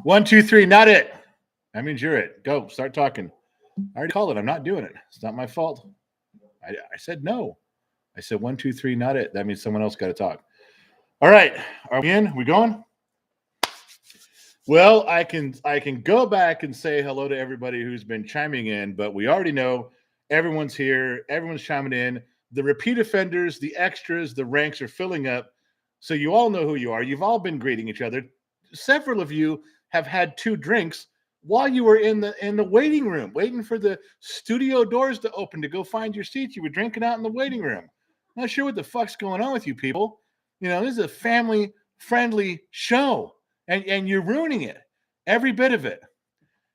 1, 2, 3, not it. That means you're it. Go, start talking. I already called it. I'm not doing it. It's not my fault. I said no. I said 1, 2, 3, not it. That means someone else got to talk. All right. Are we in? We going? Well, I can go back and say hello to everybody who's been chiming in, but we already know everyone's here, everyone's chiming in. The repeat offenders, the extras, the ranks are filling up. So you all know who you are. You've all been greeting each other. Several of you have had 2 drinks while you were in the waiting room, waiting for the studio doors to open to go find your seats. You were drinking out in the waiting room. Not sure what the fuck's going on with you people. This is a family friendly show and you're ruining it, every bit of it.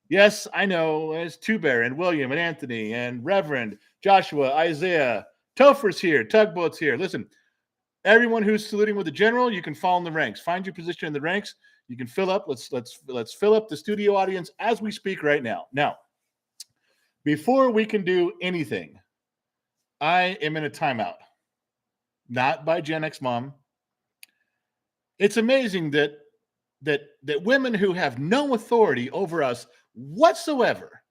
Yes, I know. It's Two Bear and William and Anthony and Reverend Joshua, Isaiah, Topher's here, Tugboat's here. Listen, everyone who's saluting with the general, you can fall in the ranks. Find your position in the ranks. You can fill up. Let's fill up the studio audience as we speak right now. Now, before we can do anything, I am in a timeout, not by Gen X Mom. It's amazing that women who have no authority over us whatsoever,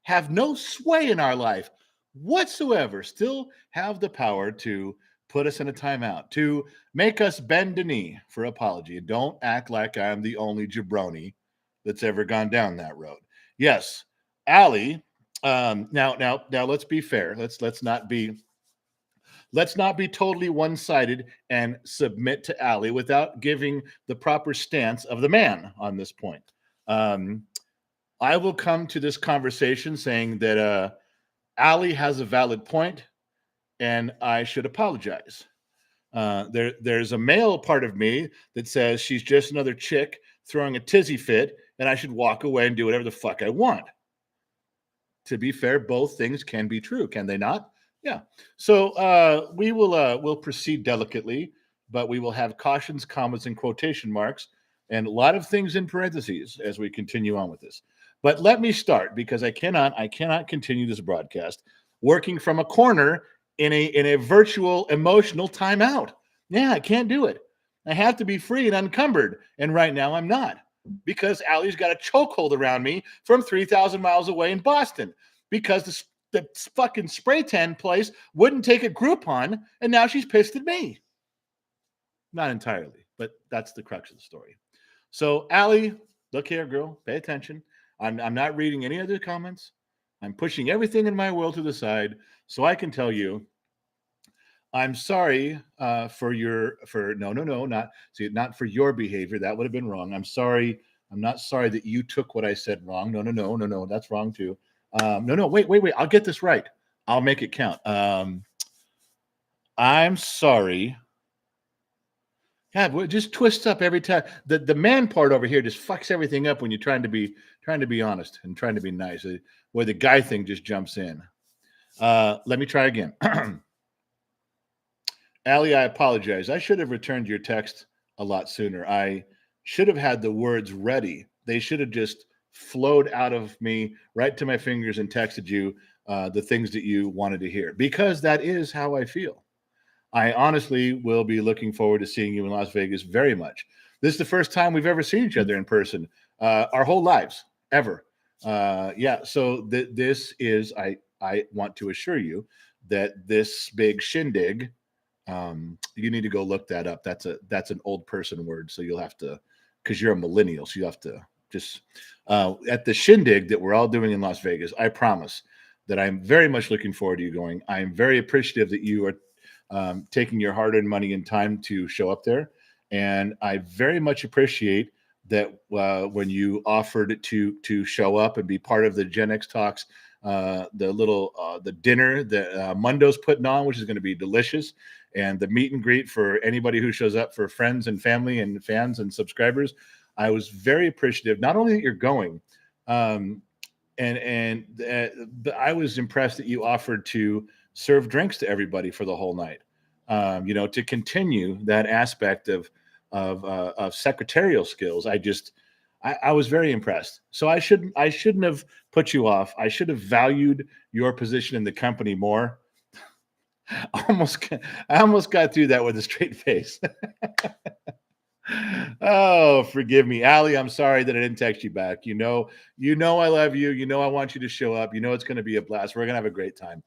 have no sway in our life whatsoever, still have the power to put us in a timeout, to make us bend a knee for apology. Don't act like I'm the only jabroni that's ever gone down that road. Yes, Allie. Now, let's be fair. Let's not be totally one-sided and submit to Allie without giving the proper stance of the man on this point. I will come to this conversation saying that Allie has a valid point, and I should apologize. There's a male part of me that says she's just another chick throwing a tizzy fit, and I should walk away and do whatever the fuck I want. To be fair, both things can be true, can they not? Yeah. So we'll proceed delicately, but we will have cautions, commas, and quotation marks, and a lot of things in parentheses as we continue on with this. But let me start, because I cannot continue this broadcast working from a corner in a virtual emotional timeout. Yeah, I can't do it. I have to be free and unencumbered, and right now I'm not, because Allie's got a chokehold around me from 3,000 miles away in Boston, because the fucking spray tan place wouldn't take a Groupon, and now she's pissed at me. Not entirely, but that's the crux of the story. So, Allie, look here, girl, pay attention. I'm not reading any other comments. I'm pushing everything in my world to the side so I can tell you I'm sorry not for your behavior. That would have been wrong. I'm sorry. I'm not sorry that you took what I said wrong. No. That's wrong too. No. Wait. I'll get this right. I'll make it count. I'm sorry. God, it just twists up every time. The man part over here just fucks everything up when you're trying to be honest and trying to be nice. Where the guy thing just jumps in. Let me try again. Allie, I apologize. I should have returned your text a lot sooner. I should have had the words ready. They should have just flowed out of me right to my fingers and texted you the things that you wanted to hear, because that is how I feel. I honestly will be looking forward to seeing you in Las Vegas very much. This is the first time we've ever seen each other in person, our whole lives, ever. So this is, I want to assure you that this big shindig, you need to go look that up. That's an old person word. So you'll have to, because you're a millennial, so you have to just, at the shindig that we're all doing in Las Vegas, I promise that I'm very much looking forward to you going. I'm very appreciative that you are taking your hard-earned money and time to show up there. And I very much appreciate that when you offered to show up and be part of the Gen X Talks, the dinner that Mundo's putting on, which is going to be delicious, and the meet and greet for anybody who shows up, for friends and family and fans and subscribers. I was very appreciative, not only that you're going, but I was impressed that you offered to serve drinks to everybody for the whole night. To continue that aspect of secretarial skills. I was very impressed. So I shouldn't have put you off. I should have valued your position in the company more. I almost got through that with a straight face. Oh, forgive me, Allie. I'm sorry that I didn't text you back. I love you. I want you to show up. It's going to be a blast. We're going to have a great time.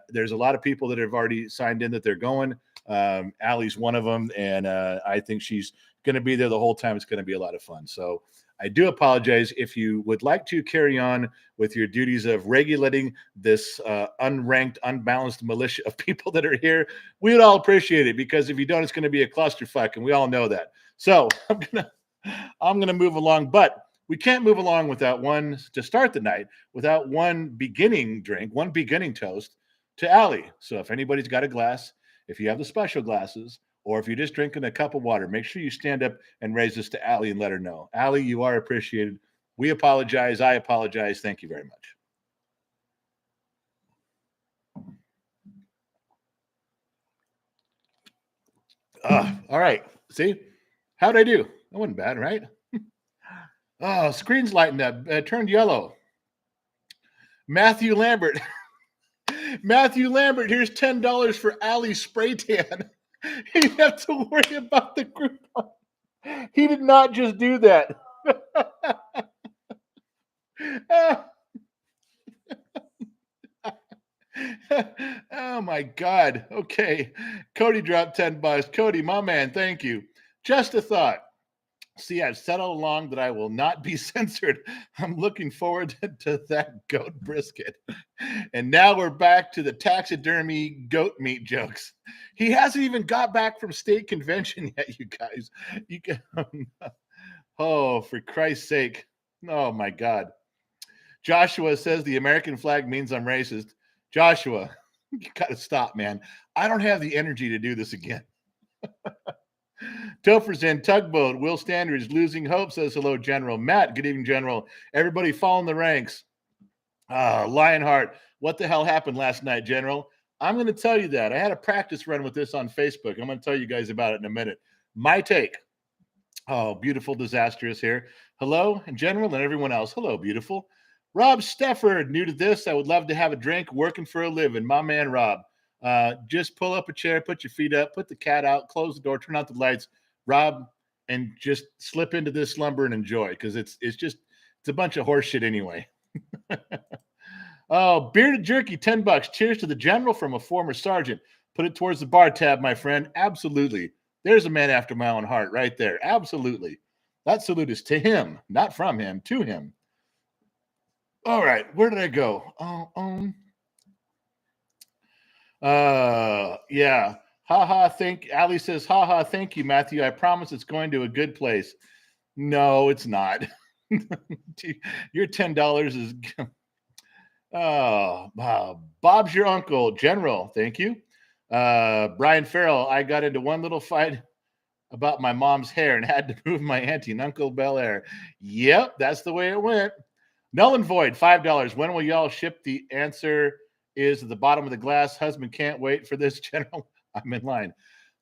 There's a lot of people that have already signed in that they're going. Allie's one of them, and I think she's going to be there the whole time. It's going to be a lot of fun. So I do apologize. If you would like to carry on with your duties of regulating this unranked, unbalanced militia of people that are here, we would all appreciate it, because if you don't, it's going to be a clusterfuck, and we all know that. So I'm gonna move along, but we can't move along without one to start the night, without one beginning drink, one beginning toast to Allie. So if anybody's got a glass, if you have the special glasses, or if you're just drinking a cup of water, make sure you stand up and raise this to Allie and let her know. Allie, you are appreciated. We apologize. I apologize. Thank you very much. All right. See? How'd I do? That wasn't bad, right? Oh, screen's lighting up. Turned yellow. Matthew Lambert. Matthew Lambert, here's $10 for Allie's spray tan. You have to worry about the group. He did not just do that. Oh my God. Okay. Cody dropped $10. Cody, my man, thank you. Just a thought. See, I've said all along that I will not be censored. I'm looking forward to that goat brisket. And now we're back to the taxidermy goat meat jokes. He hasn't even got back from state convention yet, you guys. Oh, for Christ's sake. Oh, my God. Joshua says the American flag means I'm racist. Joshua, you got to stop, man. I don't have the energy to do this again. Topher's in tugboat. Will Standards losing hope says hello, General. Matt, good evening, General. Everybody fall in the ranks. Lionheart, what the hell happened last night, General? I'm going to tell you that. I had a practice run with this on Facebook. I'm going to tell you guys about it in a minute. My take. Oh, beautiful, disastrous here. Hello, General, and everyone else. Hello, beautiful. Rob Stefford, new to this. I would love to have a drink, working for a living. My man, Rob. Just pull up a chair, put your feet up, put the cat out, close the door, turn out the lights, Rob, and just slip into this slumber and enjoy, because it's a bunch of horse shit anyway. Oh, bearded jerky, $10. Cheers to the General from a former sergeant. Put it towards the bar tab, my friend. Absolutely. There's a man after my own heart right there. Absolutely. That salute is to him, not from him, to him. All right, where did I go? Yeah. Allie says, haha, thank you, Matthew. I promise it's going to a good place. No, it's not. Your $10 is Bob's your uncle, General. Thank you. Brian Farrell, I got into one little fight about my mom's hair and had to move my auntie and Uncle Bel Air. Yep, that's the way it went. Null and void, $5. When will y'all ship? The answer is at the bottom of the glass. Husband can't wait for this, General. I'm in line.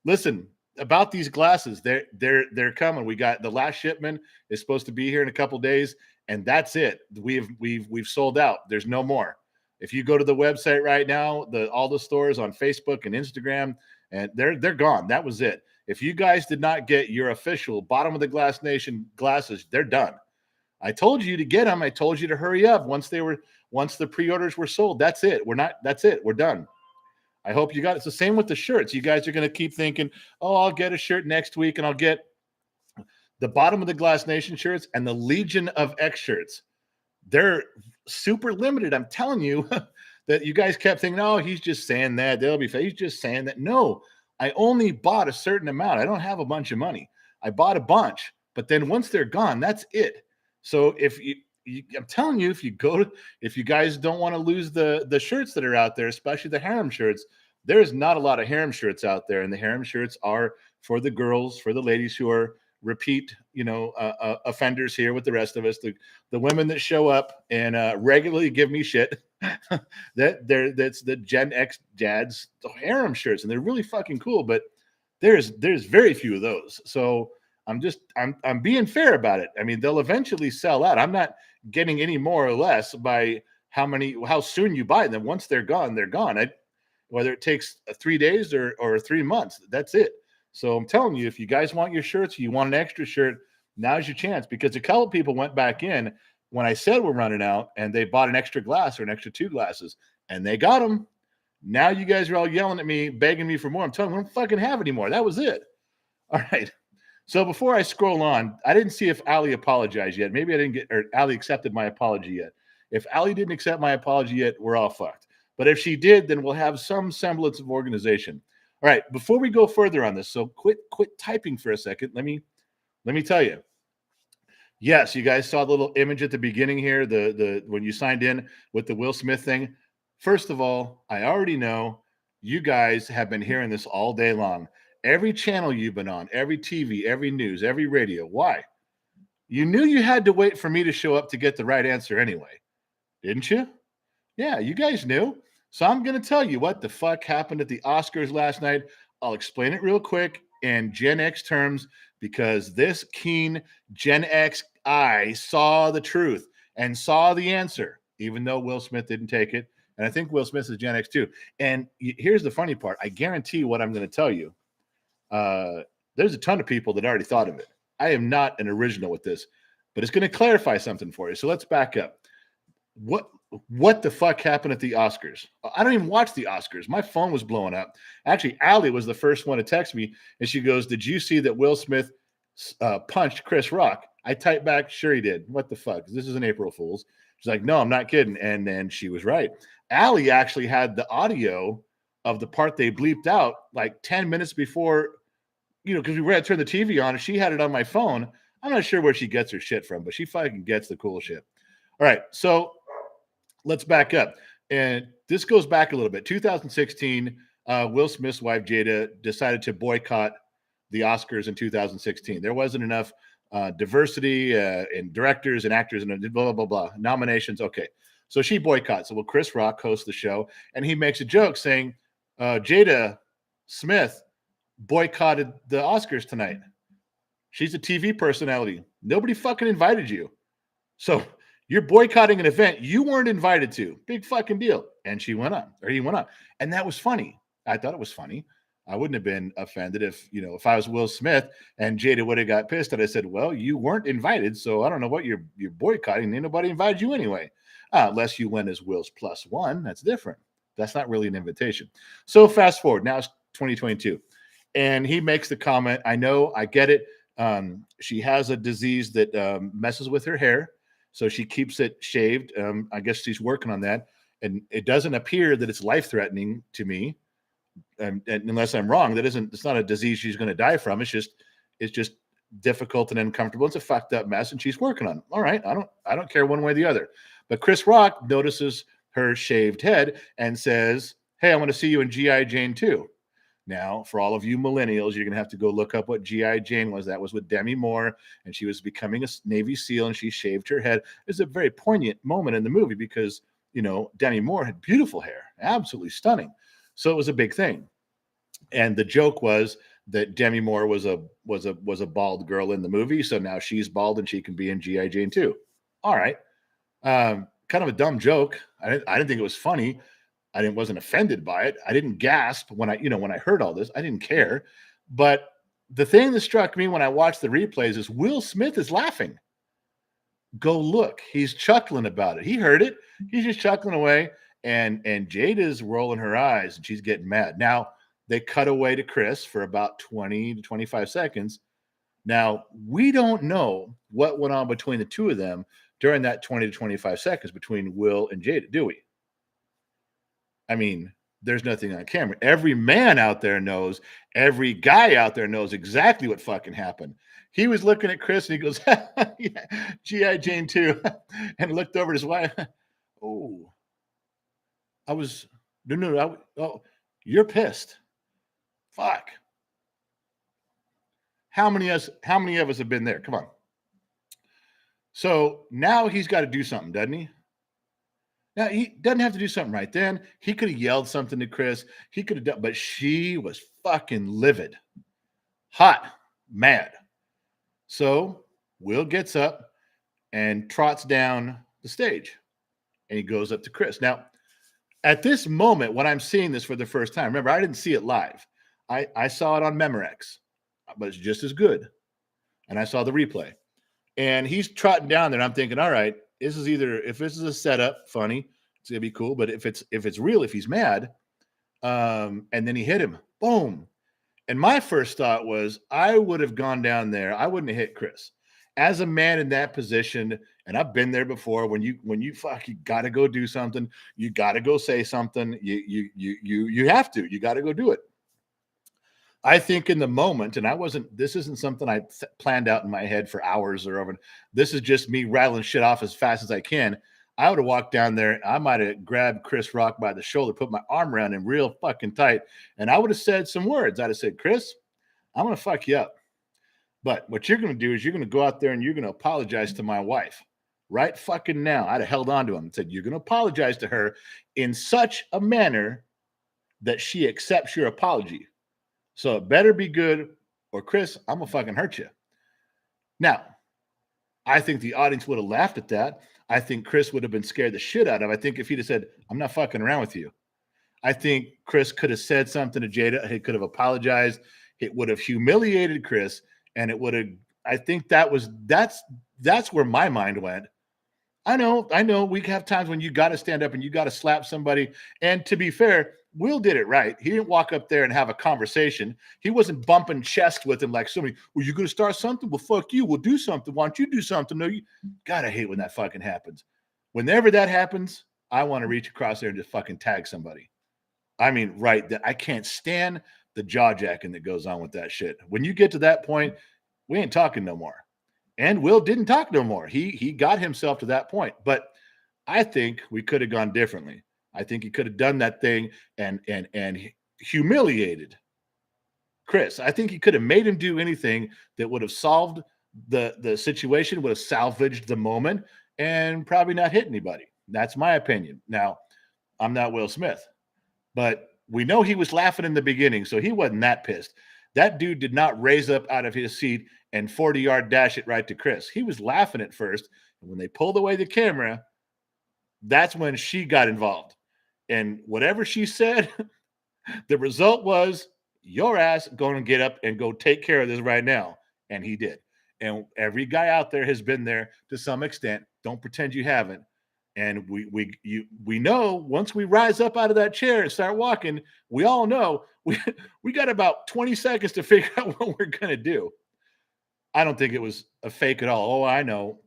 Listen, about these glasses, they're coming. We got the last shipment is supposed to be here in a couple days, and that's it. We've sold out. There's no more. If you go to the website right now, all the stores on Facebook and Instagram, and they're gone. That was it. If you guys did not get your official Bottom of the Glass Nation glasses, they're done. I told you to get them. I told you to hurry up once the pre-orders were sold. That's it. That's it. We're done. I hope you got it. It's the same with the shirts. You guys are going to keep thinking, oh, I'll get a shirt next week and I'll get the Bottom of the Glass Nation shirts and the Legion of X shirts. They're super limited. I'm telling you that you guys kept thinking, oh, he's just saying that. He's just saying that. No, I only bought a certain amount. I don't have a bunch of money. I bought a bunch, but then once they're gone, that's it. So I'm telling you, if you guys don't want to lose the shirts that are out there, especially the harem shirts, there's not a lot of harem shirts out there, and the harem shirts are for the girls, for the ladies who are repeat, offenders here with the rest of us, the women that show up and regularly give me shit. That's the Gen X dads harem shirts, and they're really fucking cool, but there's very few of those. So I'm being fair about it. I mean, they'll eventually sell out. I'm not getting any more or less by how soon you buy them. Once they're gone, they're gone. Whether it takes 3 days or 3 months, that's it. So I'm telling you, if you guys want your shirts, you want an extra shirt, now's your chance, because a couple people went back in when I said we're running out, and they bought an extra glass or an extra 2 glasses, and they got them. Now you guys are all yelling at me, begging me for more. I'm telling you, we don't fucking have any more. That was it. All right. So before I scroll on, I didn't see if Ali apologized yet. Maybe I didn't get, or Ali accepted my apology yet. If Ali didn't accept my apology yet, we're all fucked. But if she did, then we'll have some semblance of organization. All right. Before we go further on this, so quit typing for a second. Let me tell you. Yes, you guys saw the little image at the beginning here, the when you signed in with the Will Smith thing. First of all, I already know you guys have been hearing this all day long. Every channel you've been on, every TV, every news, every radio. Why? You knew you had to wait for me to show up to get the right answer anyway, didn't you? Yeah, you guys knew. So I'm going to tell you what the fuck happened at the Oscars last night. I'll explain it real quick in Gen X terms, because this keen Gen X eye saw the truth and saw the answer, even though Will Smith didn't take it. And I think Will Smith is Gen X too. And here's the funny part. I guarantee what I'm going to tell you. There's a ton of people that already thought of it. I am not an original with this, but it's going to clarify something for you. So let's back up. What the fuck happened at the Oscars? I don't even watch the Oscars. My phone was blowing up. Actually, Allie was the first one to text me, and she goes, "Did you see that Will Smith punched Chris Rock?" I typed back, "Sure he did." What the fuck? This is an April Fool's. She's like, "No, I'm not kidding." And then she was right. Allie actually had the audio of the part they bleeped out like 10 minutes before, because we were to turn the TV on, and she had it on my phone. I'm not sure where she gets her shit from, but she fucking gets the cool shit. All right, so let's back up. And this goes back a little bit. 2016, Will Smith's wife, Jada, decided to boycott the Oscars in 2016. There wasn't enough diversity in directors and actors and blah, blah, blah, blah. Nominations. Okay. So she boycotts. So well, Chris Rock hosts the show, and he makes a joke saying, Jada Smith boycotted the Oscars tonight. She's a TV personality. Nobody fucking invited you. So you're boycotting an event you weren't invited to. Big fucking deal. And he went on. And that was funny. I thought it was funny. I wouldn't have been offended if I was Will Smith and Jada would have got pissed and I said, well, you weren't invited, so I don't know what you're boycotting. Ain't nobody invited you anyway. Unless you went as Will's +1. That's different. That's not really an invitation. So fast forward. Now it's 2022. And he makes the comment, I know, I get it. She has a disease that messes with her hair. So she keeps it shaved. I guess she's working on that. And it doesn't appear that it's life-threatening to me. And unless I'm wrong, it's not a disease she's going to die from. It's just difficult and uncomfortable. It's a fucked up mess, and she's working on it. All right. I don't care one way or the other. But Chris Rock notices her shaved head and says, hey, I want to see you in G.I. Jane 2. Now, for all of you millennials, you're going to have to go look up what G.I. Jane was. That was with Demi Moore, and she was becoming a Navy SEAL, and she shaved her head. It's a very poignant moment in the movie because, Demi Moore had beautiful hair, absolutely stunning. So it was a big thing. And the joke was that Demi Moore was a bald girl in the movie, so now she's bald and she can be in G.I. Jane too. All right. Kind of a dumb joke. I didn't think it was funny. I wasn't offended by it. I didn't gasp when I heard all this. I didn't care. But the thing that struck me when I watched the replays is Will Smith is laughing. Go look. He's chuckling about it. He heard it. He's just chuckling away. And Jada's rolling her eyes and she's getting mad. Now, they cut away to Chris for about 20 to 25 seconds. Now, we don't know what went on between the two of them during that 20 to 25 seconds between Will and Jada, do we? I mean, there's nothing on camera. Every man out there knows, every guy out there knows exactly what fucking happened. He was looking at Chris and he goes, yeah, G.I. Jane 2, and looked over at his wife. Oh, you're pissed. Fuck. How many of us have been there? Come on. So now he's got to do something, doesn't he? Now, he doesn't have to do something right then. He could have yelled something to Chris. He could have done, but she was fucking livid, hot, mad. So Will gets up and trots down the stage, and he goes up to Chris. Now, at this moment, when I'm seeing this for the first time, remember, I didn't see it live. I saw it on Memorex. but it's just as good. And I saw the replay. And he's trotting down there, and I'm thinking, all right, this is either, if this is a setup, funny, it's gonna be cool. But if it's real, if he's mad, and then he hit him, boom. And my first thought was, I would have gone down there. I wouldn't have hit Chris. As a man in that position, and I've been there before, when you fuck, you got to go do something. You got to go say something. You have to. You got to go do it. I think in the moment, and this isn't something I planned out in my head for hours or over. This is just me rattling shit off as fast as I can. I would have walked down there. I might have grabbed Chris Rock by the shoulder, put my arm around him real fucking tight, and I would have said some words. I'd have said, Chris, I'm going to fuck you up. But what you're going to do is you're going to go out there and you're going to apologize to my wife right fucking now. I'd have held on to him and said, you're going to apologize to her in such a manner that she accepts your apology. So it better be good, or Chris, I'm going to fucking hurt you. Now, I think the audience would have laughed at that. I think Chris would have been scared the shit out of. I think if he'd have said, I'm not fucking around with you, I think Chris could have said something to Jada. He could have apologized. It would have humiliated Chris, and it would have, I think that's where my mind went. I know we have times when you got to stand up and you got to slap somebody. And to be fair, Will did it right. He didn't walk up there and have a conversation. He wasn't bumping chest with him like somebody, well, you're going to start something? Well, fuck you. We'll do something. Why don't you do something? No, you gotta hate when that fucking happens. Whenever that happens, I want to reach across there and just fucking tag somebody. I mean, right. I can't stand the jaw jacking that goes on with that shit. When you get to that point, we ain't talking no more. And Will didn't talk no more. He got himself to that point. But I think we could have gone differently. I think he could have done that thing and humiliated Chris. I think he could have made him do anything that would have solved the situation, would have salvaged the moment, and probably not hit anybody. That's my opinion. Now, I'm not Will Smith, but we know he was laughing in the beginning, so he wasn't that pissed. That dude did not raise up out of his seat and 40-yard dash it right to Chris. He was laughing at first, and when they pulled away the camera, that's when she got involved. And whatever she said, the result was your ass going to get up and go take care of this right now. And he did. And every guy out there has been there to some extent. Don't pretend you haven't. And we know once we rise up out of that chair and start walking, we all know we got about 20 seconds to figure out what we're going to do. I don't think it was a fake at all. Oh, I know.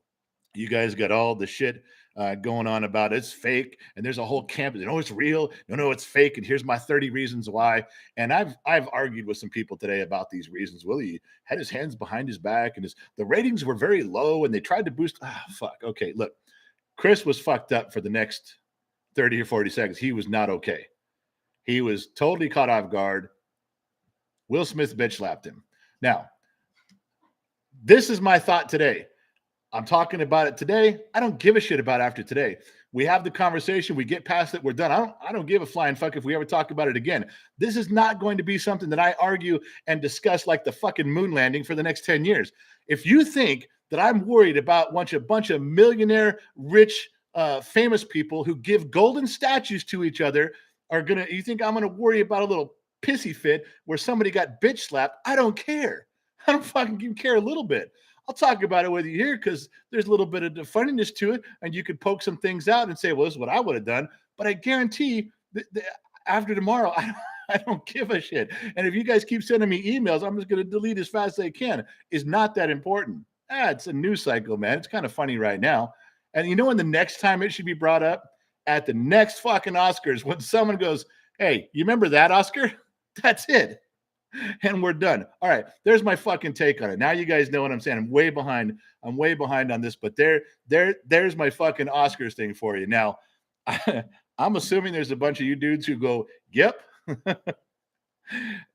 You guys got all the shit going on about it's fake, and there's a whole camp. No, it's real. No, it's fake. And here's my 30 reasons why. And I've argued with some people today about these reasons. Willie had his hands behind his back, and the ratings were very low, and they tried to boost. Fuck. Okay, look, Chris was fucked up for the next 30 or 40 seconds. He was not okay. He was totally caught off guard. Will Smith bitch slapped him. Now, this is my thought today. I'm talking about it today. I don't give a shit about after today. We have the conversation. We get past it. We're done. I don't give a flying fuck if we ever talk about it again. This is not going to be something that I argue and discuss like the fucking moon landing for the next 10 years. If you think that I'm worried about a bunch of millionaire, rich, famous people who give golden statues to each other you think I'm going to worry about a little pissy fit where somebody got bitch slapped? I don't care. I don't fucking care a little bit. I'll talk about it with you here because there's a little bit of funniness to it, and you could poke some things out and say, well, this is what I would have done. But I guarantee that after tomorrow, I don't give a shit. And if you guys keep sending me emails, I'm just going to delete as fast as I can. It's not that important. It's a news cycle, man. It's kind of funny right now. And you know when the next time it should be brought up? At the next fucking Oscars, when someone goes, hey, you remember that Oscar? That's it. And we're done. All right, there's my fucking take on it. Now you guys know what I'm saying. I'm way behind on this, but there's my fucking Oscars thing for you. Now, I'm assuming there's a bunch of you dudes who go, yep.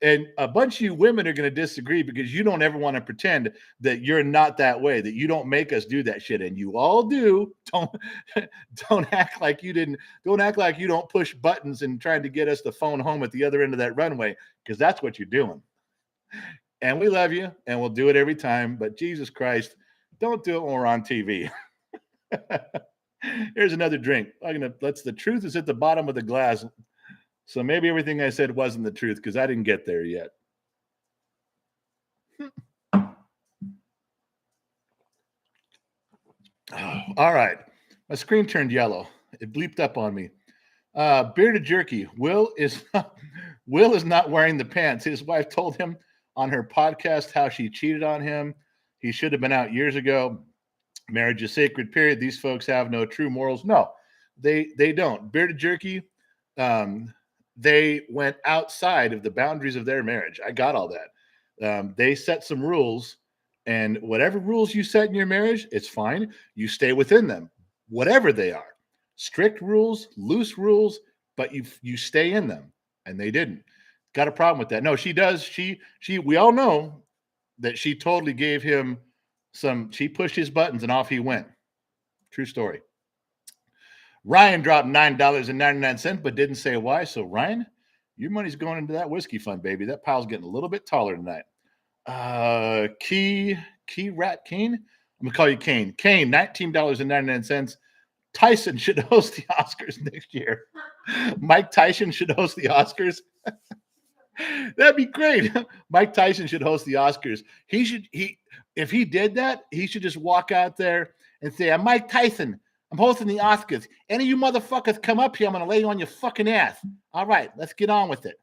And a bunch of you women are going to disagree because you don't ever want to pretend that you're not that way, that you don't make us do that shit. And you all do. Don't act like you didn't. Don't act like you don't push buttons and trying to get us the phone home at the other end of that runway, because that's what you're doing. And we love you, and we'll do it every time. But Jesus Christ, don't do it when we're on TV. Here's another drink. The truth is at the bottom of the glass. So maybe everything I said wasn't the truth because I didn't get there yet. Oh, all right. My screen turned yellow. It bleeped up on me. Bearded jerky. Will is not wearing the pants. His wife told him on her podcast how she cheated on him. He should have been out years ago. Marriage is sacred. Period. These folks have no true morals. No, they don't. Bearded jerky. Um, they went outside of the boundaries of their marriage. I got all that. They set some rules, and whatever rules you set in your marriage, it's fine. You stay within them, whatever they are. Strict rules, loose rules, but you stay in them, and they didn't. Got a problem with that? No, she does. She. We all know that she totally gave him some. She pushed his buttons, and off he went. True story. Ryan dropped $9.99, but didn't say why. So, Ryan, your money's going into that whiskey fund, baby. That pile's getting a little bit taller tonight. Key Rat Kane. I'm gonna call you Kane. Kane, $19.99. Tyson should host the Oscars next year. Mike Tyson should host the Oscars. That'd be great. Mike Tyson should host the Oscars. If he did that, he should just walk out there and say, "I'm Mike Tyson. I'm hosting the Oscars. Any of you motherfuckers come up here, I'm going to lay you on your fucking ass. All right, let's get on with it."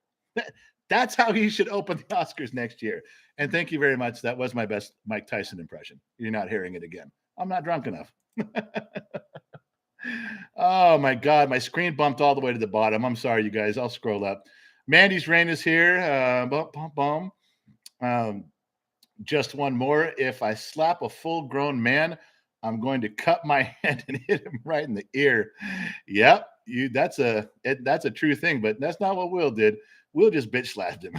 That's how he should open the Oscars next year. And thank you very much. That was my best Mike Tyson impression. You're not hearing it again. I'm not drunk enough. Oh, my God. My screen bumped all the way to the bottom. I'm sorry, you guys. I'll scroll up. Mandy's Rain is here. Just one more. If I slap a full-grown man, I'm going to cut my hand and hit him right in the ear. Yep, that's a true thing, but that's not what Will did. Will just bitch slapped him.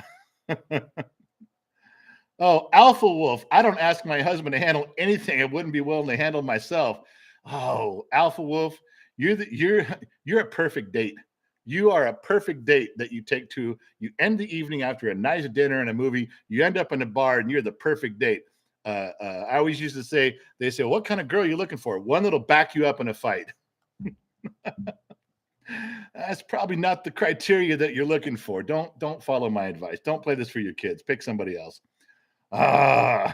Oh, Alpha Wolf. I don't ask my husband to handle anything I wouldn't be willing to handle myself. Oh, Alpha Wolf, you're a perfect date. You are a perfect date that you take to. You end the evening after a nice dinner and a movie. You end up in a bar, and you're the perfect date. I always used to say, they say, "What kind of girl are you looking for?" One that'll back you up in a fight. That's probably not the criteria that you're looking for. Don't follow my advice. Don't play this for your kids. Pick somebody else. Oh,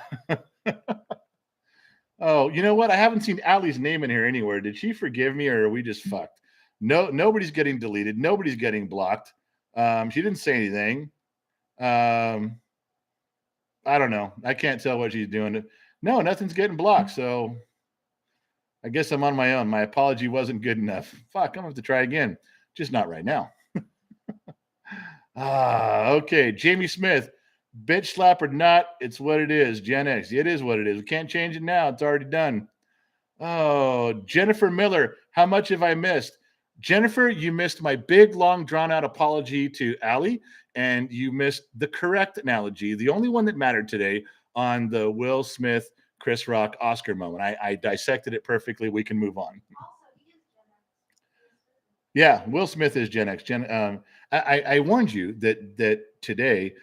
you know what? I haven't seen Allie's name in here anywhere. Did she forgive me, or are we just fucked? No, nobody's getting deleted. Nobody's getting blocked. She didn't say anything. I don't know. I can't tell what she's doing. No, nothing's getting blocked. So I guess I'm on my own. My apology wasn't good enough. Fuck, I'm going to have to try again. Just not right now. Okay. Jamie Smith, bitch slap or not, it's what it is. Gen X, it is what it is. We can't change it now. It's already done. Oh, Jennifer Miller, how much have I missed? Jennifer, you missed my big, long, drawn-out apology to Allie, and you missed the correct analogy, the only one that mattered today on the Will Smith, Chris Rock, Oscar moment. I dissected it perfectly. We can move on. Yeah, Will Smith is Gen X. I warned you that today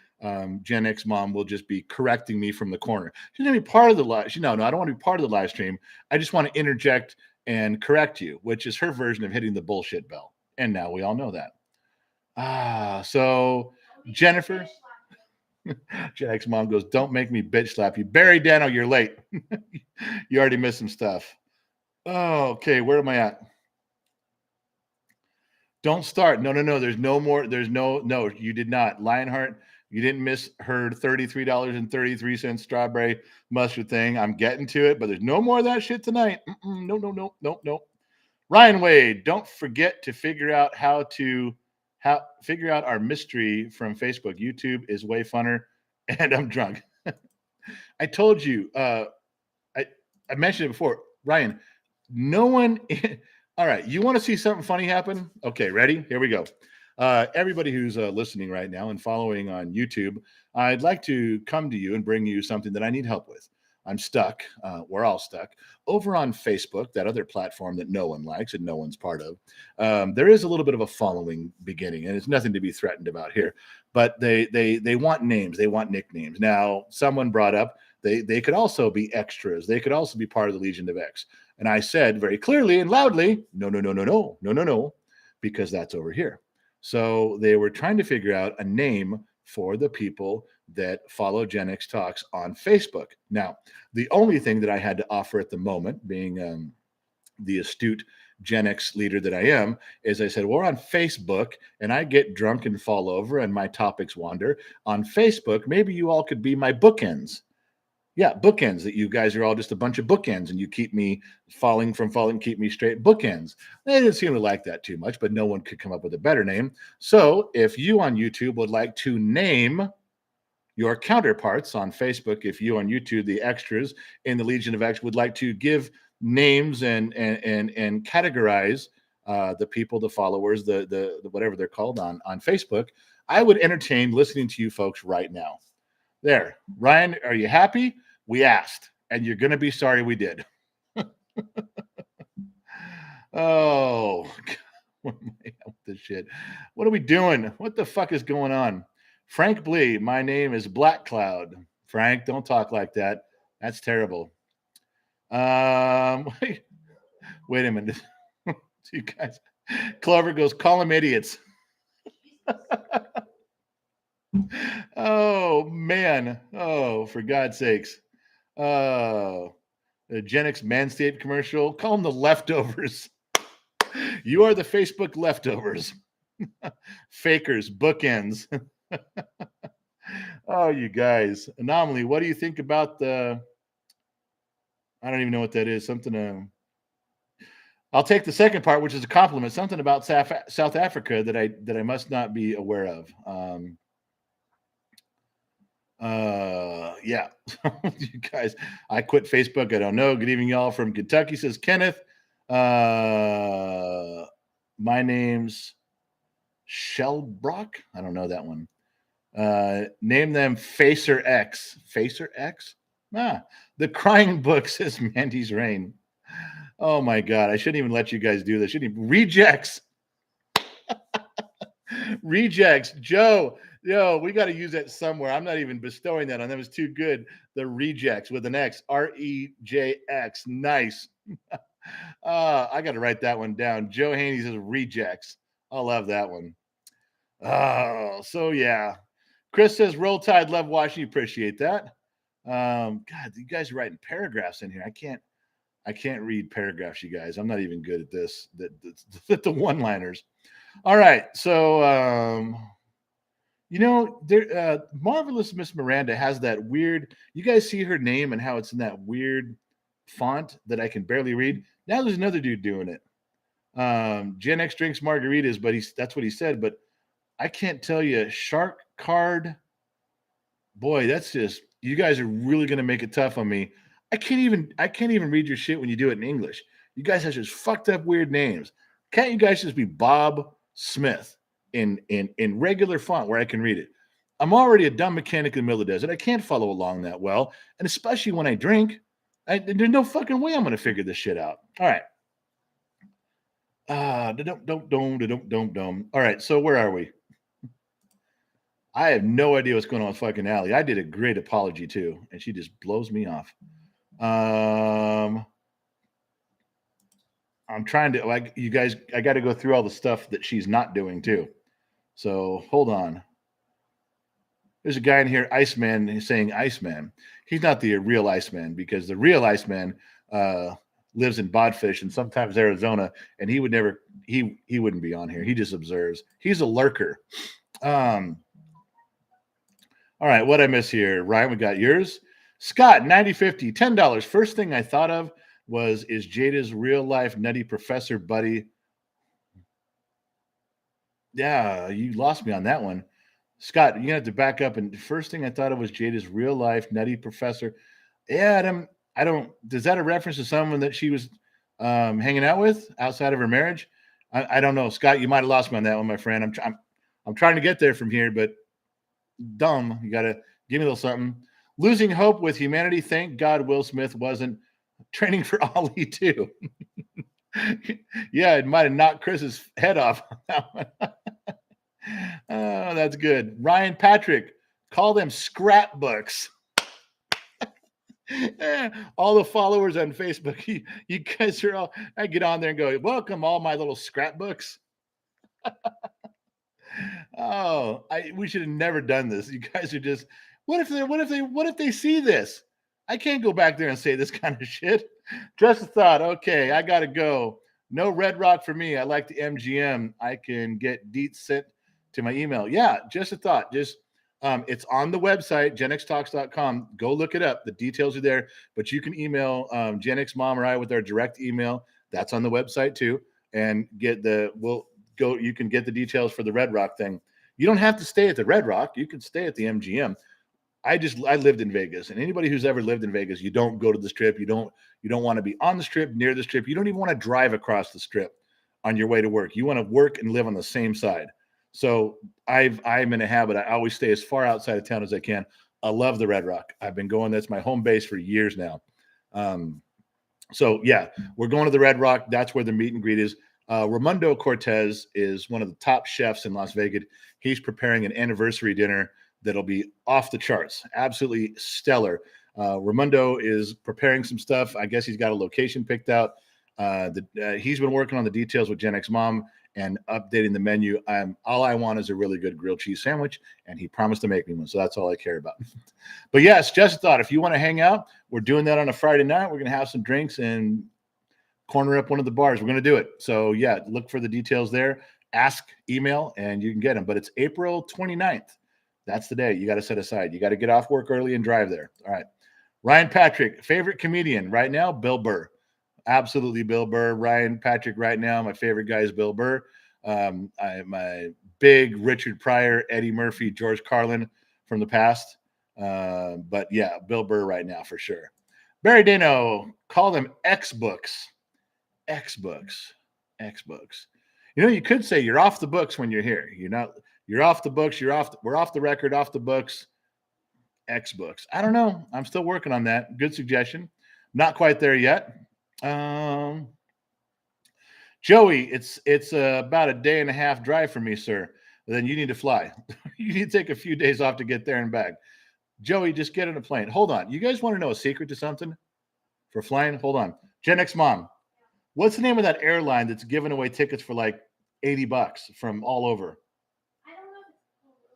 Gen X mom will just be correcting me from the corner. She's gonna be part of the live. No, I don't want to be part of the live stream. I just want to interject and correct you, which is her version of hitting the bullshit bell. And now we all know that. So Jennifer, Gen X mom goes, "Don't make me bitch slap you." Barry Dano, you're late. You already missed some stuff. Oh, okay. Where am I at? Don't start. No. There's no more. No, you did not. Lionheart, you didn't miss her $33.33 strawberry mustard thing. I'm getting to it, but there's no more of that shit tonight. No. Ryan Wade, don't forget to figure out figure out our mystery from Facebook. YouTube is way funner, and I'm drunk. I told you. I mentioned it before. Ryan, no one. All right, you want to see something funny happen? Okay, ready? Here we go. Everybody who's listening right now and following on YouTube, I'd like to come to you and bring you something that I need help with. I'm stuck. We're all stuck over on Facebook, that other platform that no one likes and no one's part of. There is a little bit of a following beginning, and it's nothing to be threatened about here. But they want names, they want nicknames. Now, someone brought up they could also be extras. They could also be part of the Legion of X. And I said very clearly and loudly, no, because that's over here. So they were trying to figure out a name for the people that follow Gen X Talks on Facebook. Now, the only thing that I had to offer at the moment, being the astute Gen X leader that I am, is I said, well, we're on Facebook and I get drunk and fall over and my topics wander. On Facebook, maybe you all could be my bookends. Yeah, bookends, that you guys are all just a bunch of bookends and you keep me falling, keep me straight, bookends. They didn't seem to like that too much, but no one could come up with a better name. So if you on YouTube would like to name your counterparts on Facebook, if you on YouTube, the extras in the Legion of X, would like to give names and categorize the people, the followers, the whatever they're called on Facebook, I would entertain listening to you folks right now. There, Ryan, are you happy? We asked, and you're going to be sorry we did. Oh, what am I with this shit? What are we doing? What the fuck is going on? Frank Blee, my name is Black Cloud. Frank, don't talk like that. That's terrible. Wait, wait a minute. You guys, Clover goes, call them idiots. Oh man. Oh, for God's sakes. Oh, the Gen X Manscaped commercial. Call them the leftovers. You are the Facebook leftovers. Fakers, bookends. Oh, you guys. Anomaly, what do you think about the I don't even know what that is. Something I'll take the second part, which is a compliment. Something about South Africa that I must not be aware of. Yeah. You guys, I quit Facebook. I don't know. Good evening, y'all from Kentucky, says Kenneth. My name's Shellbrock. I don't know that one. Name them Facer X. Facer X? The crying book, says Mandy's Rain. Oh my God. I shouldn't even let you guys do this. Shouldn't even rejects. Rejects. Joe, yo, we got to use that somewhere. I'm not even bestowing that on them. It's too good. The rejects with an X. REJX. Nice. I got to write that one down. Joe Haney says rejects. I love that one. Oh, so yeah. Chris says roll tide, love watching. Appreciate that. God, you guys are writing paragraphs in here. I can't read paragraphs, you guys. I'm not even good at this. The one-liners. All right, so there, Marvelous Miss Miranda has that weird. You guys see her name and how it's in that weird font that I can barely read. Now there's another dude doing it. Gen X drinks margaritas, but that's what he said. But I can't tell you. Shark Card. Boy, that's just, you guys are really gonna make it tough on me. I can't even read your shit when you do it in English. You guys have just fucked up weird names. Can't you guys just be Bob Smith in regular font where I can read it? I'm already a dumb mechanic in the middle of the desert. I can't follow along that well, and especially when I drink. There's no fucking way I'm gonna figure this shit out. All right. All right, so where are we? I have no idea what's going on with fucking Allie. I did a great apology too, and she just blows me off. I'm trying to, like, you guys, I got to go through all the stuff that she's not doing too. So hold on. There's a guy in here, Iceman, who's saying Iceman. He's not the real Iceman, because the real Iceman lives in Bodfish and sometimes Arizona, and he wouldn't be on here. He just observes. He's a lurker. All right, what I miss here? Ryan, we got yours. Scott, 9050, $10. First thing I thought of is Jada's real life nutty professor buddy. Yeah, you lost me on that one. Scott, you're gonna have to back up. And the first thing I thought of was Jada's real life nutty professor. Yeah, I don't. Does that a reference to someone that she was hanging out with outside of her marriage? I don't know, Scott. You might have lost me on that one, my friend. I'm trying to get there from here, but dumb. You gotta give me a little something. Losing hope with humanity. Thank God Will Smith wasn't training for Ali too. Yeah, it might have knocked Chris's head off on that one. Oh, that's good. Ryan Patrick, call them scrapbooks. All the followers on Facebook, you guys are all, I get on there and go, welcome all my little scrapbooks. Oh, we should have never done this. You guys are just what if they see this? I can't go back there and say this kind of shit. Just a thought. Okay, I gotta go. No Red Rock for me. I like the MGM. I can get deets sent to my email. Yeah, just a thought. Just it's on the website, genxtalks.com. Go look it up. The details are there, but you can email Gen X Mom or I with our direct email. That's on the website too. And you can get the details for the Red Rock thing. You don't have to stay at the Red Rock. You can stay at the MGM. I lived in Vegas, and anybody who's ever lived in Vegas, you don't go to the strip. You don't want to be on the strip, near the strip. You don't even want to drive across the strip on your way to work. You want to work and live on the same side. So I'm in a habit. I always stay as far outside of town as I can. I love the Red Rock. I've been going. That's my home base for years now. So yeah, we're going to the Red Rock. That's where the meet and greet is. Raimundo Cortez is one of the top chefs in Las Vegas. He's preparing an anniversary dinner that'll be off the charts, absolutely stellar. Raimundo is preparing some stuff. I guess he's got a location picked out. He's been working on the details with Gen X Mom and updating the menu. All I want is a really good grilled cheese sandwich, and he promised to make me one, so that's all I care about. But yes, just a thought. If you want to hang out, we're doing that on a Friday night. We're going to have some drinks and corner up one of the bars. We're going to do it. So yeah, look for the details there. Ask, email, and you can get them. But it's April 29th. That's the day you got to set aside. You got to get off work early and drive there. All right. Ryan Patrick, favorite comedian right now, Bill Burr. Absolutely Bill Burr. Ryan Patrick right now, my favorite guy is Bill Burr. I'm a big Richard Pryor, Eddie Murphy, George Carlin from the past. But yeah, Bill Burr right now for sure. Barry Dano, call them X books. X books. X books. You could say you're off the books when you're here. You're off the books. We're off the record, off the books. X books. I don't know. I'm still working on that. Good suggestion. Not quite there yet. Joey, it's about a day and a half drive for me, sir. Then you need to fly. You need to take a few days off to get there and back. Joey, just get on a plane. Hold on. You guys want to know a secret to something for flying? Hold on. Gen X Mom, what's the name of that airline that's giving away tickets for like $80 from all over? I don't know if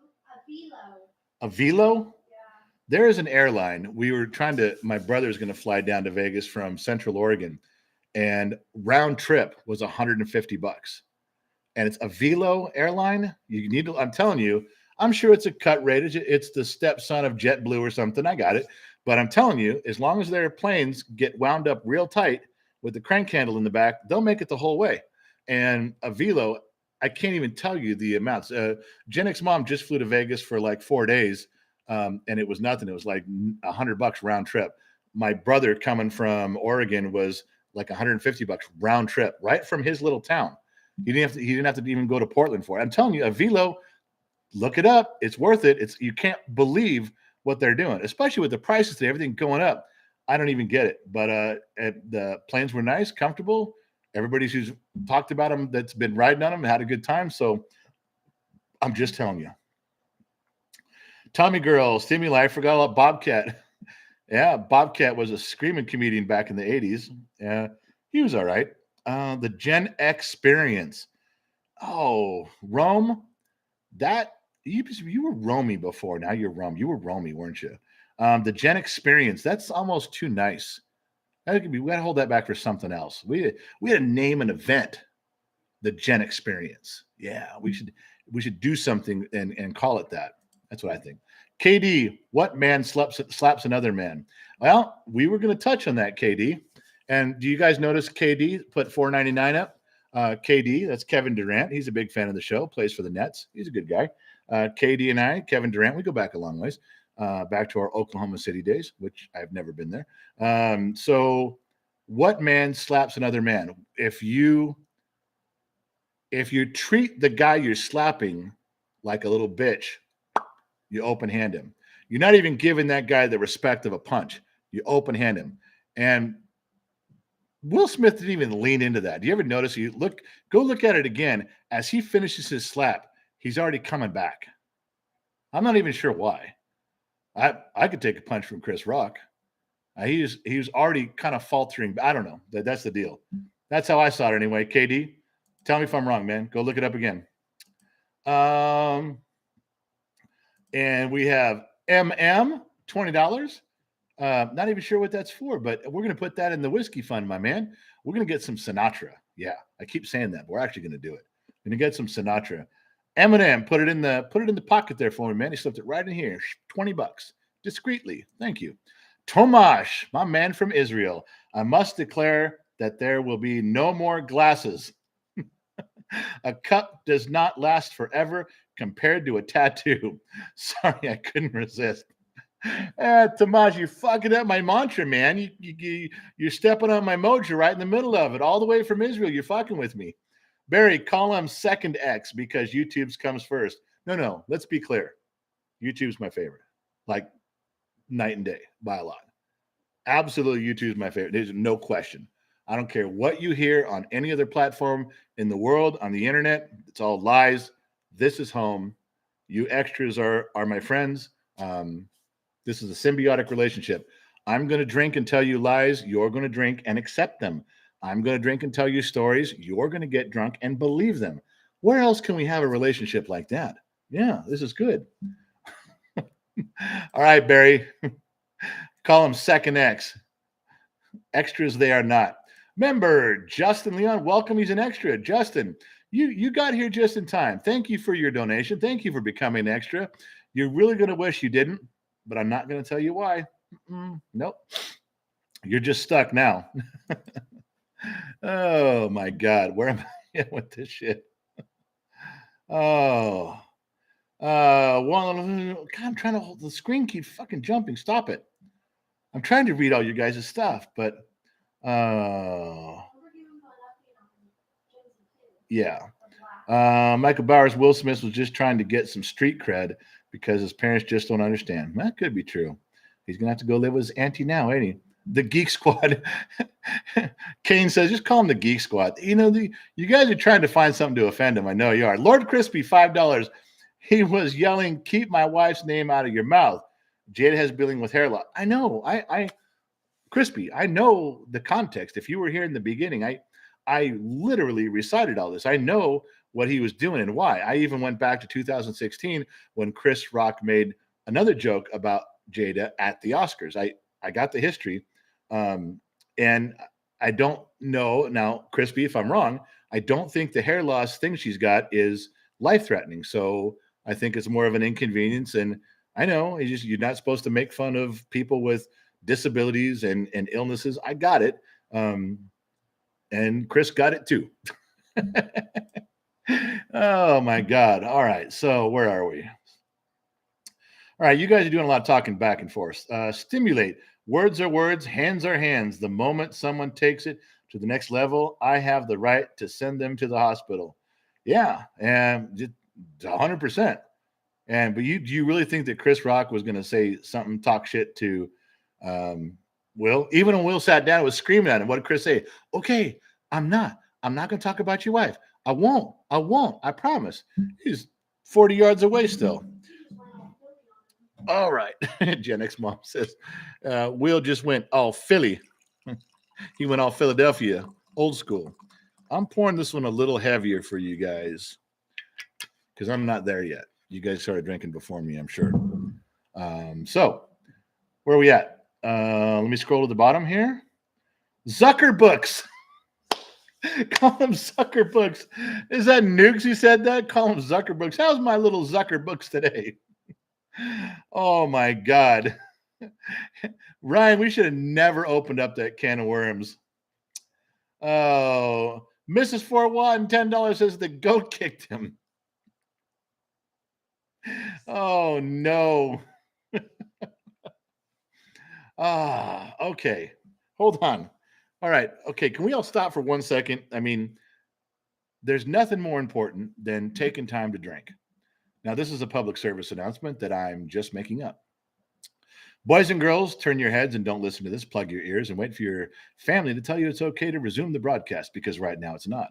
it's called A Velo? Yeah. There is an airline. My brother's going to fly down to Vegas from Central Oregon, and round trip was $150. And it's a Velo airline. I'm telling you, I'm sure it's a cut rate. It's the stepson of JetBlue or something. I got it. But I'm telling you, as long as their planes get wound up real tight with the crank handle in the back, they'll make it the whole way. And a Velo, I can't even tell you the amounts. Gen X Mom just flew to Vegas for like 4 days, and it was nothing. It was like $100 round trip. My brother coming from Oregon was like $150 round trip, right from his little town. He didn't have to even go to Portland for it. I'm telling you, a Velo, look it up. It's worth it. You can't believe what they're doing, especially with the prices today, everything going up. I don't even get it. But the planes were nice, comfortable. Everybody who's talked about them that's been riding on them had a good time. So I'm just telling you. Tommy Girl, Stimuli, I forgot about Bobcat. Yeah, Bobcat was a screaming comedian back in the 80s. Yeah, he was all right. The Gen X Experience. Oh, Rome. That you were Romy before. Now you're Rome. You were Romy, weren't you? The Gen Experience. That's almost too nice. We got to hold that back for something else. We had to name an event the Gen Experience. Yeah, we should do something and call it that. That's what I think. KD, what man slaps another man? Well, we were going to touch on that, KD. And do you guys notice KD put $4.99 up? KD, that's Kevin Durant. He's a big fan of the show, plays for the Nets. He's a good guy. KD and I, Kevin Durant, we go back a long ways, back to our Oklahoma City days, which I've never been there. So what man slaps another man? If you treat the guy you're slapping like a little bitch, you open hand him. You're not even giving that guy the respect of a punch. You open hand him. And Will Smith didn't even lean into that. Do you ever notice? Go look at it again. As he finishes his slap, he's already coming back. I'm not even sure why. I could take a punch from Chris Rock. He was already kind of faltering. I don't know. That's the deal. That's how I saw it anyway. KD, tell me if I'm wrong, man. Go look it up again. And we have $20. Not even sure what that's for, but we're going to put that in the whiskey fund, my man. We're going to get some Sinatra. Yeah, I keep saying that, but we're actually going to do it. Going to get some Sinatra. Eminem, put it in the pocket there for me, man. He slipped it right in here. $20, discreetly. Thank you. Tomash, my man from Israel. I must declare that there will be no more glasses. A cup does not last forever compared to a tattoo. Sorry, I couldn't resist. Tomasz, you're fucking up my mantra, man. You're stepping on my mojo right in the middle of it, all the way from Israel. You're fucking with me. Barry, call him second X because YouTube's comes first. No, let's be clear. YouTube's my favorite. Like night and day by a lot. Absolutely, YouTube's my favorite. There's no question. I don't care what you hear on any other platform in the world, on the internet. It's all lies. This is home. You extras are my friends. This is a symbiotic relationship. I'm going to drink and tell you lies. You're going to drink and accept them. I'm going to drink and tell you stories. You're going to get drunk and believe them. Where else can we have a relationship like that? Yeah, this is good. All right, Barry. Call him second X. Extras they are not. Member Justin Leon, welcome. He's an extra. Justin, you got here just in time. Thank you for your donation. Thank you for becoming an extra. You're really going to wish you didn't, but I'm not going to tell you why. Nope. You're just stuck now. Oh, my God. Where am I at with this shit? Oh. God, I'm trying to hold the screen keeps fucking jumping. Stop it. I'm trying to read all you guys' stuff, but yeah. Michael Bowers, Will Smith was just trying to get some street cred because his parents just don't understand. That could be true. He's going to have to go live with his auntie now, ain't he? The Geek Squad. Kane says, just call him the Geek Squad. You guys are trying to find something to offend him. I know you are. Lord Crispy, $5. He was yelling, keep my wife's name out of your mouth. Jada has billing with hair loss. I know. Crispy, I know the context. If you were here in the beginning, I literally recited all this. I know what he was doing and why. I even went back to 2016 when Chris Rock made another joke about Jada at the Oscars. I got the history. And I don't know now, Crispy, if I'm wrong, I don't think the hair loss thing she's got is life-threatening. So I think it's more of an inconvenience. And I know you're not supposed to make fun of people with disabilities and illnesses. I got it. And Chris got it too. Oh my God. All right. So where are we? All right. You guys are doing a lot of talking back and forth. Stimulate. Words are words. Hands are hands. The moment someone takes it to the next level, I have the right to send them to the hospital. Yeah. And 100%. But do you really think that Chris Rock was going to say something, talk shit to Will? Even when Will sat down and was screaming at him, what did Chris say? Okay, I'm not going to talk about your wife. I won't. I promise. He's 40 yards away still. All right. Gen X mom says, Will just went all Philly. He went all Philadelphia, old school. I'm pouring this one a little heavier for you guys because I'm not there yet. You guys started drinking before me, I'm sure. So where are we at? Let me scroll to the bottom here. Zucker Books. Call him Zucker Books. Is that Nukes who said that? Call him Zucker Books. How's my little Zucker Books today? Oh my God. Ryan, we should have never opened up that can of worms. Oh, Mrs. 41, $10 says the goat kicked him. Oh no. Okay. Hold on. All right. Okay. Can we all stop for 1 second? I mean, there's nothing more important than taking time to drink. Now, this is a public service announcement that I'm just making up. Boys and girls, turn your heads and don't listen to this. Plug your ears and wait for your family to tell you it's okay to resume the broadcast because right now it's not.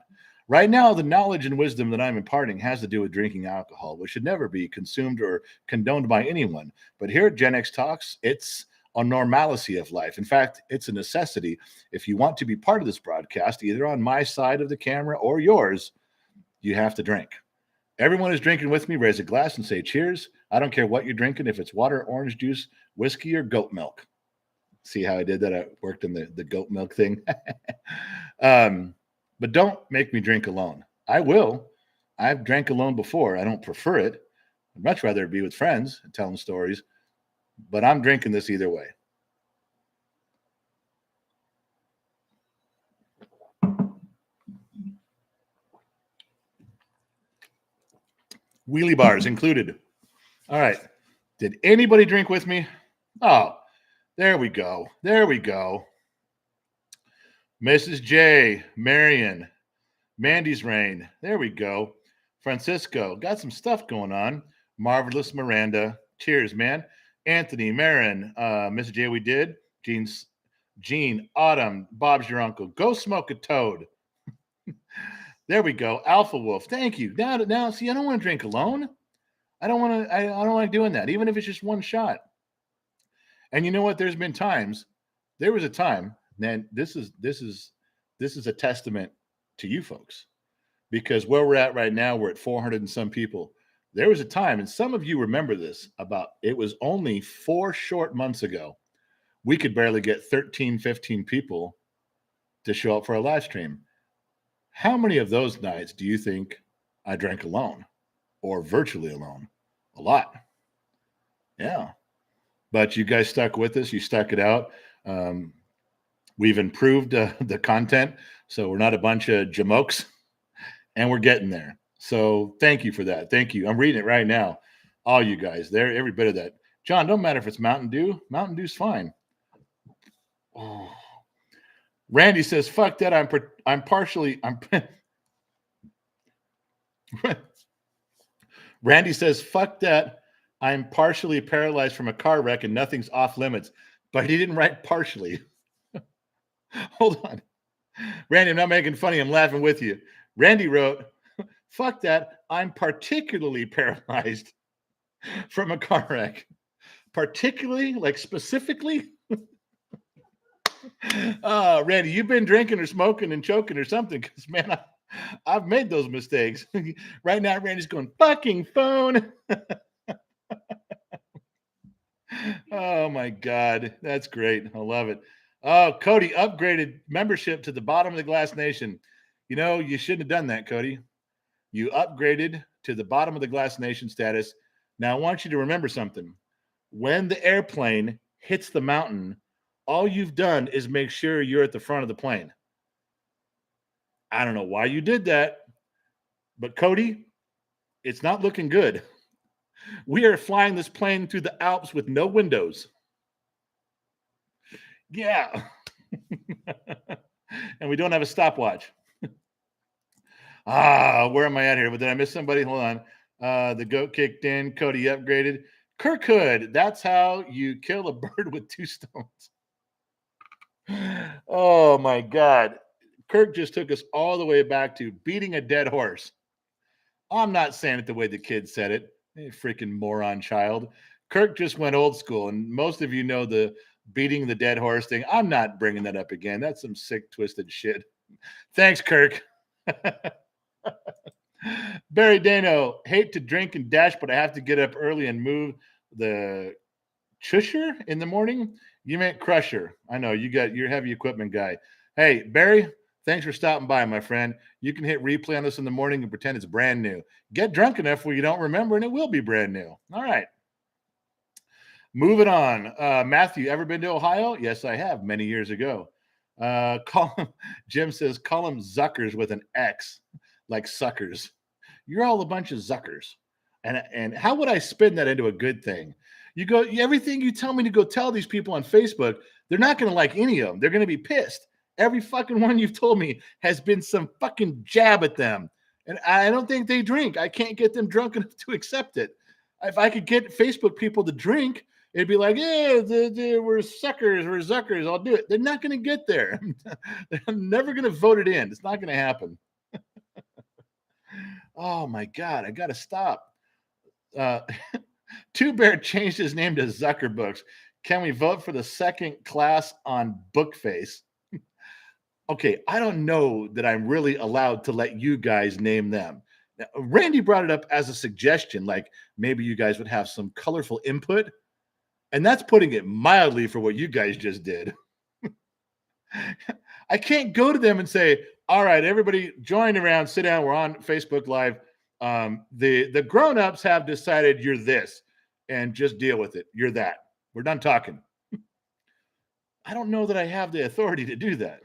Right now, the knowledge and wisdom that I'm imparting has to do with drinking alcohol, which should never be consumed or condoned by anyone. But here at Gen X Talks, it's a normalcy of life. In fact, it's a necessity. If you want to be part of this broadcast, either on my side of the camera or yours, you have to drink. Everyone is drinking with me. Raise a glass and say cheers. I don't care what you're drinking, if it's water, orange juice, whiskey, or goat milk. See how I did that? I worked in the goat milk thing. But don't make me drink alone. I will. I've drank alone before. I don't prefer it. I'd much rather be with friends and telling stories, but I'm drinking this either way. Wheelie bars included. All right. Did anybody drink with me? Oh, there we go. There we go. Mrs. J, Marion, Mandy's Rain. There we go. Francisco, got some stuff going on. Marvelous Miranda. Cheers, man. Anthony, Marin, Mrs. J, we did. Gene, Autumn, Bob's your uncle. Go smoke a toad. There we go. Alpha Wolf. Thank you. Now, see, I don't want to drink alone. I don't like doing that, even if it's just one shot. And you know what? There was a time, man. This is a testament to you folks, because where we're at right now, we're at 400 and some people. There was a time, and some of you remember this, it was only 4 short months ago, we could barely get 13, 15 people to show up for a live stream. How many of those nights do you think I drank alone or virtually alone? A lot. Yeah. But you guys stuck with us. You stuck it out. We've improved the content, so we're not a bunch of jamokes, and we're getting there. So thank you for that. Thank you. I'm reading it right now. All you guys there, every bit of that. John, don't matter if it's Mountain Dew. Mountain Dew's fine. Oh. Randy says, "Fuck that. I'm partially. Randy says, "Fuck that. I'm partially paralyzed from a car wreck and nothing's off limits." But he didn't write partially. Hold on. Randy, I'm not making funny. I'm laughing with you. Randy wrote, "Fuck that. I'm particularly paralyzed from a car wreck." Particularly, like specifically? Randy, you've been drinking or smoking and choking or something, because, man, I've made those mistakes. Right now, Randy's going, "Fucking phone." Oh, my God. That's great. I love it. Oh, Cody upgraded membership to the Bottom of the Glass Nation. You know, you shouldn't have done that, Cody. You upgraded to the Bottom of the Glass Nation status. Now, I want you to remember something. When the airplane hits the mountain, all you've done is make sure you're at the front of the plane. I don't know why you did that, but Cody, it's not looking good. We are flying this plane through the Alps with no windows. Yeah. And we don't have a stopwatch. Where am I at here? But did I miss somebody? Hold on. The goat kicked in. Cody upgraded. Kirk Hood, that's how you kill a bird with 2 stones. Oh, my God. Kirk just took us all the way back to beating a dead horse. I'm not saying it the way the kid said it. Freaking moron child. Kirk just went old school, and most of you know the beating the dead horse thing. I'm not bringing that up again. That's some sick, twisted shit. Thanks, Kirk. Barry Dano, hate to drink and dash, but I have to get up early and move the chusher in the morning. You meant crusher. I know you're heavy equipment guy. Hey, Barry, thanks for stopping by, my friend. You can hit replay on this in the morning and pretend it's brand new. Get drunk enough where you don't remember, and it will be brand new. All right. Moving on. Matthew, ever been to Ohio? Yes, I have, many years ago. Jim says, call them Zuckers with an X, like suckers. You're all a bunch of Zuckers. And how would I spin that into a good thing? You go, everything you tell me to go tell these people on Facebook, they're not going to like any of them. They're going to be pissed. Every fucking one you've told me has been some fucking jab at them. And I don't think they drink. I can't get them drunk enough to accept it. If I could get Facebook people to drink, it'd be like, yeah, we're suckers, we're Zuckers, I'll do it. They're not going to get there. They're never going to vote it in. It's not going to happen. Oh, my God. I got to stop. Two Bear changed his name to Zucker Books. Can we vote for the second class on Bookface? Okay, I don't know that I'm really allowed to let you guys name them. Now, Randy brought it up as a suggestion, like maybe you guys would have some colorful input, and that's putting it mildly for what you guys just did. I can't go to them and say, "All right, everybody, join around, sit down. We're on Facebook Live. The grown-ups have decided you're this, and just deal with it. You're that. We're done talking." I don't know that I have the authority to do that.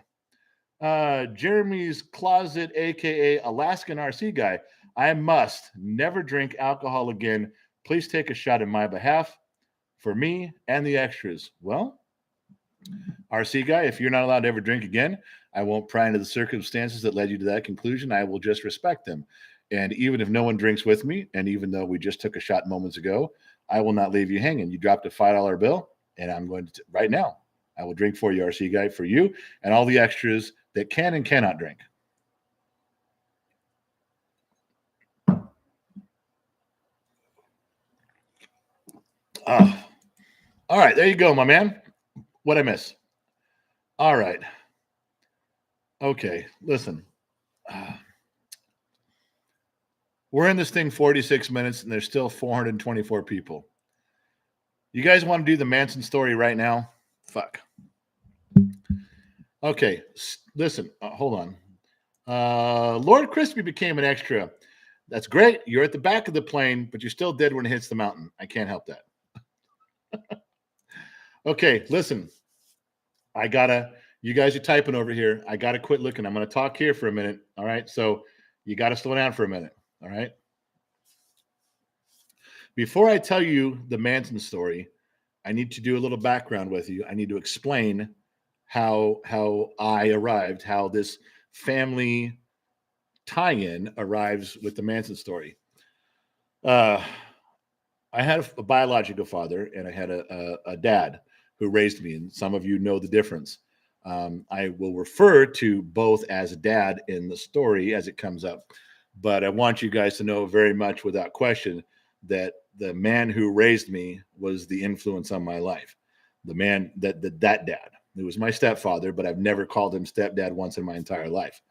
Jeremy's Closet, aka Alaskan RC guy. I must never drink alcohol again. Please take a shot in my behalf for me and the extras. Well, RC guy, if you're not allowed to ever drink again, I won't pry into the circumstances that led you to that conclusion. I will just respect them. And even if no one drinks with me, and even though we just took a shot moments ago, I will not leave you hanging. You dropped a $5 bill, and I'm going to, right now, I will drink for you, RC guy, for you and all the extras that can and cannot drink. All right, there you go, my man. What'd I miss? All right. Okay, listen. We're in this thing 46 minutes, and there's still 424 people. You guys want to do the Manson story right now? Fuck. Okay, listen. Hold on. Lord Crispy became an extra. That's great. You're at the back of the plane, but you're still dead when it hits the mountain. I can't help that. Okay, listen. You guys are typing over here. I gotta quit looking. I'm gonna talk here for a minute. All right. So you gotta slow down for a minute. All right. Before I tell you the Manson story, I need to do a little background with you. I need to explain how I arrived, how this family tie-in arrives with the Manson story. I had a biological father, and I had a dad who raised me, and some of you know the difference. I will refer to both as dad in the story as it comes up, but I want you guys to know very much without question that the man who raised me was the influence on my life. The man that dad, it was my stepfather, but I've never called him stepdad once in my entire life.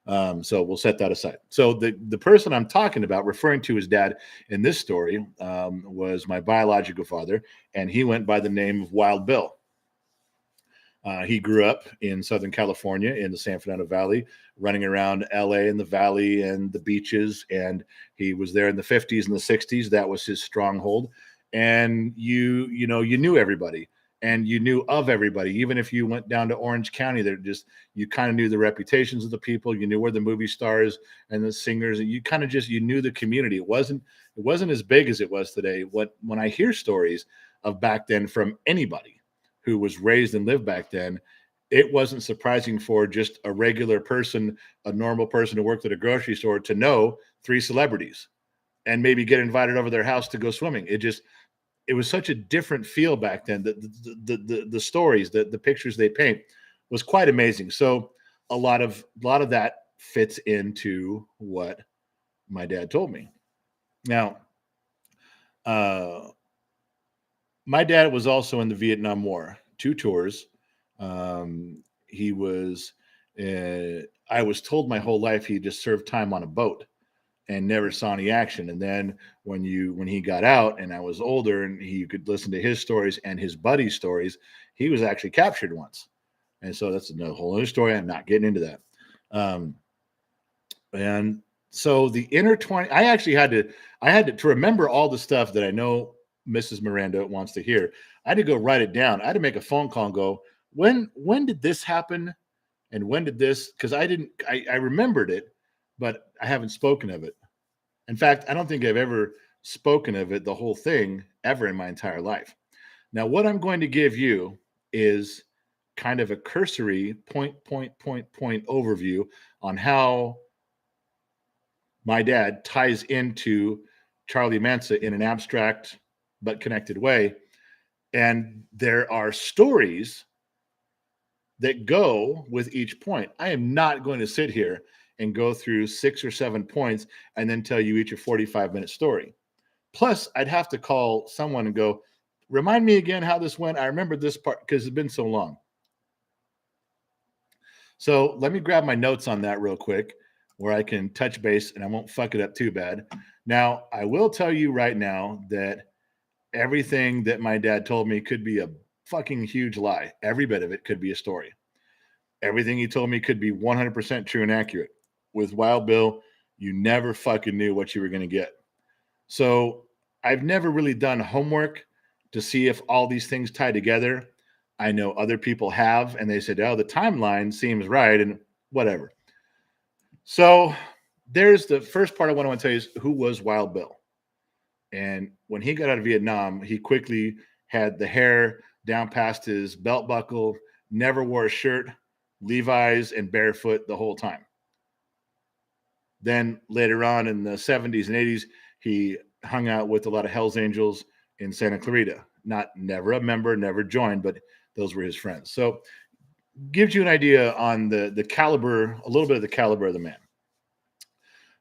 So we'll set that aside. So the person I'm talking about, referring to as dad in this story, was my biological father, and he went by the name of Wild Bill. He grew up in Southern California in the San Fernando Valley, running around LA in the valley and the beaches. And he was there in the 50s and the 60s. That was his stronghold. And you knew everybody, and you knew of everybody. Even if you went down to Orange County, you kind of knew the reputations of the people. You knew where the movie stars and the singers, and you kind of you knew the community. It wasn't as big as it was today. When I hear stories of back then from anybody who was raised and lived back then, it wasn't surprising for just a regular person, a normal person who worked at a grocery store, to know 3 celebrities and maybe get invited over their house to go swimming. It was such a different feel back then. The stories, the pictures they paint was quite amazing. So a lot of that fits into what my dad told me. Now, my dad was also in the Vietnam War, 2 tours. He was, I was told my whole life he just served time on a boat and never saw any action. And then when he got out and I was older and he could listen to his stories and his buddy's stories, he was actually captured once. And so that's another whole other story. I'm not getting into that. And so the inner 20, I had to remember all the stuff that I know Mrs. Miranda wants to hear. I had to go write it down. I had to make a phone call and go, when did this happen? And when did this? Because I remembered it, but I haven't spoken of it. In fact, I don't think I've ever spoken of it, the whole thing, ever in my entire life. Now, what I'm going to give you is kind of a cursory point overview on how my dad ties into Charlie Manson in an abstract but connected way. And there are stories that go with each point. I am not going to sit here and go through 6 or 7 points and then tell you each a 45-minute story. Plus, I'd have to call someone and go, remind me again how this went. I remember this part because it's been so long. So let me grab my notes on that real quick. where I can touch base and I won't fuck it up too bad. Now, I will tell you right now that everything that my dad told me could be a fucking huge lie. Every bit of it could be a story. Everything he told me could be 100% true and accurate. With Wild Bill, you never fucking knew what you were going to get. So I've never really done homework to see if all these things tie together. I know other people have, and they said, oh, the timeline seems right, and whatever. So there's the first part I want to tell you is who was Wild Bill. And when he got out of Vietnam, he quickly had the hair down past his belt buckle, never wore a shirt, Levi's, and barefoot the whole time. Then later on in the 70s and 80s, he hung out with a lot of Hells Angels in Santa Clarita. Never a member, never joined, but those were his friends. So gives you an idea on the caliber, a little bit of the caliber of the man.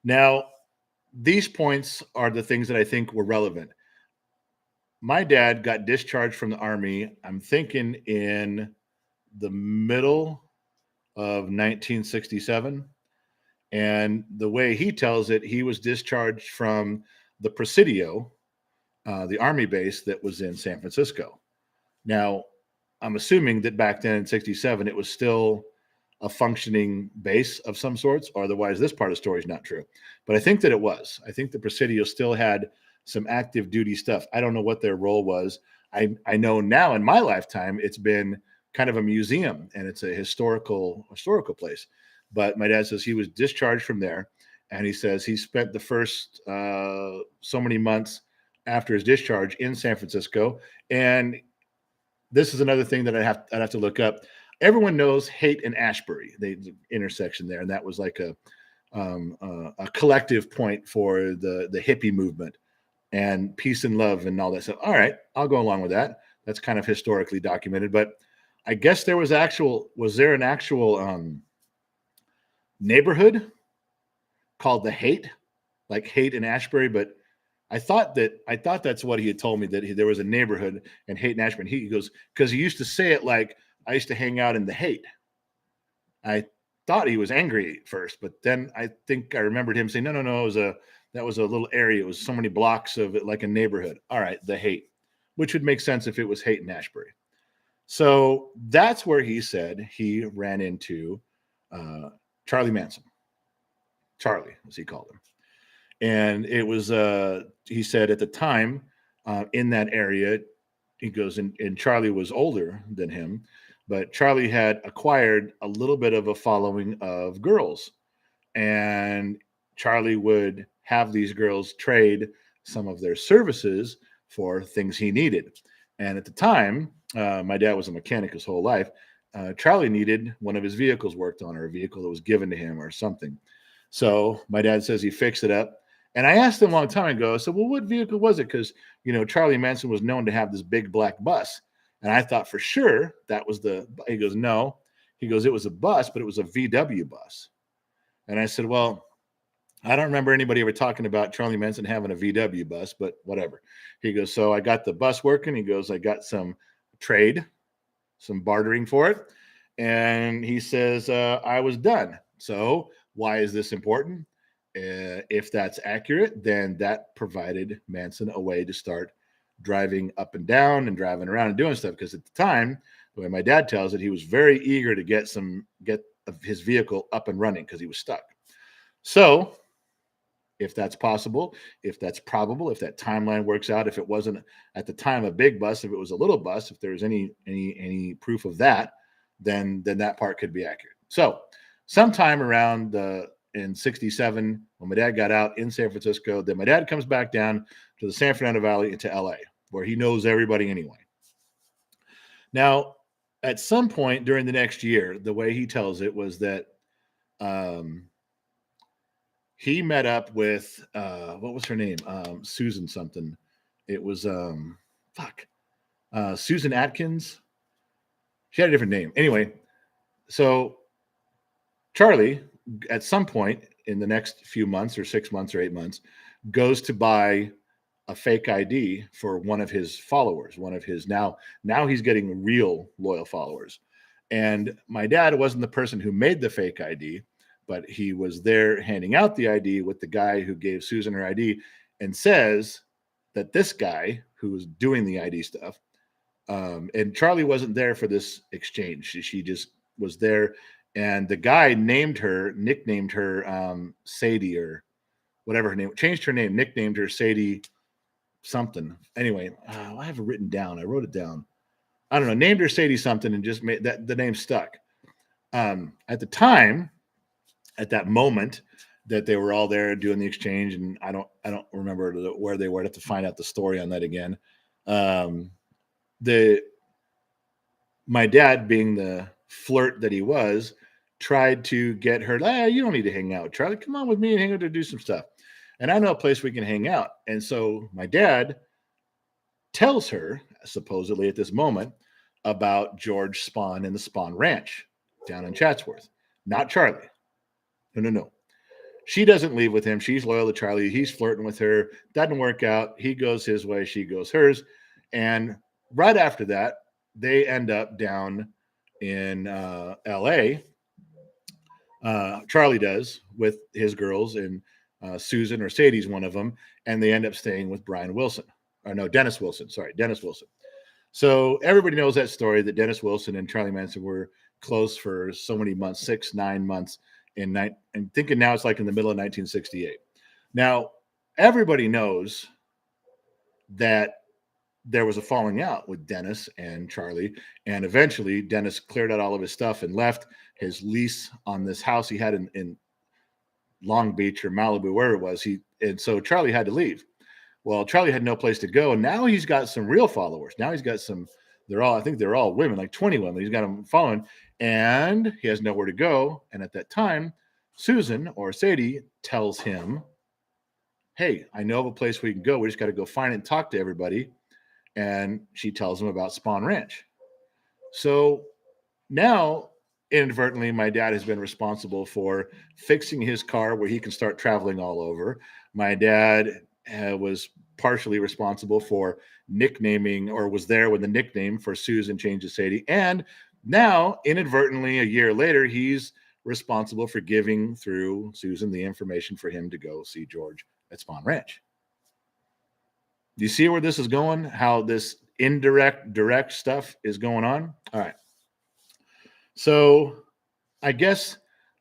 Now, these points are the things that I think were relevant. My dad got discharged from the Army, I'm thinking in the middle of 1967. And the way he tells it, he was discharged from the Presidio, the Army base that was in San Francisco. Now, I'm assuming that back then in 67, it was still a functioning base of some sorts, or otherwise this part of the story is not true. But I think that it was. I think the Presidio still had some active duty stuff. I don't know what their role was. I know now in my lifetime, it's been kind of a museum and it's a historical place. But my dad says he was discharged from there. And he says he spent the first so many months after his discharge in San Francisco. And this is another thing that I'd have to look up. Everyone knows Haight and Ashbury, the intersection there. And that was like a collective point for the hippie movement and peace and love and all that stuff. All right, I'll go along with that. That's kind of historically documented. But I guess there was there an actual neighborhood called the Haight, like Haight and Ashbury? But I thought that's what he had told me, that there was a neighborhood in Haight and Ashbury. And he goes, because he used to say it like, I used to hang out in the Haight. I thought he was angry at first, but then I think I remembered him saying, no, that was a little area. It was so many blocks of it, like a neighborhood. All right, the Haight, which would make sense if it was Haight and Ashbury. So that's where he said he ran into Charlie Manson. Charlie, as he called him. And it was, he said at the time in that area, he goes, and Charlie was older than him, but Charlie had acquired a little bit of a following of girls. And Charlie would have these girls trade some of their services for things he needed. And at the time, my dad was a mechanic his whole life. Charlie needed one of his vehicles worked on, or a vehicle that was given to him or something. So my dad says he fixed it up. And I asked him a long time ago, I said, well, what vehicle was it? Because, Charlie Manson was known to have this big black bus. And I thought for sure that was he goes, no. He goes, it was a bus, but it was a VW bus. And I said, well, I don't remember anybody ever talking about Charlie Manson having a VW bus, but whatever. He goes, so I got the bus working. He goes, I got some trade, some bartering for it. And he says, I was done. So why is this important? If that's accurate, then that provided Manson a way to start driving up and down and driving around and doing stuff. Because at the time, the way my dad tells it, he was very eager to get his vehicle up and running because he was stuck. So if that's possible, if that's probable, if that timeline works out, if it wasn't at the time a big bus, if it was a little bus, if there's any proof of that, then that part could be accurate. So sometime around in 67, when my dad got out in San Francisco, then my dad comes back down to the San Fernando Valley into LA, where he knows everybody anyway. Now, at some point during the next year, the way he tells it was that he met up with, what was her name? Susan something. It was, Susan Atkins. She had a different name. Anyway, so Charlie, at some point in the next few months or 6 months or 8 months, goes to buy a fake ID for one of his followers, one of his now he's getting real loyal followers. And my dad wasn't the person who made the fake ID, but he was there handing out the ID with the guy who gave Susan her ID, and says that this guy who was doing the ID stuff, and Charlie wasn't there for this exchange. She just was there, and the guy nicknamed her Sadie or whatever her name, changed her name, nicknamed her Sadie something. Anyway, I have it written down. I wrote it down. I don't know, named her Sadie something, and just made that the name stuck. At the time, at that moment that they were all there doing the exchange, and I don't remember where they were. I'd have to find out the story on that again. The My dad, being the flirt that he was, tried to get her. You don't need to hang out, Charlie. Come on with me and hang out to do some stuff. And I know a place we can hang out. And so my dad tells her, supposedly at this moment, about George Spahn and the Spahn Ranch down in Chatsworth. Not Charlie. No. She doesn't leave with him. She's loyal to Charlie. He's flirting with her. Doesn't work out. He goes his way. She goes hers. And right after that, they end up down in L.A. Charlie does, with his girls, and Susan or Sadie's one of them, and they end up staying with Brian Wilson. Or no, Dennis Wilson. Sorry, Dennis Wilson. So everybody knows that story, that Dennis Wilson and Charlie Manson were close for so many months, 9 months, and thinking now it's like in the middle of 1968. Now, everybody knows that there was a falling out with Dennis and Charlie, and eventually Dennis cleared out all of his stuff and left. His lease on this house he had in Long Beach or Malibu, where it was, and so Charlie had to leave. Well, Charlie had no place to go, and now he's got some real followers. Now he's got some. I think they're all women, like 20 women. He's got them following, and he has nowhere to go. And at that time, Susan or Sadie tells him, "Hey, I know of a place we can go. We just got to go find it and talk to everybody." And she tells him about Spahn Ranch. So now, inadvertently, my dad has been responsible for fixing his car where he can start traveling all over. My dad was partially responsible for nicknaming, or was there when the nickname for Susan changed to Sadie. And now, inadvertently, a year later, he's responsible for giving, through Susan, the information for him to go see George at Spahn Ranch. Do you see where this is going? How this indirect, direct stuff is going on? All right. So I guess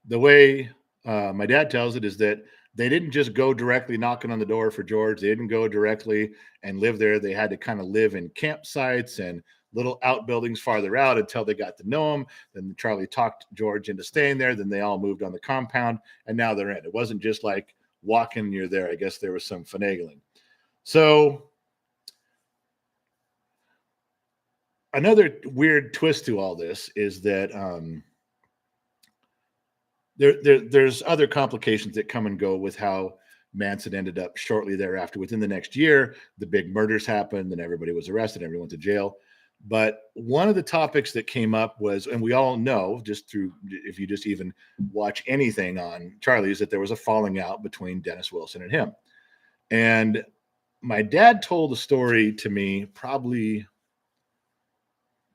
the way my dad tells it is that they didn't just go directly knocking on the door for George. They didn't go directly and live there. They had to kind of live in campsites and little outbuildings farther out until they got to know him. Then Charlie talked George into staying there. Then they all moved on the compound, and now they're in. It wasn't just like walking and you're there. I guess there was some finagling. So another weird twist to all this is that there's other complications that come and go with how Manson ended up shortly thereafter. Within the next year, the big murders happened, and everybody was arrested, everyone went to jail. But one of the topics that came up was, and we all know, just through, if you just even watch anything on Charlie, is that there was a falling out between Dennis Wilson and him. And my dad told a story to me probably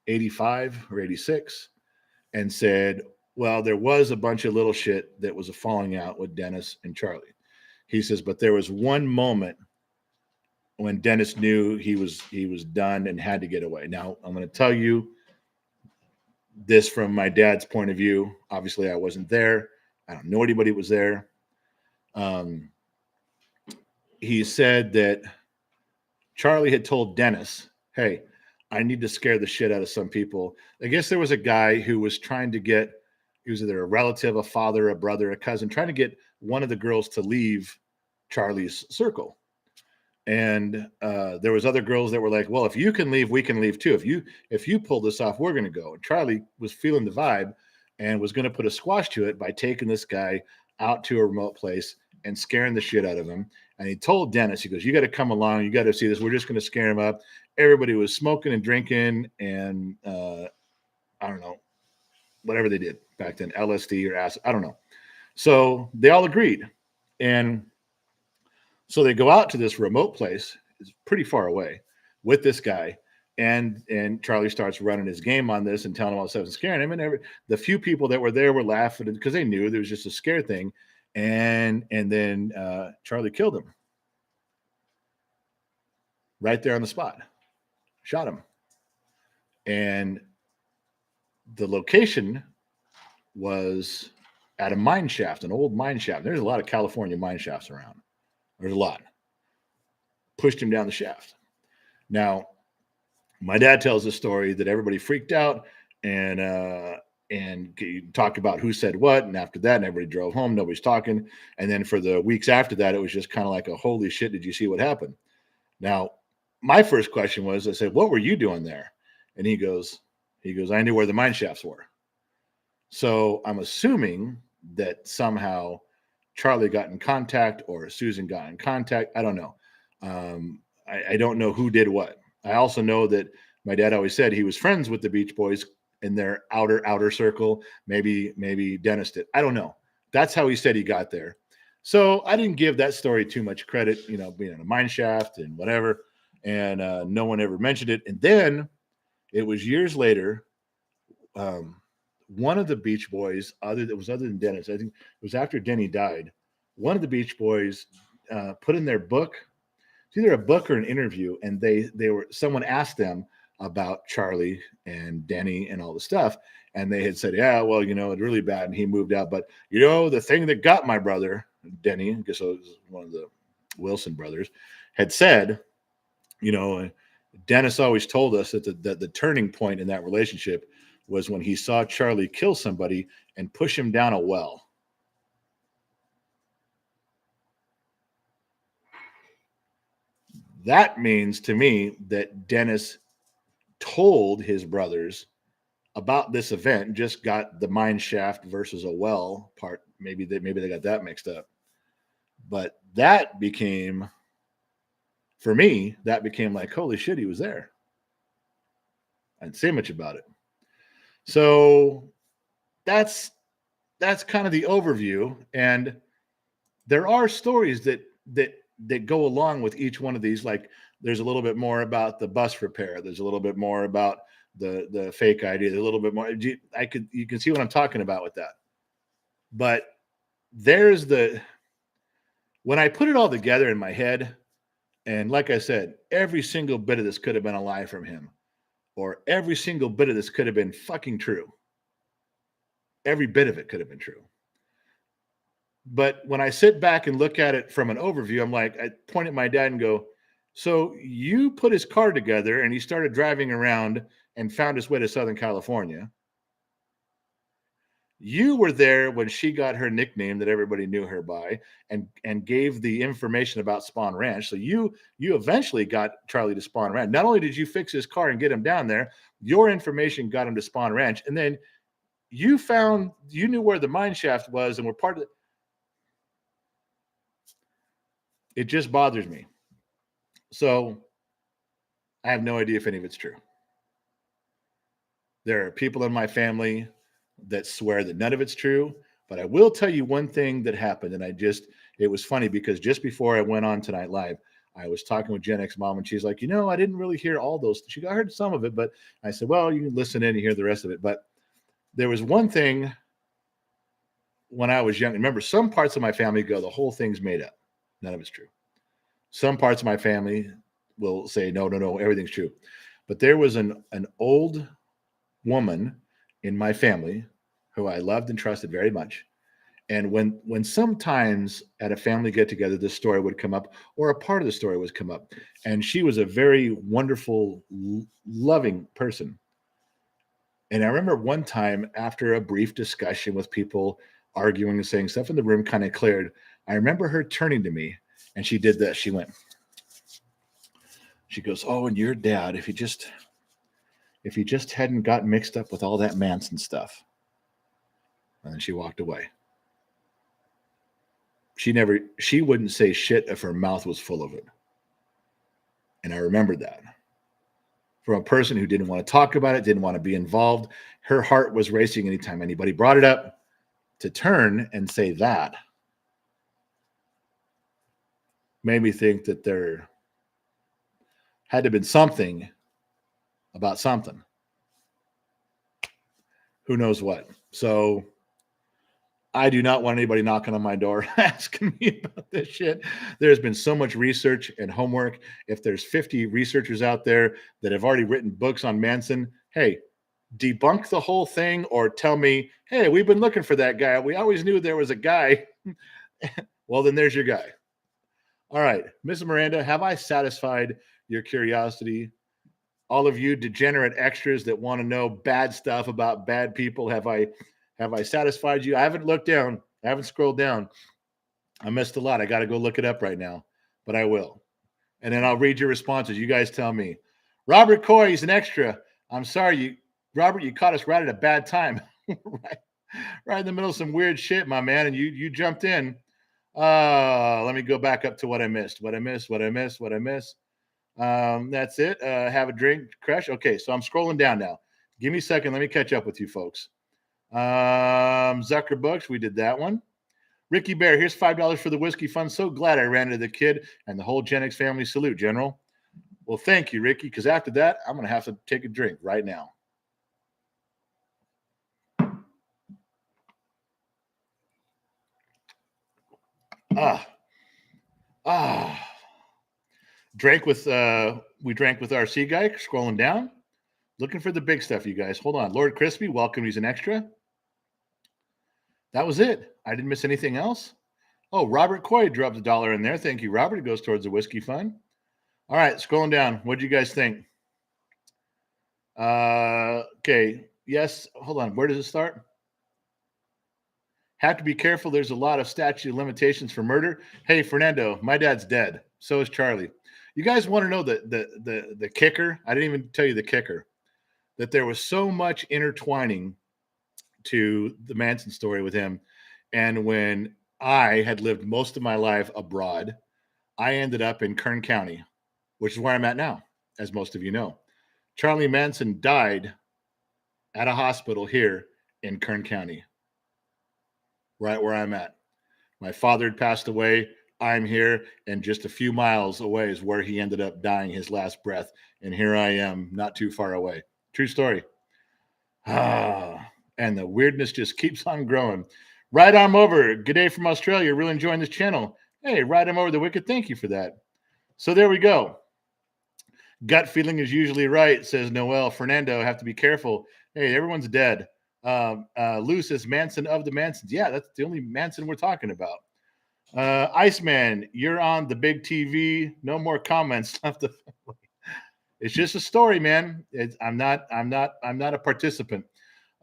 85 or 86, and said, well, there was a bunch of little shit that was a falling out with Dennis and Charlie. He says, but there was one moment when Dennis knew he was done and had to get away. Now, I'm going to tell you this from my dad's point of view. Obviously, I wasn't there. I don't know anybody was there. He said that Charlie had told Dennis, hey, I need to scare the shit out of some people. I guess there was a guy who was trying to get, he was either a relative, a father, a brother, a cousin, trying to get one of the girls to leave Charlie's circle. And there was other girls that were like, well, if you can leave, we can leave too. If you pull this off, we're going to go. And Charlie was feeling the vibe and was going to put a squash to it by taking this guy out to a remote place and scaring the shit out of him. And he told Dennis, he goes, you got to come along. You got to see this. We're just going to scare him up. Everybody was smoking and drinking and I don't know, whatever they did back then, LSD or acid, I don't know. So they all agreed. And so they go out to this remote place, it's pretty far away, with this guy. And Charlie starts running his game on this and telling him all this stuff and scaring him. And the few people that were there were laughing because they knew there was just a scare thing. And then Charlie killed him right there on the spot, shot him. And the location was at a mine shaft, an old mine shaft. There's a lot of California mine shafts around. There's a lot. Pushed him down the shaft. Now, my dad tells a story that everybody freaked out and talk about who said what. And after that, and everybody drove home. Nobody's talking. And then for the weeks after that, it was just kind of like a holy shit. Did you see what happened? Now, my first question was, I said, what were you doing there? And he goes, I knew where the mine shafts were. So I'm assuming that somehow Charlie got in contact or Susan got in contact. I don't know. I don't know who did what. I also know that my dad always said he was friends with the Beach Boys in their outer circle. Maybe Dennis did. I don't know. That's how he said he got there. So I didn't give that story too much credit, being in a mine shaft and whatever. And no one ever mentioned it. And then it was years later. One of the Beach Boys, other than Dennis, I think it was after Denny died. One of the Beach Boys put in their book, it's either a book or an interview, and someone asked them about Charlie and Denny and all the stuff, and they had said, yeah, well, it's really bad, and he moved out, but the thing that got my brother Denny, I guess it was one of the Wilson brothers, had said, Dennis always told us that the turning point in that relationship was when he saw Charlie kill somebody and push him down a well. That means to me that Dennis told his brothers about this event, just got the mine shaft versus a well part. Maybe they got that mixed up. But that became, for me, like, holy shit, he was there. I didn't say much about it. So that's kind of the overview. And there are stories that go along with each one of these. Like, there's a little bit more about the bus repair. There's a little bit more about the fake ID. There's a little bit more. You can see what I'm talking about with that. But when I put it all together in my head, and like I said, every single bit of this could have been a lie from him, or every single bit of this could have been fucking true. Every bit of it could have been true. But when I sit back and look at it from an overview, I'm like, I point at my dad and go, so you put his car together and he started driving around and found his way to Southern California. You were there when she got her nickname that everybody knew her by, and gave the information about Spawn Ranch. So you eventually got Charlie to Spawn Ranch. Not only did you fix his car and get him down there, your information got him to Spawn Ranch. And then you knew where the mine shaft was and were part of it. It just bothers me. So I have no idea if any of it's true. There are people in my family that swear that none of it's true, but I will tell you one thing that happened. And it was funny because just before I went on Tonight Live, I was talking with Gen X Mom, and she's like, I didn't really hear all those. I heard some of it, but I said, well, you can listen in and hear the rest of it. But there was one thing when I was young. Remember, some parts of my family go, the whole thing's made up. None of it's true. Some parts of my family will say, no, everything's true. But there was an old woman in my family who I loved and trusted very much. And when sometimes at a family get together, this story would come up, or a part of the story would come up. And she was a very wonderful, loving person. And I remember one time, after a brief discussion with people arguing and saying stuff, in the room kind of cleared, I remember her turning to me, and she did this. She goes, oh, and your dad, if he just hadn't got mixed up with all that Manson stuff. And then she walked away. She wouldn't say shit if her mouth was full of it. And I remembered that. From a person who didn't want to talk about it, didn't want to be involved, her heart was racing anytime anybody brought it up. To turn and say that made me think that there had to have been something about something. Who knows what? So I do not want anybody knocking on my door asking me about this shit. There's been so much research and homework. If there's 50 researchers out there that have already written books on Manson, hey, debunk the whole thing or tell me, hey, we've been looking for that guy. We always knew there was a guy. Well, then there's your guy. All right, Mrs. Miranda, have I satisfied your curiosity? All of you degenerate extras that want to know bad stuff about bad people, have I satisfied you? I haven't looked down. I haven't scrolled down. I missed a lot. I got to go look it up right now, but I will. And then I'll read your responses. You guys tell me. Robert Coy, he's an extra. I'm sorry, Robert, you caught us right at a bad time. right in the middle of some weird shit, my man, and you jumped in. Let me go back up to what I missed. That's it. Have a drink, crush. Okay, so I'm scrolling down now. Give me a second. Let me catch up with you folks. Zucker Books, we did that one. Ricky Bear, here's $5 for the whiskey fund. So glad I ran into the kid and the whole Gen X family. Salute, General. Well, thank you, Ricky, because after that, I'm going to have to take a drink right now. Drank with we drank with our sea guy, scrolling down. Looking for the big stuff, you guys. Hold on. Lord Crispy, welcome. He's an extra. That was it. I didn't miss anything else. Oh, Robert Coy dropped $1 in there. Thank you, Robert. It goes towards the whiskey fund. All right, scrolling down. What do you guys think? Okay. Yes. Hold on. Where does it start? Have to be careful. There's a lot of statute of limitations for murder. Hey, Fernando, my dad's dead. So is Charlie. You guys want to know the kicker? I didn't even tell you the kicker. That there was so much intertwining to the Manson story with him. And when I had lived most of my life abroad, I ended up in Kern County, which is where I'm at now, as most of you know. Charlie Manson died at a hospital here in Kern County, right where I'm at. My father had passed away. I'm here, and just a few miles away is where he ended up dying his last breath. And here I am, not too far away. True story. And the weirdness just keeps on growing. Right arm over. Good day from Australia. Really enjoying this channel. Hey, right arm over the wicked. Thank you for that. So there we go. Gut feeling is usually right, says Noel. Fernando, have to be careful. Hey, everyone's dead. Lou says Manson of the Mansons. Yeah, that's the only Manson we're talking about. Iceman, you're on the big TV. No more comments left. It's just a story, man. I'm not a participant.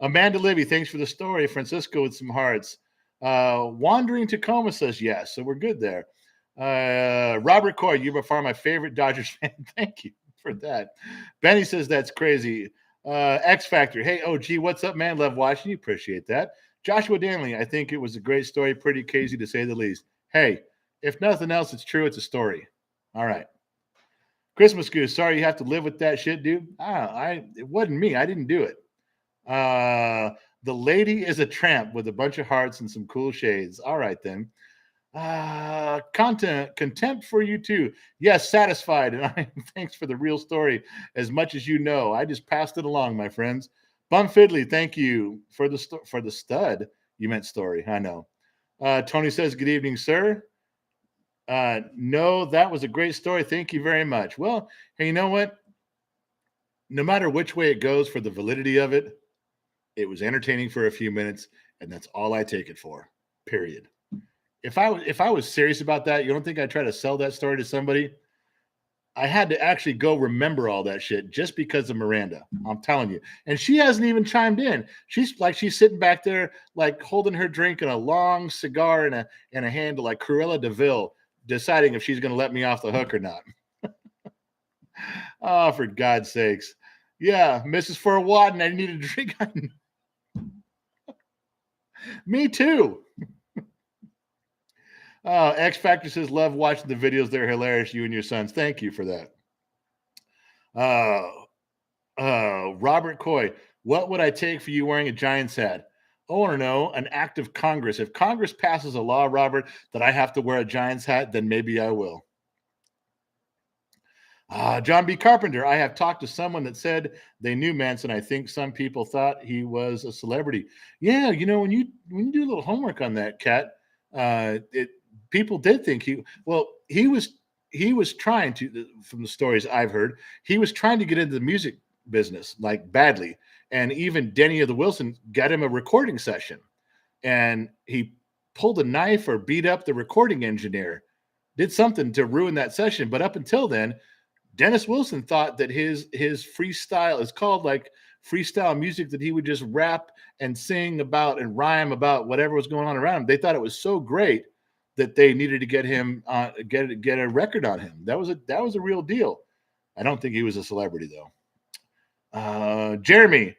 Amanda Livy, thanks for the story. Francisco with some hearts. Wandering Tacoma says yes, so we're good there. Robert Coy, you're by far my favorite Dodgers fan. Thank you for that. Benny says that's crazy. X Factor, hey OG, what's up, man? Love watching you. Appreciate that. Joshua Danley, I think it was a great story, pretty crazy to say the least. Hey, if nothing else, it's true. It's a story. All right. Christmas Goose, sorry you have to live with that shit, dude. It wasn't me. I didn't do it. The lady is a tramp with a bunch of hearts and some cool shades. All right, then. Contempt for you too. Yes, satisfied. And thanks for the real story as much as you know. I just passed it along, my friends. Bum Fiddly, thank you for the stud. You meant story. I know. Tony says, good evening, sir. No, that was a great story. Thank you very much. Well, hey, you know what? No matter which way it goes for the validity of it, it was entertaining for a few minutes, and that's all I take it for. Period. If I was serious about that, you don't think I'd try to sell that story to somebody? I had to actually go remember all that shit just because of Miranda. I'm telling you. And she hasn't even chimed in. She's sitting back there, like holding her drink and a long cigar and a handle like Cruella de Vil, deciding if she's going to let me off the hook or not. Oh, for God's sakes. Yeah, Mrs. For a Wadden, I need a drink. Me too. X Factor says, love watching the videos. They're hilarious. You and your sons. Thank you for that. Robert Coy, what would I take for you wearing a Giants hat? Oh, I don't know, an act of Congress. If Congress passes a law, Robert, that I have to wear a Giants hat, then maybe I will. John B. Carpenter, I have talked to someone that said they knew Manson. I think some people thought he was a celebrity. Yeah, when you do a little homework on that, Kat, it people did think he was trying to, from the stories I've heard, he was trying to get into the music business like badly, and even Denny of the Wilson got him a recording session, and he pulled a knife or beat up the recording engineer, did something to ruin that session. But up until then, Dennis Wilson thought that his freestyle is called like freestyle music, that he would just rap and sing about and rhyme about whatever was going on around him. They thought it was so great that they needed to get him get a record on him. That was a real deal. I don't think he was a celebrity though. Jeremy,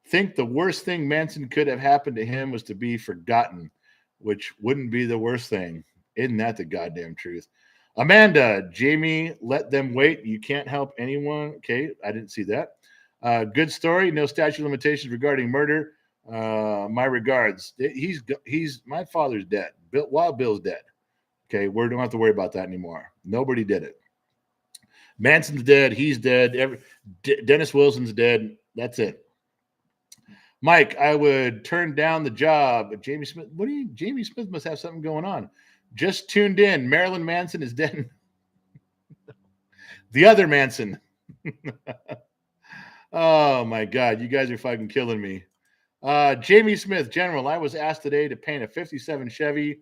think the worst thing Manson could have happened to him was to be forgotten, which wouldn't be the worst thing. Isn't that the goddamn truth? Amanda, Jamie, let them wait. You can't help anyone. Okay, I didn't see that. Good story. No statute of limitations regarding murder. My regards. He's my father's dead. Wild Bill's dead. Okay, we don't have to worry about that anymore. Nobody did it. Manson's dead. He's dead. Dennis Wilson's dead. That's it. Mike, I would turn down the job. Jamie Smith. Jamie Smith must have something going on. Just tuned in. Marilyn Manson is dead. The other Manson. Oh my God, you guys are fucking killing me. Jamie Smith, General, I was asked today to paint a 57 Chevy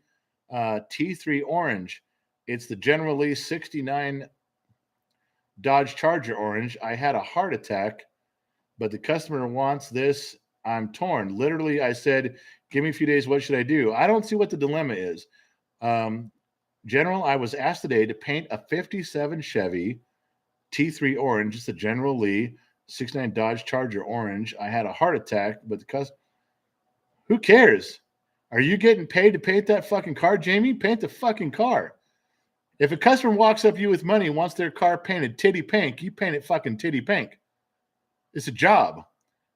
T3 Orange. It's the General Lee 69 Dodge Charger Orange. I had a heart attack, but the customer wants this. I'm torn. Literally, I said, give me a few days. What should I do? I don't see what the dilemma is. General, I was asked today to paint a 57 Chevy T3 Orange. It's the General Lee 69 Dodge Charger Orange. I had a heart attack, but who cares? Are you getting paid to paint that fucking car, Jamie? Paint the fucking car. If a customer walks up to you with money and wants their car painted titty pink, you paint it fucking titty pink. It's a job.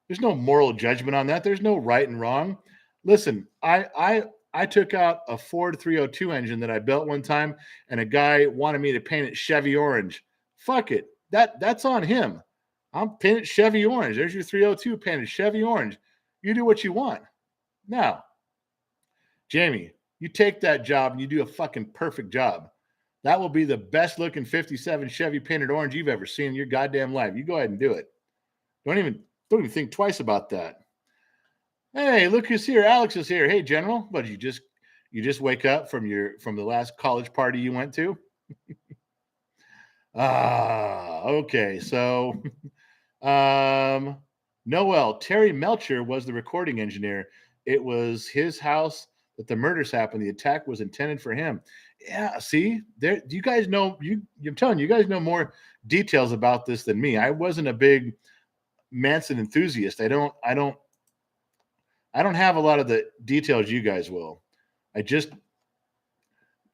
There's no moral judgment on that. There's no right and wrong. Listen, I took out a Ford 302 engine that I built one time, and a guy wanted me to paint it Chevy orange. Fuck it. That's on him. I'm painted Chevy orange. There's your 302 painted Chevy orange. You do what you want. Now, Jamie, you take that job and you do a fucking perfect job. That will be the best looking 57 Chevy painted orange you've ever seen in your goddamn life. You go ahead and do it. Don't even think twice about that. Hey, look who's here. Alex is here. Hey, General. But you just wake up from the last college party you went to? Okay. So Noel, Terry Melcher was the recording engineer. It was his house that the murders happened. The attack was intended for him. Yeah, see, there you guys know. I'm telling you, you guys know more details about this than me. I wasn't a big Manson enthusiast. I don't have a lot of the details you guys will.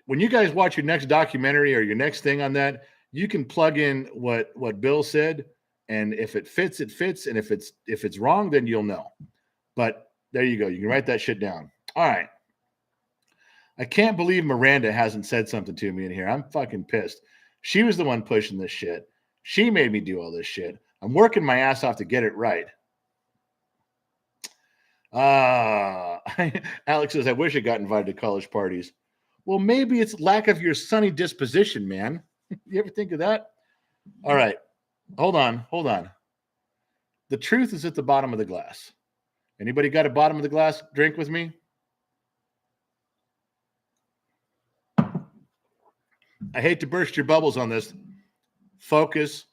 When you guys watch your next documentary or your next thing on that, you can plug in what Bill said, and if it fits, it fits, and if it's wrong, then you'll know. But there you go. You can write that shit down. All right. I can't believe Miranda hasn't said something to me in here. I'm fucking pissed. She was the one pushing this shit. She made me do all this shit. I'm working my ass off to get it right. Alex says, I wish I got invited to college parties. Well, maybe it's lack of your sunny disposition, man. You ever think of that? All right. Hold on. The truth is at the bottom of the glass. Anybody got a bottom of the glass drink with me? I hate to burst your bubbles on this. Focus.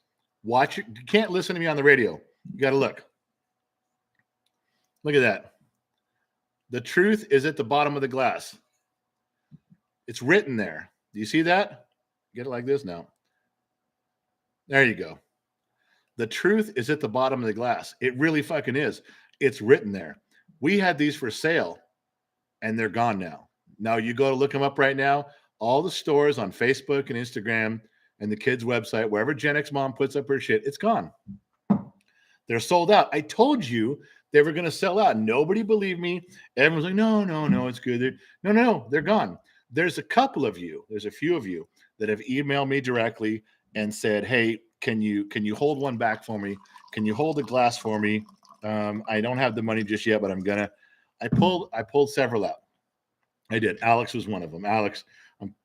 Watch it. You can't listen to me on the radio. You got to look. Look at that. The truth is at the bottom of the glass. It's written there. Do you see that? Get it like this now. There you go. The truth is at the bottom of the glass. It really fucking is. It's written there. We had these for sale, and they're gone now. Now you go to look them up right now. All the stores on Facebook and Instagram and the kids' website, wherever Gen X Mom puts up her shit, it's gone. They're sold out. I told you they were going to sell out. Nobody believed me. Everyone's like, no, it's good. No, they're gone. There's a few of you that have emailed me directly and said, hey, can you hold one back for me? Can you hold a glass for me? I don't have the money just yet, but I'm gonna. I pulled several out. I did. Alex was one of them. Alex,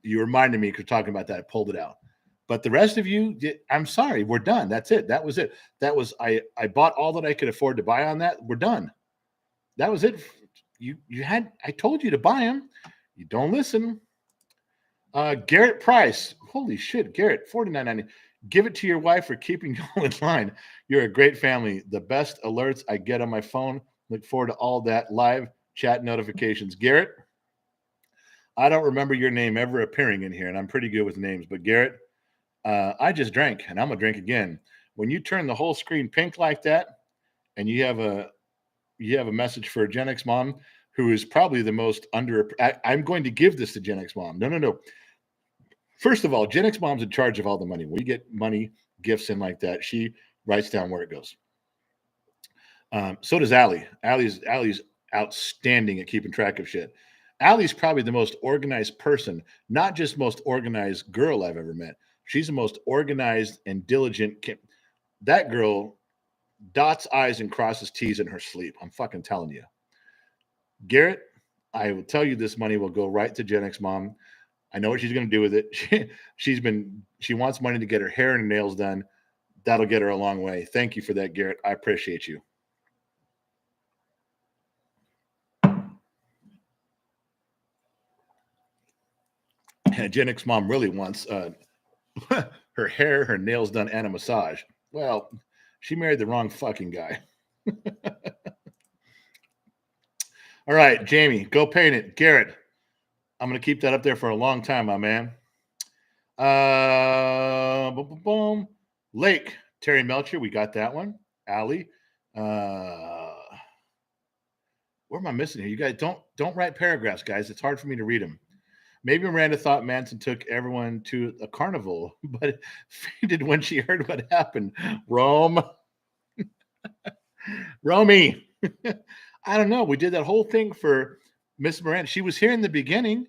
you reminded me because talking about that. I pulled it out. But the rest of you, I'm sorry, we're done. That's it. That was it. That was I bought all that I could afford to buy on that. We're done. That was it. You had I told you to buy them. You don't listen. Garrett Price. Holy shit, Garrett, $49.90. Give it to your wife for keeping you in line. You're a great family. The best alerts I get on my phone. Look forward to all that live chat notifications. Garrett, I don't remember your name ever appearing in here, and I'm pretty good with names. But Garrett, I just drank, and I'm gonna drink again. When you turn the whole screen pink like that, and you have a message for Gen X mom, who is probably the most under. I'm going to give this to Gen X mom. No. First of all, Gen X mom's in charge of all the money. We get money, gifts in like that. She writes down where it goes. So does Allie. Allie's outstanding at keeping track of shit. Allie's probably the most organized person, not just most organized girl I've ever met. She's the most organized and diligent. That girl dots I's and crosses T's in her sleep. I'm fucking telling you. Garrett, I will tell you this money will go right to Gen X mom. I know what she's going to do with it. She wants money to get her hair and nails done. That'll get her a long way. Thank you for that, Garrett. I appreciate you. Gen X mom really wants her hair, her nails done, and a massage. Well, she married the wrong fucking guy. All right, Jamie, go paint it. Garrett, I'm going to keep that up there for a long time, my man. Boom. Lake, Terry Melcher, we got that one. Allie. Where am I missing here? You guys don't write paragraphs, guys. It's hard for me to read them. Maybe Miranda thought Manson took everyone to a carnival, but fainted when she heard what happened. Romy. I don't know. We did that whole thing for Miss Miranda. She was here in the beginning,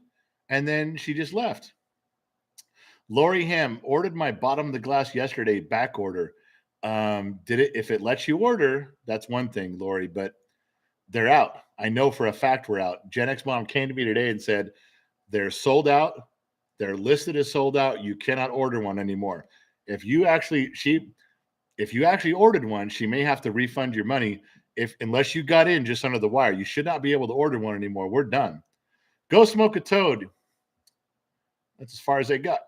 and then she just left. Lori Ham ordered my bottom of the glass yesterday, back order. Did it? If it lets you order, that's one thing, Lori, but they're out. I know for a fact we're out. Gen X mom came to me today and said they're sold out. They're listed as sold out. You cannot order one anymore. If you actually ordered one, she may have to refund your money unless you got in just under the wire. You should not be able to order one anymore. We're done. Go smoke a toad. That's as far as they got.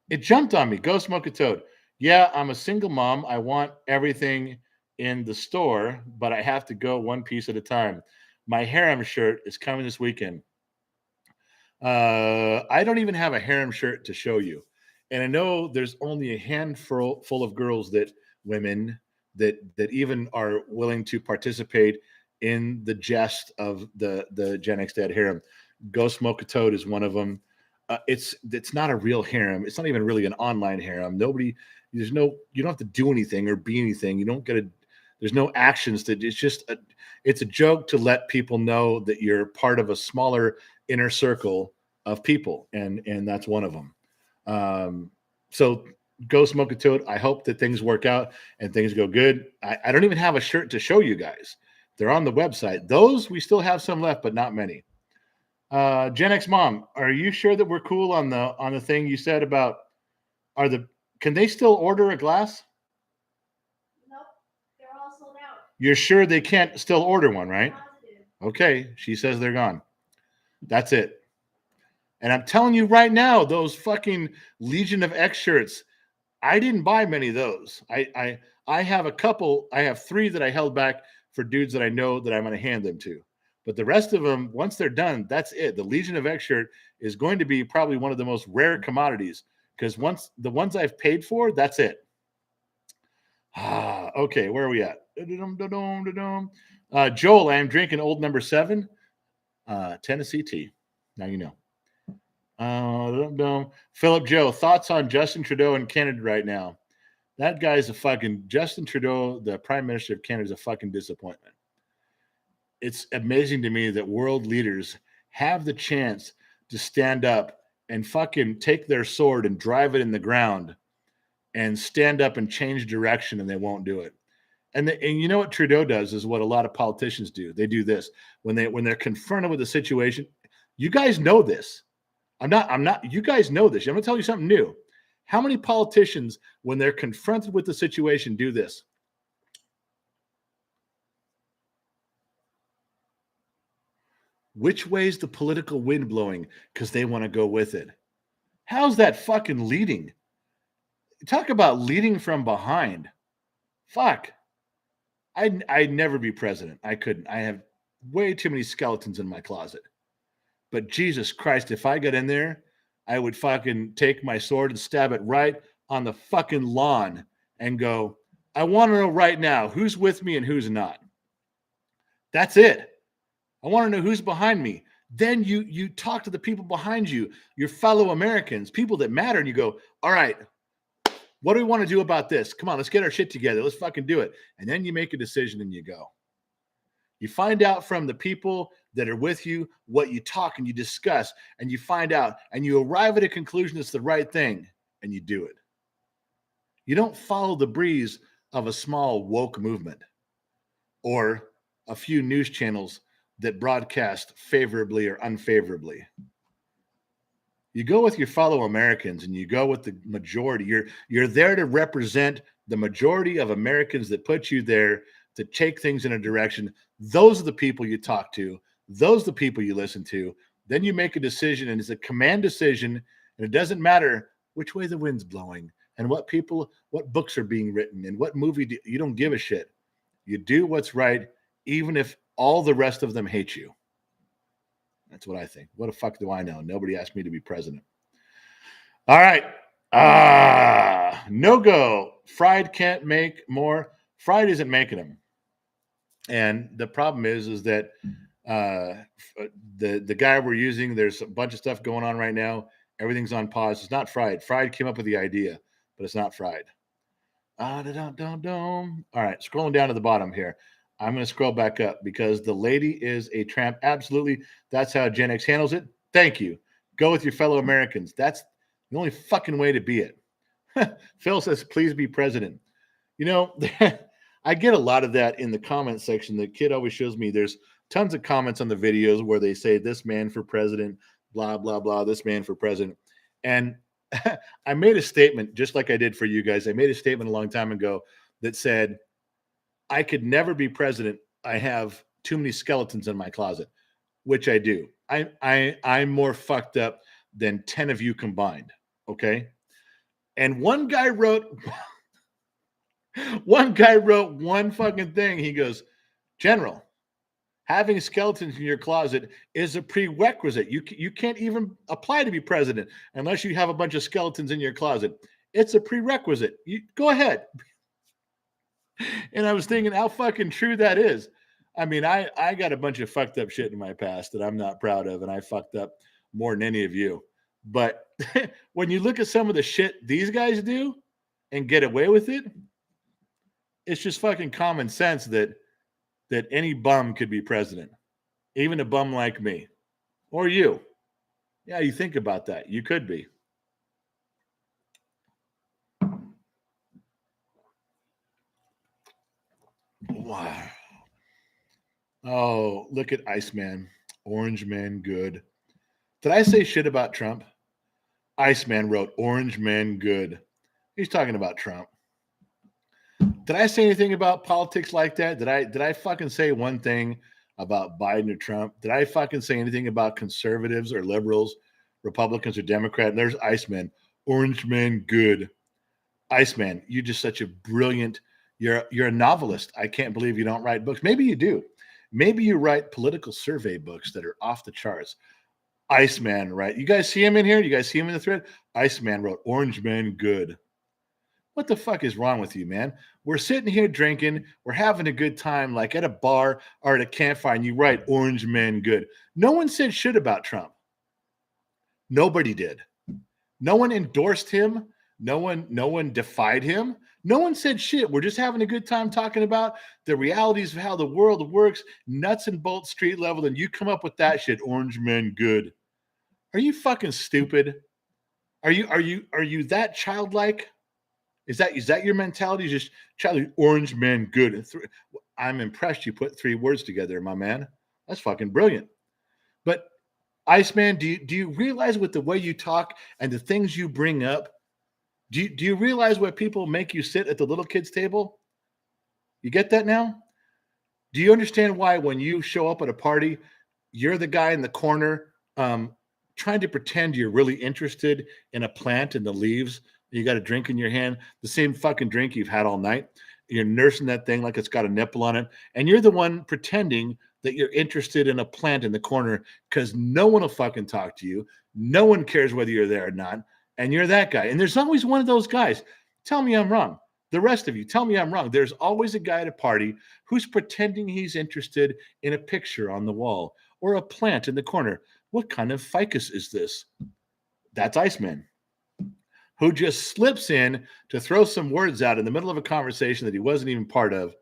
It jumped on me. Go smoke a toad. Yeah, I'm a single mom. I want everything in the store, but I have to go one piece at a time. My harem shirt is coming this weekend. I don't even have a harem shirt to show you. And I know there's only a handful of girls women that even are willing to participate in the jest of the Gen X Dad harem. Go Smoke a Toad is one of them. It's not a real harem. It's not even really an online harem. You don't have to do anything or be anything. You don't get there's no actions it's a joke to let people know that you're part of a smaller inner circle of people. And that's one of them. So go smoke a toad. I hope that things work out and things go good. I don't even have a shirt to show you guys. They're on the website. Those we still have some left, but not many. Gen X mom, are you sure that we're cool on the thing you said about can they still order a glass? Nope, they're all sold out. You're sure they can't still order one, right? Positive. Okay, she says they're gone. That's it. And I'm telling you right now, those fucking Legion of X shirts, I didn't buy many of those. I have a couple. I have 3 that I held back for dudes that I know that I'm going to hand them to. But the rest of them, once they're done, that's it. The Legion of X shirt is going to be probably one of the most rare commodities because once the ones I've paid for, that's it. Okay, where are we at? Joel, I am drinking Old Number 7, Tennessee tea. Now you know. Philip Joe, thoughts on Justin Trudeau in Canada right now? That guy's Justin Trudeau, the Prime Minister of Canada, is a fucking disappointment. It's amazing to me that world leaders have the chance to stand up and fucking take their sword and drive it in the ground and stand up and change direction, and they won't do it. And you know what Trudeau does is what a lot of politicians do. They do this when they're confronted with a situation. You guys know this. I'm not. You guys know this. I'm going to tell you something new. How many politicians, when they're confronted with the situation, do this? Which way's the political wind blowing? Because they want to go with it. How's that fucking leading? Talk about leading from behind. Fuck. I'd never be president. I couldn't. I have way too many skeletons in my closet. But Jesus Christ, if I got in there, I would fucking take my sword and stab it right on the fucking lawn and go, I want to know right now who's with me and who's not. That's it. I want to know who's behind me. Then you talk to the people behind you, your fellow Americans, people that matter, and you go, all right, what do we want to do about this? Come on, let's get our shit together. Let's fucking do it. And then you make a decision and you go. You find out from the people that are with you what you talk and you discuss, and you find out and you arrive at a conclusion that's the right thing, and you do it. You don't follow the breeze of a small woke movement or a few news channels that broadcast favorably or unfavorably. You go with your fellow Americans and you go with the majority. You're there to represent the majority of Americans that put you there to take things in a direction. Those are the people you talk to. Those are the people you listen to. Then you make a decision, and it's a command decision, and it doesn't matter which way the wind's blowing and what books are being written and what movie. You don't give a shit. You do what's right, even if all the rest of them hate you. That's what I think. What the fuck do I know? Nobody asked me to be president. All right. No go. Fried can't make more. Fried isn't making them. And the problem is that the guy we're using, there's a bunch of stuff going on right now. Everything's on pause. It's not Fried. Fried came up with the idea, but it's not Fried. All right. Scrolling down to the bottom here. I'm going to scroll back up because the lady is a tramp. Absolutely. That's how Gen X handles it. Thank you. Go with your fellow Americans. That's the only fucking way to be it. Phil says, please be president. You know, I get a lot of that in the comment section. The kid always shows me there's tons of comments on the videos where they say this man for president, blah, blah, blah, this man for president. And I made a statement just like I did for you guys. I made a statement a long time ago that said, I could never be president. I have too many skeletons in my closet, which I do. I'm more fucked up than 10 of you combined. Okay. And one guy wrote one fucking thing. He goes, General, having skeletons in your closet is a prerequisite. You can't even apply to be president unless you have a bunch of skeletons in your closet. It's a prerequisite. You go ahead. And I was thinking how fucking true that is. I mean, I got a bunch of fucked up shit in my past that I'm not proud of, and I fucked up more than any of you. But when you look at some of the shit these guys do and get away with it, it's just fucking common sense that any bum could be president, even a bum like me or you. Yeah, you think about that. You could be. Wow. Oh, look at Iceman. Orange Man good. Did I say shit about Trump? Iceman wrote Orange Man good. He's talking about Trump. Did I say anything about politics like that? Did I fucking say one thing about Biden or Trump? Did I fucking say anything about conservatives or liberals, Republicans or Democrats? There's Iceman. Orange Man good. Iceman, you're just such a brilliant, you're a novelist. I can't believe you don't write books. Maybe you do. Maybe you write political survey books that are off the charts. Iceman, right? You guys see him in here? You guys see him in the thread? Iceman wrote, Orange Man good. What the fuck is wrong with you, man? We're sitting here drinking. We're having a good time, like at a bar or at a campfire, and you write Orange Man good. No one said shit about Trump. Nobody did. No one endorsed him. No one defied him. No one said shit. We're just having a good time talking about the realities of how the world works, nuts and bolts, street level, and you come up with that shit, Orange Man good. Are you fucking stupid? Are you that childlike? Is that your mentality? Just Charlie, orange man, good. I'm impressed you put 3 words together, my man. That's fucking brilliant. But Iceman, do you realize with the way you talk and the things you bring up, do you realize why people make you sit at the little kids table? You get that now? Do you understand why when you show up at a party, you're the guy in the corner trying to pretend you're really interested in a plant and the leaves? You got a drink in your hand, the same fucking drink you've had all night. You're nursing that thing like it's got a nipple on it. And you're the one pretending that you're interested in a plant in the corner because no one will fucking talk to you. No one cares whether you're there or not. And you're that guy. And there's always one of those guys. Tell me I'm wrong. The rest of you, tell me I'm wrong. There's always a guy at a party who's pretending he's interested in a picture on the wall or a plant in the corner. What kind of ficus is this? That's Iceman, who just slips in to throw some words out in the middle of a conversation that he wasn't even part of.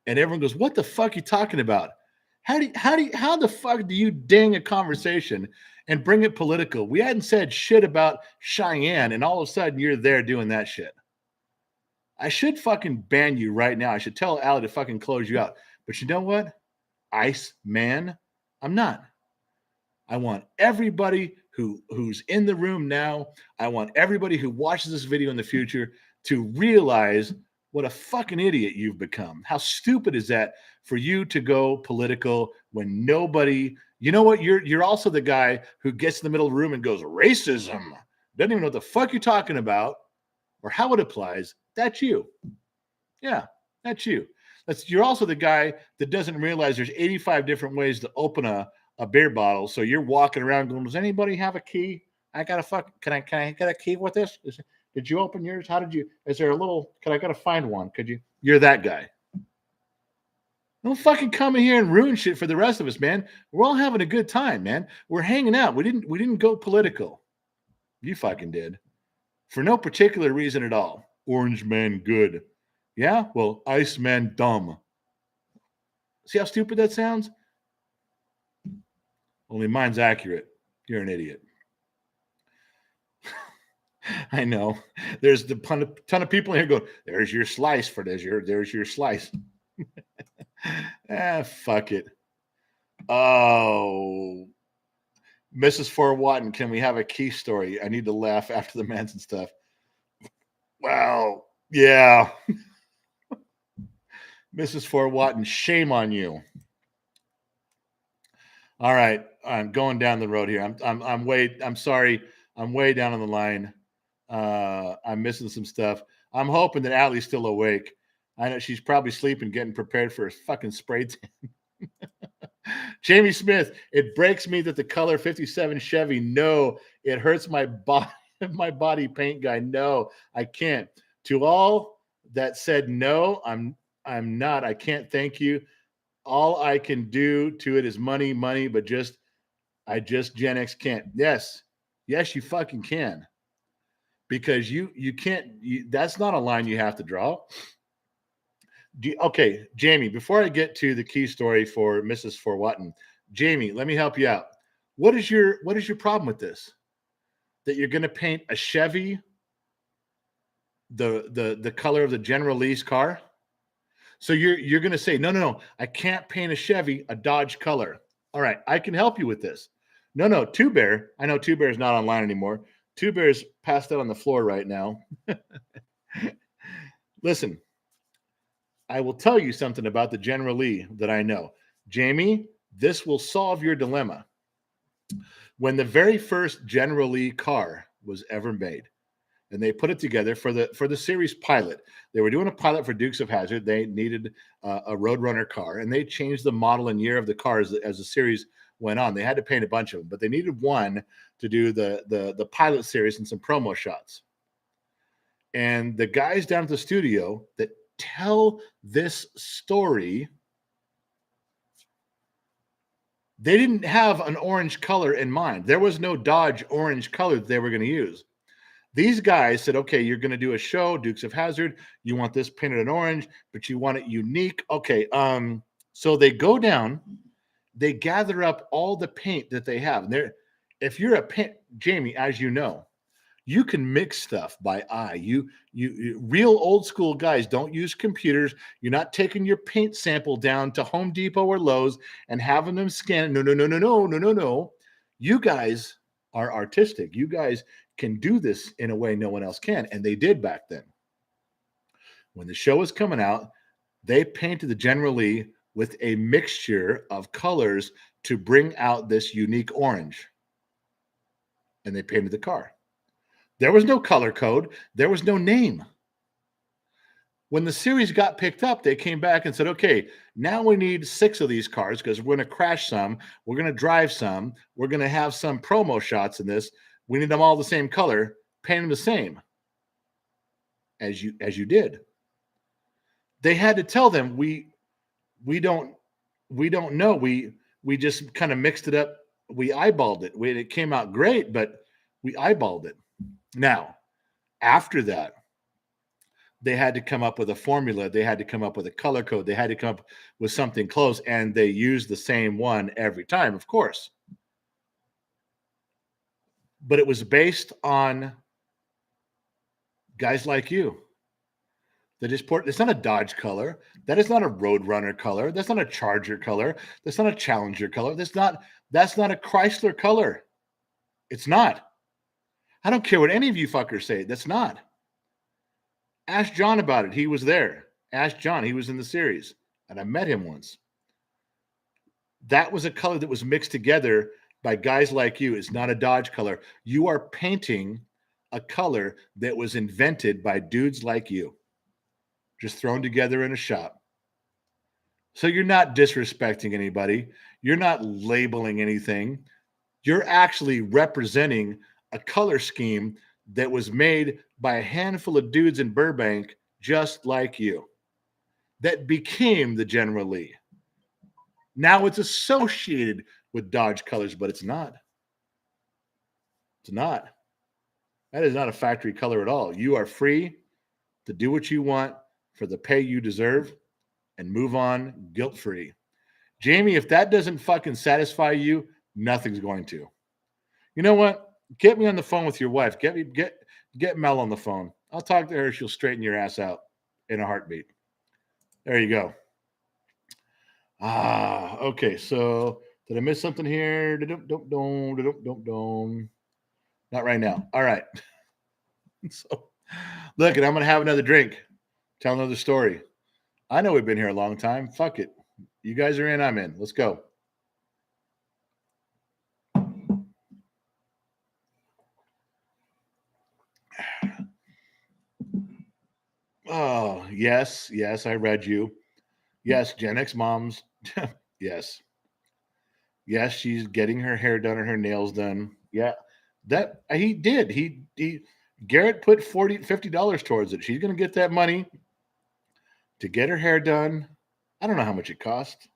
And everyone goes, "What the fuck are you talking about? How the fuck do you ding a conversation and bring it political? We hadn't said shit about Cheyenne, and all of a sudden you're there doing that shit." I should fucking ban you right now. I should tell Allie to fucking close you out. But you know what? Ice man, I'm not. I want everybody who's in the room now, I want everybody who watches this video in the future to realize what a fucking idiot you've become. How stupid is that for you to go political when nobody, you know what? You're also the guy who gets in the middle of the room and goes, racism. Doesn't even know what the fuck you're talking about or how it applies. That's you. Yeah, that's you. You're also the guy that doesn't realize there's 85 different ways to open a beer bottle. So you're walking around going, does anybody have a key? I got a can I get a key with this? Did you open yours? How did you, is there a little, I got to find one. Could you? You're that guy. Don't fucking come in here and ruin shit for the rest of us, man. We're all having a good time, man. We're hanging out. We didn't go political. You fucking did. For no particular reason at all. Orange man good. Yeah? Well, ice man dumb. See how stupid that sounds? Only mine's accurate. You're an idiot. I know. There's the ton of people in here going, there's your slice for this. There's your slice. Fuck it. Oh. Mrs. Fort Watton, can we have a key story? I need to laugh after the Manson stuff. Well, yeah. Mrs. Fort Watton, shame on you. All right, I'm going down the road here. I'm sorry. I'm way down on the line. I'm missing some stuff. I'm hoping that Allie's still awake. I know she's probably sleeping, getting prepared for a fucking spray tan. Jamie Smith, it breaks me that the color 57 Chevy. No, it hurts my body. My body paint guy. No, I can't. To all that said no, I'm not. I can't thank you. All I can do to it is money, but I just Gen X can't. Yes, you fucking can. Because you can't, that's not a line you have to draw. Okay, Jamie, before I get to the key story for Mrs. Fort Watton, Jamie, let me help you out. What is your problem with this? That you're going to paint a Chevy the color of the General Lee's car? So you're going to say, no, I can't paint a Chevy a Dodge color. All right, I can help you with this. No, Two Bear. I know Two Bear's not online anymore. Two Bear's passed out on the floor right now. Listen, I will tell you something about the General Lee that I know. Jamie, this will solve your dilemma. When the very first General Lee car was ever made, and they put it together for the series pilot. They were doing a pilot for Dukes of Hazzard. They needed a Roadrunner car, and they changed the model and year of the cars as the series went on. They had to paint a bunch of them, but they needed one to do the pilot series and some promo shots. And the guys down at the studio that tell this story, they didn't have an orange color in mind. There was no Dodge orange color that they were going to use. These guys said, okay, you're going to do a show, Dukes of Hazzard. You want this painted in orange, but you want it unique. Okay. So they go down, they gather up all the paint that they have. And if you're a paint, Jamie, as you know, You can mix stuff by eye. You real old school guys don't use computers. You're not taking your paint sample down to Home Depot or Lowe's and having them scan it. No, no, no, no, no, no, no, no. You guys are artistic. You guys can do this in a way no one else can, and they did back then. When the show was coming out, they painted the General Lee with a mixture of colors to bring out this unique orange, and they painted the car. There was no color code. There was no name. When the series got picked up, they came back and said, okay, now we need 6 of these cars because we're going to crash some. We're going to drive some. We're going to have some promo shots in this. We need them all the same color. Paint them the same as you did. They had to tell them we don't know. We just kind of mixed it up. We eyeballed it. It came out great, but we eyeballed it. Now, after that, they had to come up with a formula. They had to come up with a color code. They had to come up with something close, and they used the same one every time, of course. But it was based on guys like you. It's not a Dodge color. That is not a Roadrunner color. That's not a Charger color. That's not a Challenger color. That's not a Chrysler color. It's not. I don't care what any of you fuckers say. That's not. Ask John about it. He was there. Ask John. He was in the series. And I met him once. That was a color that was mixed together by guys like you. It's not a Dodge color. You are painting a color that was invented by dudes like you. Just thrown together in a shop. So you're not disrespecting anybody. You're not labeling anything. You're actually representing a color scheme that was made by a handful of dudes in Burbank just like you that became the General Lee. Now it's associated with Dodge colors, but it's not. It's not. That is not a factory color at all. You are free to do what you want for the pay you deserve and move on guilt-free. Jamie, if that doesn't fucking satisfy you, nothing's going to. You know what? Get me on the phone with your wife. Get Mel on the phone. I'll talk to her. She'll straighten your ass out in a heartbeat. There you go. Okay. So did I miss something here? Not right now. All right. So look, and I'm gonna have another drink. Tell another story. I know we've been here a long time. Fuck it. You guys are in, I'm in. Let's go. Oh, yes, I read you. Yes, Gen X moms. Yes. Yes, she's getting her hair done and her nails done. Yeah. That he did. He Garrett put $50 towards it. She's gonna get that money to get her hair done. I don't know how much it cost.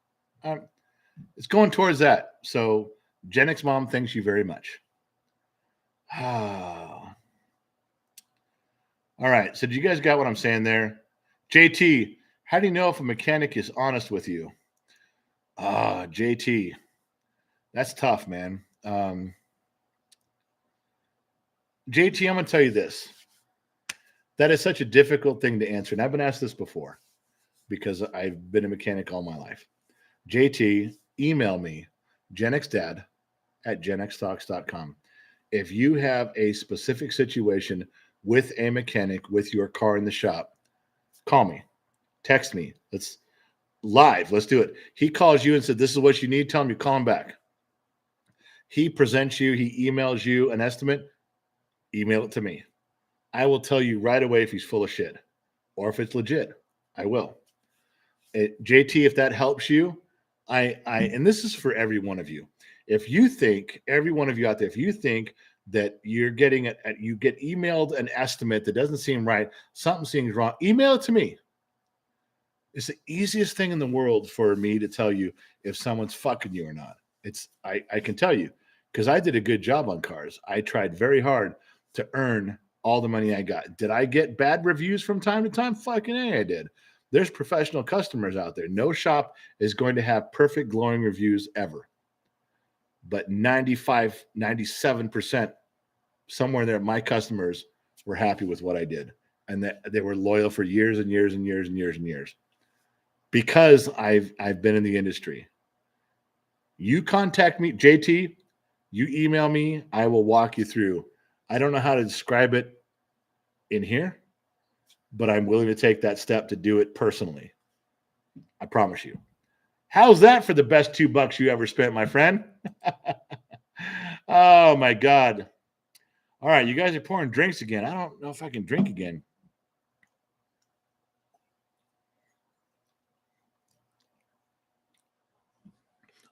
It's going towards that. So Gen X mom thanks you very much. All right. So do you guys got what I'm saying there? JT, how do you know if a mechanic is honest with you? JT, that's tough, man. JT, I'm going to tell you this. That is such a difficult thing to answer. And I've been asked this before because I've been a mechanic all my life. JT, email me, genxdad@genxtalks.com. If you have a specific situation with a mechanic with your car in the shop, call me, text me. Let's do it. He calls you and said, this is what you need. Tell him you call him back. He presents you. He emails you an estimate. Email it to me. I will tell you right away if he's full of shit or if it's legit. I will. JT, if that helps you, and this is for every one of you. If you think, every one of you out there, if you think that you get emailed an estimate that doesn't seem right, something seems wrong, email it to me. It's the easiest thing in the world for me to tell you if someone's fucking you or not. I can tell you because I did a good job on cars. I tried very hard to earn all the money I got. Did I get bad reviews from time to time? Fucking A, I did. There's professional customers out there. No shop is going to have perfect glowing reviews ever. But 95, 97% somewhere there, my customers were happy with what I did, and that they were loyal for years and years and years and years and years because I've been in the industry. You contact me, JT. You email me. I will walk you through. I don't know how to describe it in here, but I'm willing to take that step to do it personally. I promise you. How's that for the best $2 you ever spent, my friend? Oh my God. All right, you guys are pouring drinks again. I don't know if I can drink again.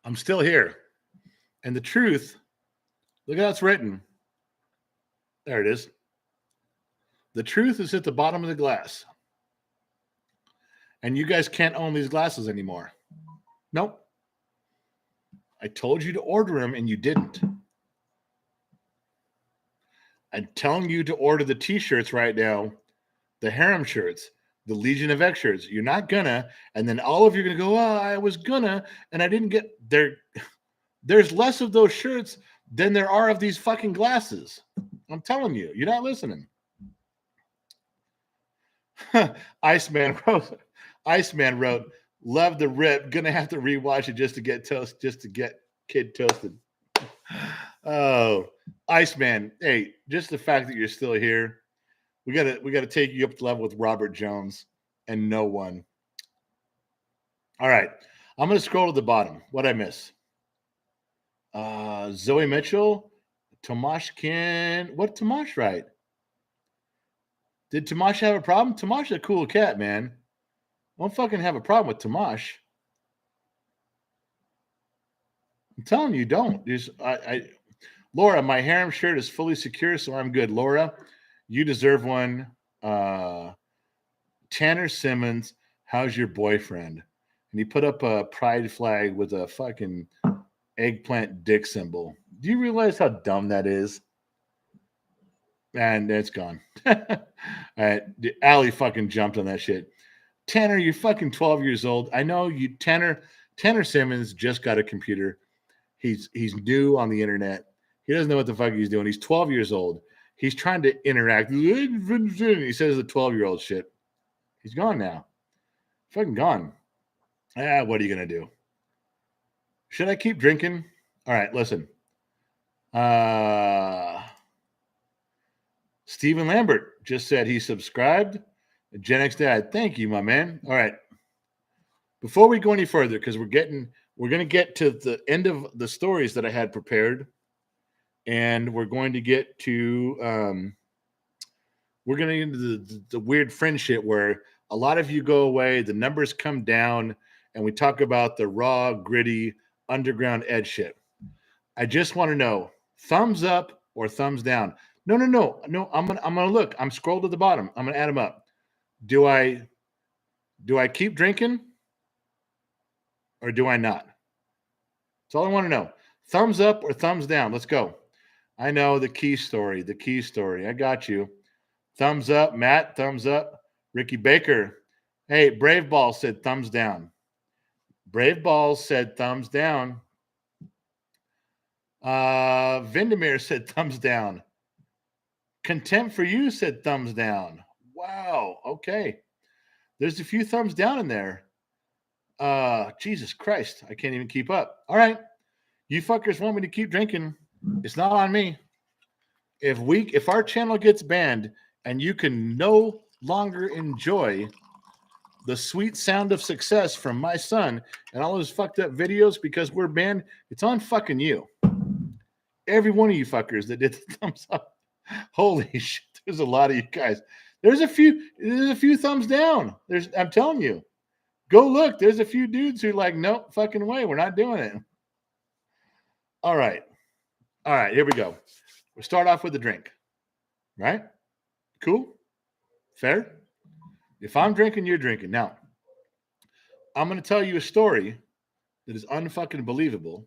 I'm still here. And the truth, look how it's written. There it is. The truth is at the bottom of the glass. And you guys can't own these glasses anymore. Nope. I told you to order them and you didn't. I'm telling you to order the t-shirts right now, the harem shirts, the Legion of X shirts. You're not gonna, and then all of you are gonna go, oh, I was gonna, and I didn't get there. There's less of those shirts than there are of these fucking glasses. I'm telling you, you're not listening. Iceman wrote, love the rip. Gonna have to rewatch it just to get kid toasted. Oh, Iceman. Hey, just the fact that you're still here, we gotta take you up to level with Robert Jones and no one. All right. I'm gonna scroll to the bottom. What'd I miss? Zoe Mitchell, Tomashkin. What Tomash write? Did Tomash have a problem? Tomash is a cool cat, man. Don't fucking have a problem with Tomash. I'm telling you, don't. Laura, my harem shirt is fully secure, so I'm good. Laura, you deserve one. Tanner Simmons, how's your boyfriend? And he put up a pride flag with a fucking eggplant dick symbol. Do you realize how dumb that is? And it's gone. All right. Allie fucking jumped on that shit. Tanner, you're fucking 12 years old. I know you, Tanner Simmons just got a computer. He's new on the internet. He doesn't know what the fuck he's doing. He's 12 years old. He's trying to interact. He says the 12-year-old shit. He's gone now. Fucking gone. What are you going to do? Should I keep drinking? All right, listen. Stephen Lambert just said he subscribed. Gen X Dad, thank you, my man. All right. Before we go any further, because we're going to get to the end of the stories that I had prepared, and we're going to get to we're going to get into the weird friendship where a lot of you go away, the numbers come down, and we talk about the raw, gritty, underground edge shit. I just want to know, thumbs up or thumbs down? No. I'm gonna look. I'm scrolled to the bottom. I'm gonna add them up. Do I keep drinking or do I not? That's all I want to know. Thumbs up or thumbs down? Let's go. I know the key story. I got you. Thumbs up, Matt. Thumbs up. Ricky Baker. Hey, Brave Ball said thumbs down. Brave Balls said thumbs down. Vindemir said thumbs down. Contempt for You said thumbs down. Wow. Okay. There's a few thumbs down in there. Jesus Christ. I can't even keep up. All right. You fuckers want me to keep drinking. It's not on me. If our channel gets banned and you can no longer enjoy the sweet sound of success from my son and all those fucked up videos because we're banned, it's on fucking you. Every one of you fuckers that did the thumbs up. Holy shit, there's a lot of you guys. There's a few thumbs down. I'm telling you. Go look. There's a few dudes who are like, nope, fucking way. We're not doing it. All right, here we go. We'll start off with a drink. Right? Cool? Fair? If I'm drinking, you're drinking. Now, I'm going to tell you a story that is unfucking believable,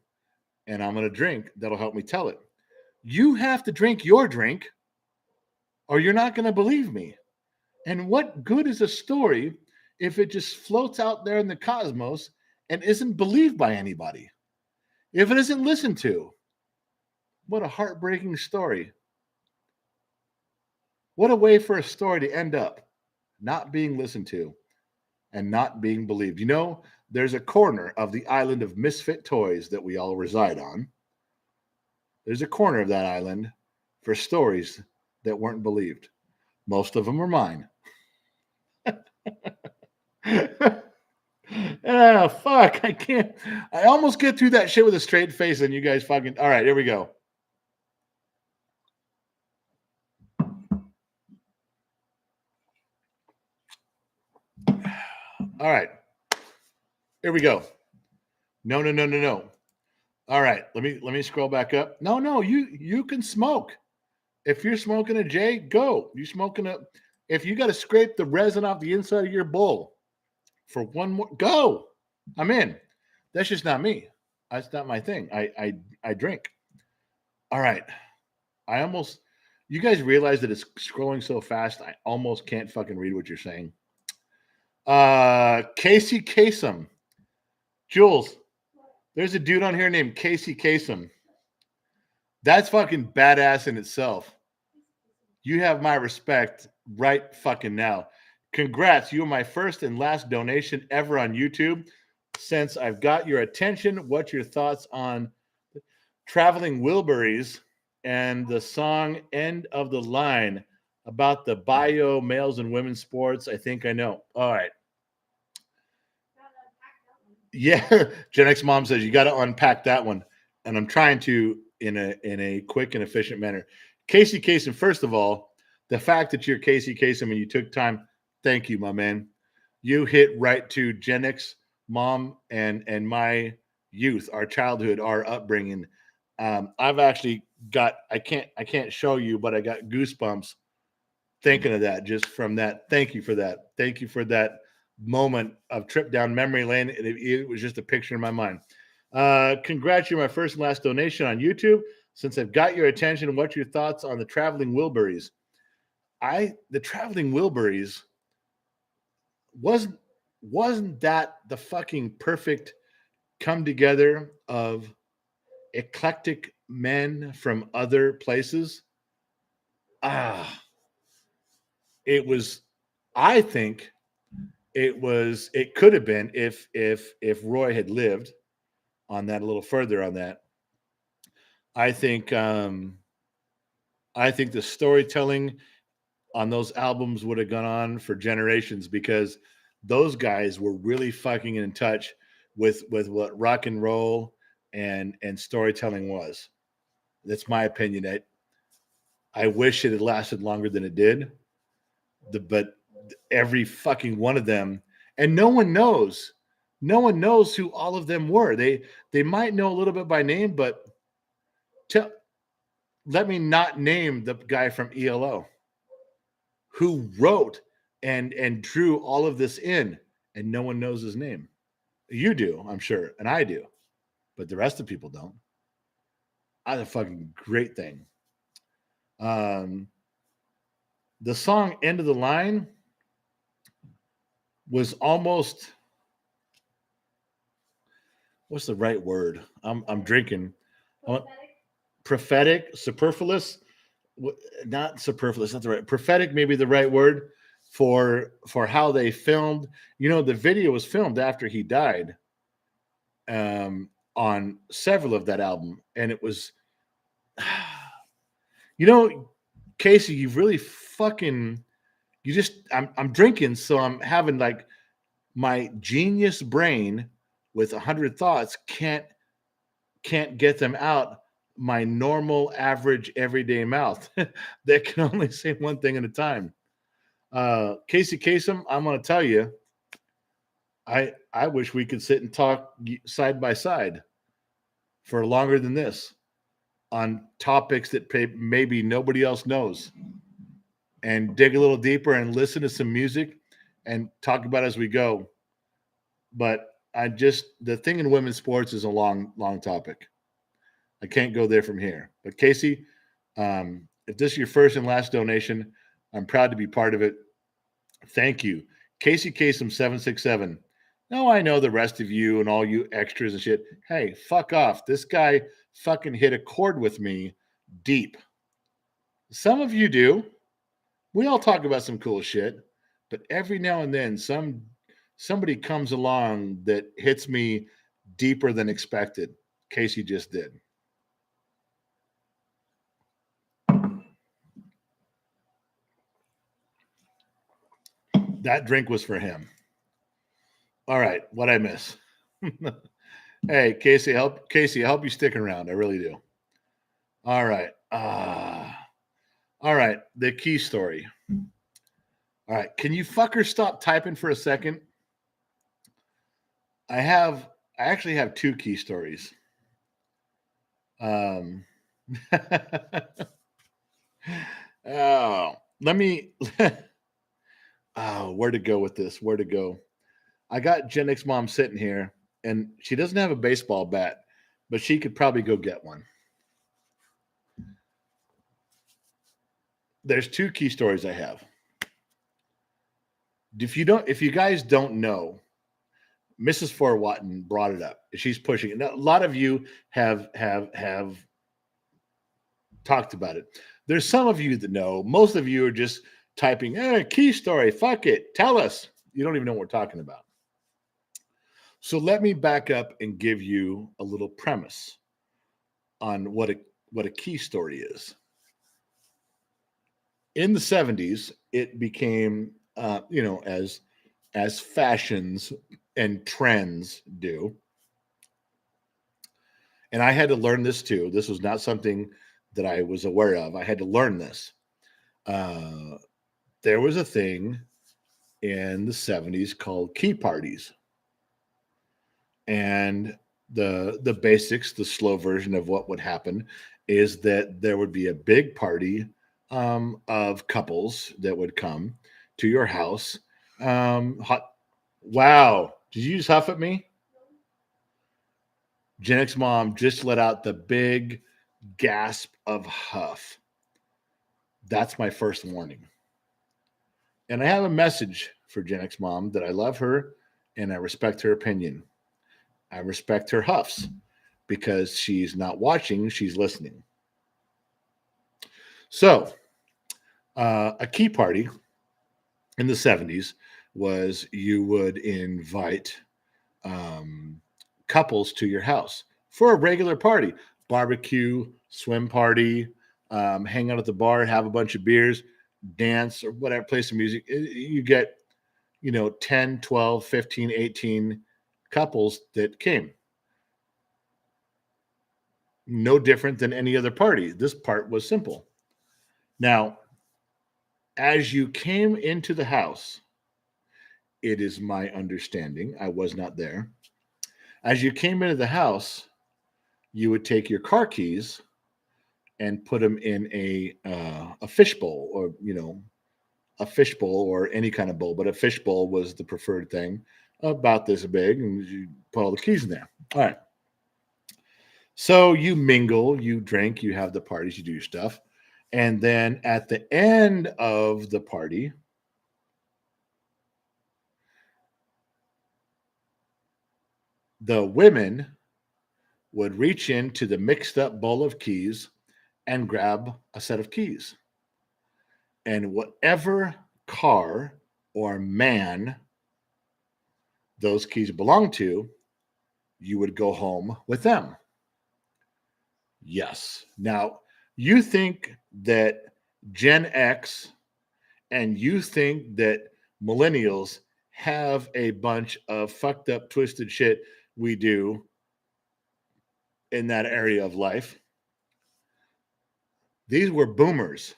and I'm going to drink that'll help me tell it. You have to drink your drink, or you're not going to believe me. And what good is a story if it just floats out there in the cosmos and isn't believed by anybody? If it isn't listened to? What a heartbreaking story. What a way for a story to end up not being listened to and not being believed. You know, there's a corner of the island of misfit toys that we all reside on. There's a corner of that island for stories that weren't believed. Most of them are mine. Ah, fuck. I can't. I almost get through that shit with a straight face, and you guys fucking. All right, here we go. All right, here we go. No, no, no, no, no. All right, let me scroll back up. No, no, you can smoke. If you're smoking a J, go. You smoking a. If you got to scrape the resin off the inside of your bowl for one more, go. I'm in. That's just not me. That's not my thing. I drink. All right. I almost. You guys realize that it's scrolling so fast. I almost can't fucking read what you're saying. Casey Kasem. Jules, there's a dude on here named Casey Kasem. That's fucking badass in itself. You have my respect right fucking now. Congrats. You are my first and last donation ever on YouTube. Since I've got your attention, what's your thoughts on Traveling Wilburys and the song End of the Line about the bio males and women's sports? I think I know. All right. Yeah. Gen X Mom says you got to unpack that one. And I'm trying to in a quick and efficient manner. Casey Kasem, first of all, the fact that you're Casey Kasem and you took time, thank you, my man. You hit right to Gen X Mom and my youth, our childhood, our upbringing. I've actually got I can't show you, but I got goosebumps thinking of that just from that. Thank you for that. Thank you for that moment of trip down memory lane. It was just a picture in my mind. Congrats, you're my first and last donation on YouTube. Since I've got your attention, what's your thoughts on the Traveling Wilburys? The Traveling Wilburys wasn't that the fucking perfect come together of eclectic men from other places? It was. I think it was. It could have been if Roy had lived on that a little further on that. I think the storytelling on those albums would have gone on for generations because those guys were really fucking in touch with what rock and roll and storytelling was. That's my opinion. I wish it had lasted longer than it did. But every fucking one of them, and no one knows who all of them were. They might know a little bit by name, but let me not name the guy from ELO who wrote and drew all of this in, and no one knows his name. You do, I'm sure, and I do, but the rest of the people don't. That's a fucking great thing. The song "End of the Line" was almost, what's the right word? I'm drinking. Prophetic, superfluous, not superfluous. That's the right. Prophetic, maybe the right word for how they filmed. You know, the video was filmed after he died. On several of that album, and it was, you know, Casey, you've really fucking. You just, I'm drinking, so I'm having like my genius brain with 100 thoughts can't get them out my normal average everyday mouth that can only say one thing at a time. Casey Kasem, I'm going to tell you, I wish we could sit and talk side by side for longer than this on topics that maybe nobody else knows, and dig a little deeper and listen to some music and talk about as we go. But the thing in women's sports is a long topic. I can't go there from here. But Casey, if this is your first and last donation, I'm proud to be part of it. Thank you. Casey Kasem 767. Now I know the rest of you and all you extras and shit. Hey, fuck off. This guy fucking hit a chord with me deep. Some of you do. We all talk about some cool shit, but every now and then somebody comes along that hits me deeper than expected. Casey just did. That drink was for him. All right, what I miss? Hey, Casey, I hope you stick around. I really do. All right. All right, the key story. All right, can you fuckers stop typing for a second? I have I actually have two key stories. Um oh, let me oh, where to go with this? Where to go? I got Gen X mom sitting here and she doesn't have a baseball bat, but she could probably go get one. There's two key stories I have. If you guys don't know, Mrs. Fort Watton brought it up. She's pushing it. Now, a lot of you have talked about it. There's some of you that know. Most of you are just typing, key story, fuck it, tell us. You don't even know what we're talking about. So let me back up and give you a little premise on what a key story is. In the 70s, it became as fashions and trends do. And I had to learn this too. This was not something that I was aware of. I had to learn this. Uh, there was a thing in the 70s called key parties. And the basics, the slow version of what would happen is that there would be a big party of couples that would come to your house. Wow. Did you just huff at me? Gen X mom just let out the big gasp of huff. That's my first warning. And I have a message for Gen X mom that I love her and I respect her opinion. I respect her huffs because she's not watching, she's listening. So, a key party in the 70s was you would invite couples to your house for a regular party, barbecue, swim party, hang out at the bar, have a bunch of beers, dance, or whatever, play some music. You get, 10, 12, 15, 18 couples that came. No different than any other party. This part was simple. Now, as you came into the house, it is my understanding, I was not there. As you came into the house, you would take your car keys and put them in a fishbowl, or a fishbowl or any kind of bowl, but a fishbowl was the preferred thing, about this big, and you put all the keys in there. All right. So you mingle, you drink, you have the parties, you do your stuff. And then at the end of the party, the women would reach into the mixed up bowl of keys and grab a set of keys. And whatever car or man those keys belong to, you would go home with them. Yes. Now, you think that Gen X and you think that millennials have a bunch of fucked up, twisted shit we do in that area of life. These were boomers.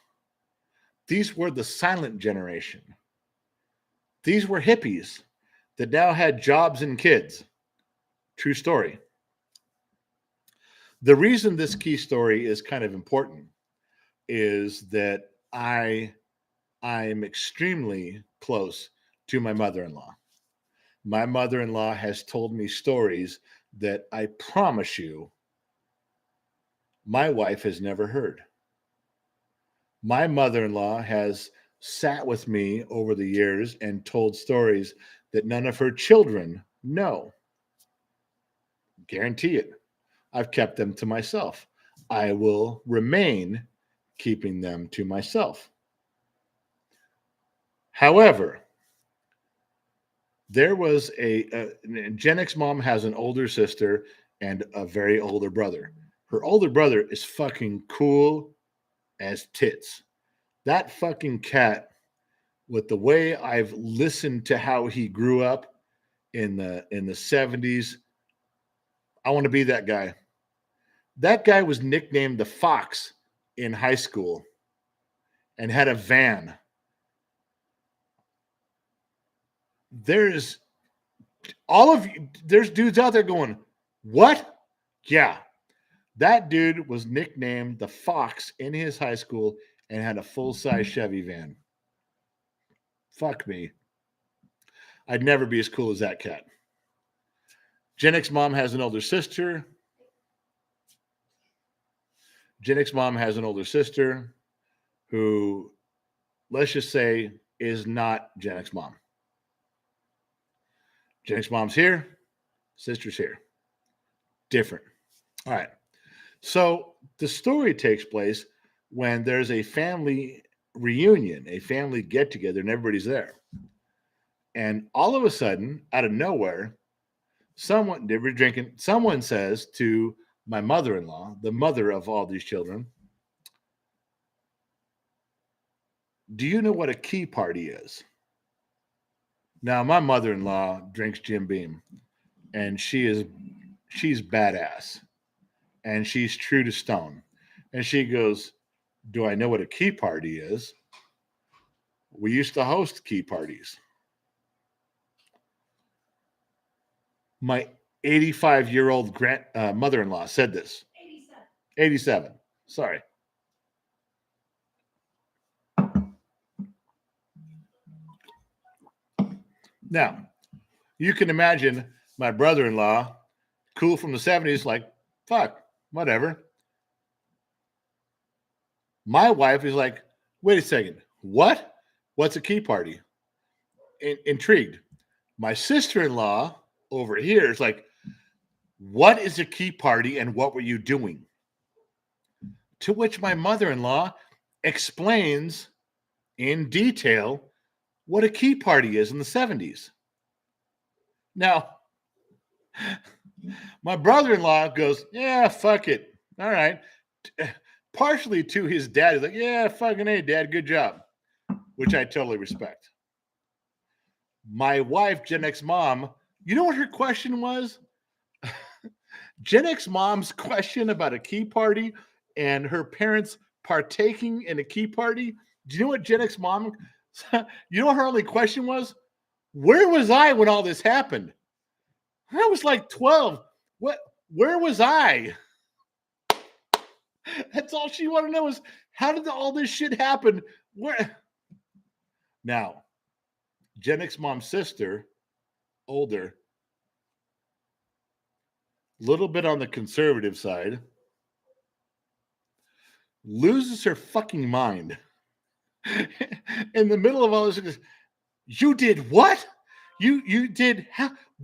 These were the silent generation. These were hippies that now had jobs and kids. True story. The reason this key story is kind of important is that I am extremely close to my mother-in-law. My mother-in-law has told me stories that I promise you my wife has never heard. My mother-in-law has sat with me over the years and told stories that none of her children know. Guarantee it. I've kept them to myself. I will remain keeping them to myself. However, there was Gen X mom has an older sister and a very older brother. Her older brother is fucking cool as tits. That fucking cat, with the way I've listened to how he grew up in the 70s, I want to be that guy. That guy was nicknamed the Fox in high school and had a van. There's all of you, there's dudes out there going, what? Yeah. That dude was nicknamed the Fox in his high school and had a full-size Chevy van. Fuck me. I'd never be as cool as that cat. Gen X mom has an older sister. Gen X mom has an older sister who, let's just say, is not Gen X mom. Gen X mom's here, sister's here. Different. All right. So the story takes place when there's a family reunion, a family get together, and everybody's there. And all of a sudden, out of nowhere, they were drinking. Someone says to my mother-in-law, the mother of all these children, do you know what a key party is? Now, my mother-in-law drinks Jim Beam, and she's badass, and she's true to stone. And she goes, do I know what a key party is? We used to host key parties. My 85-year-old mother-in-law said this. 87. 87. Sorry. Now, you can imagine my brother-in-law, cool from the 70s, like, fuck, whatever. My wife is like, wait a second, what? What's a key party? Intrigued. My sister-in-law over here is like, what is a key party and what were you doing? To which my mother-in-law explains in detail what a key party is in the 70s. Now, my brother-in-law goes, yeah, fuck it. All right. Partially to his dad. He's like, yeah, fucking hey, dad, good job. Which I totally respect. My wife, Gen X mom, you know what her question was? Gen X mom's question about a key party and her parents partaking in a key party. Do you know what Gen X mom, you know what her only question was? Where was I when all this happened? I was like 12. Where was I? That's all she wanted to know is how did all this shit happen? Where? Now, Gen X mom's sister, older, little bit on the conservative side, loses her fucking mind. In the middle of all this, she goes, you did what? You did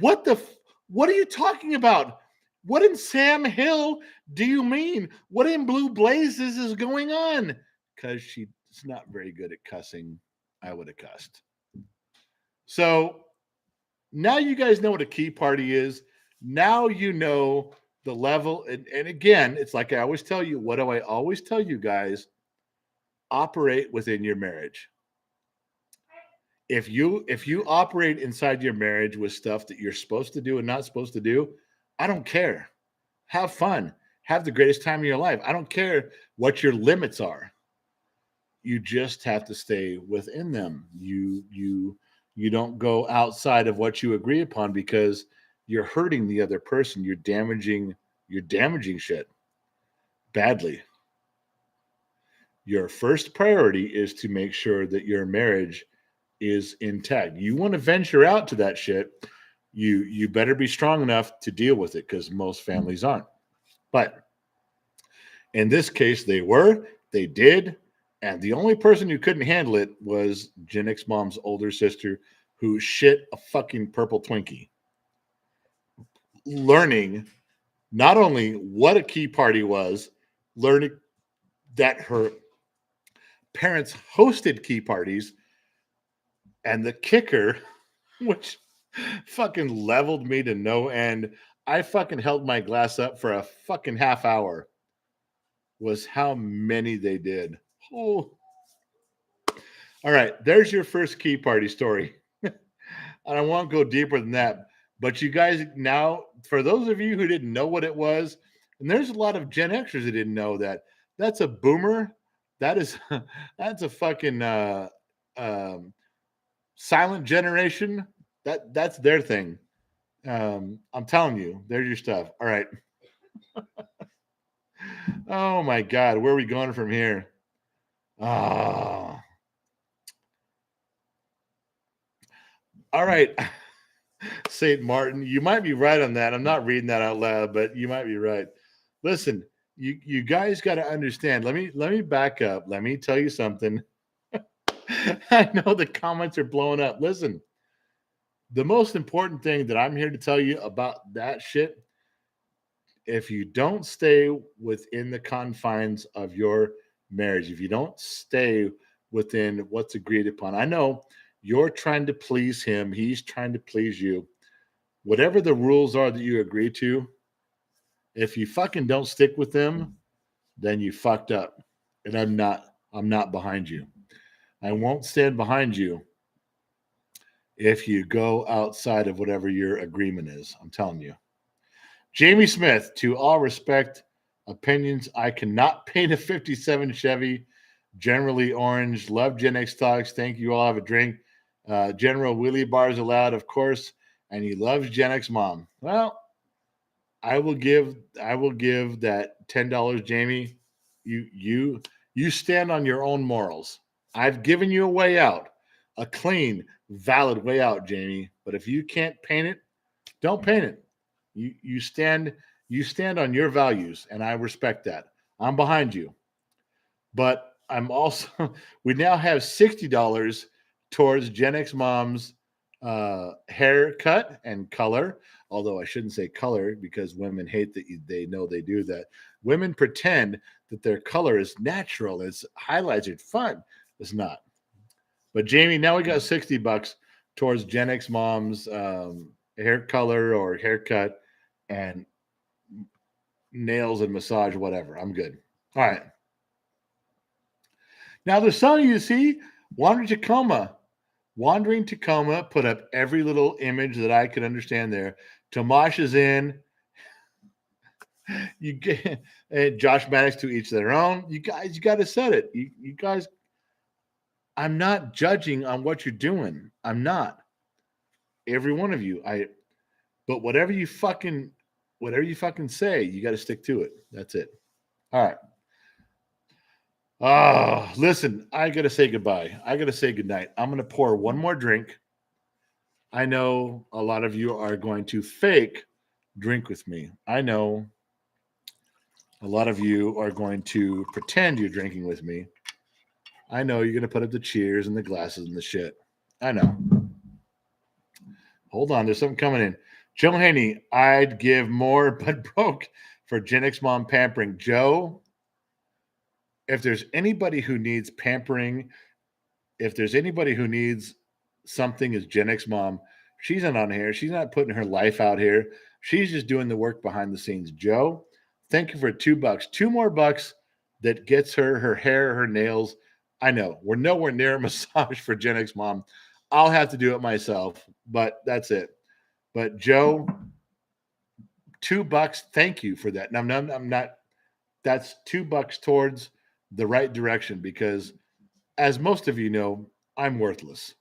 what are you talking about? What in Sam Hill do you mean? What in Blue Blazes is going on? Because she's not very good at cussing. I would have cussed. So now you guys know what a key party is. Now you know the level. And again, it's like I always tell you, what do I always tell you guys? Operate within your marriage. If you operate inside your marriage with stuff that you're supposed to do and not supposed to do, I don't care. Have fun. Have the greatest time of your life. I don't care what your limits are. You just have to stay within them. You don't go outside of what you agree upon because you're hurting the other person. You're damaging shit badly. Your first priority is to make sure that your marriage is intact. You want to venture out to that shit, you better be strong enough to deal with it because most families aren't. But in this case, they did, and the only person who couldn't handle it was Gen X mom's older sister who shit a fucking purple Twinkie. Learning not only what a key party was, learning that her parents hosted key parties, And the kicker, which fucking leveled me to no end, I fucking held my glass up for a fucking half hour, was how many they did. Oh, all right. There's your first key party story. And I won't go deeper than that. But you guys now, for those of you who didn't know what it was, and there's a lot of Gen Xers who didn't know that. That's a boomer. That is that's a fucking um, silent generation. That's their thing. I'm telling you, there's your stuff. All right. Oh my God, where are we going from here? Ah, all right. St. Martin, you might be right on that. I'm not reading that out loud, but you might be right. Listen, you guys got to understand. Let me back up. Let me tell you something. I know the comments are blowing up. Listen, the most important thing that I'm here to tell you about that shit, if you don't stay within the confines of your marriage, if you don't stay within what's agreed upon, I know you're trying to please him, he's trying to please you. Whatever the rules are that you agree to, if you fucking don't stick with them, then you fucked up. And I'm not behind you. I won't stand behind you if you go outside of whatever your agreement is. I'm telling you. Jamie Smith, to all respect, opinions, I cannot paint a 57 Chevy, generally orange. Love Gen X talks. Thank you all. Have a drink. General Wheelie bars allowed, of course. And he loves Gen X mom. Well, I will give that $10, Jamie. You stand on your own morals. I've given you a way out, a clean, valid way out, Jamie. But if you can't paint it, don't paint it. You stand on your values, and I respect that. I'm behind you. But I'm also we now have $60 towards Gen X mom's haircut and color. Although I shouldn't say color because women hate that they know they do that. Women pretend that their color is natural, it's highlights, it's fun. It's not. But Jamie, now we got $60 towards Gen X mom's hair color or haircut and nails and massage, whatever. I'm good. All right. Now there's some of you see Wandering Tacoma. Wandering Tacoma put up every little image that I could understand there. Tomash is in. You get Josh Maddox to each their own. You guys, you got to set it. You guys, I'm not judging on what you're doing. I'm not. Every one of you. But whatever you fucking say, you got to stick to it. That's it. All right. Listen, I got to say goodbye. I got to say goodnight. I'm going to pour one more drink. I know a lot of you are going to fake drink with me. I know a lot of you are going to pretend you're drinking with me. I know you're going to put up the cheers and the glasses and the shit. I know. Hold on, there's something coming in. Joe Haney, I'd give more but broke for Gen X mom pampering. Joe, if there's anybody who needs pampering, if there's anybody who needs something as Gen X mom, she's not on here. She's not putting her life out here. She's just doing the work behind the scenes. Joe, thank you for $2. Two more bucks that gets her hair, her nails. I know we're nowhere near a massage for Gen X mom. I'll have to do it myself, but that's it. But Joe, $2. Thank you for that. And I'm not. That's $2 towards the right direction because, as most of you know, I'm worthless.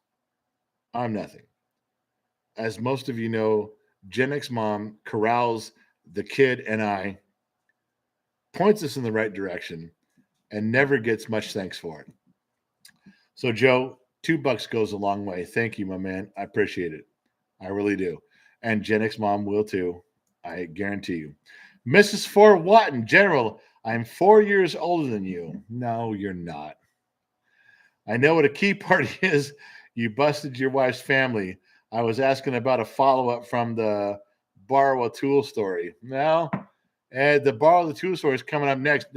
I'm nothing. As most of you know, Gen X mom corrals the kid and I, points us in the right direction, and never gets much thanks for it. So, Joe, $2 goes a long way. Thank you, my man. I appreciate it. I really do. And Gen X mom will too. I guarantee you. Mrs. Fort Watton, General, I'm 4 years older than you. No, you're not. I know what a key party is. You busted your wife's family. I was asking about a follow-up from the borrow a tool story. Now, the borrow the tool story is coming up next.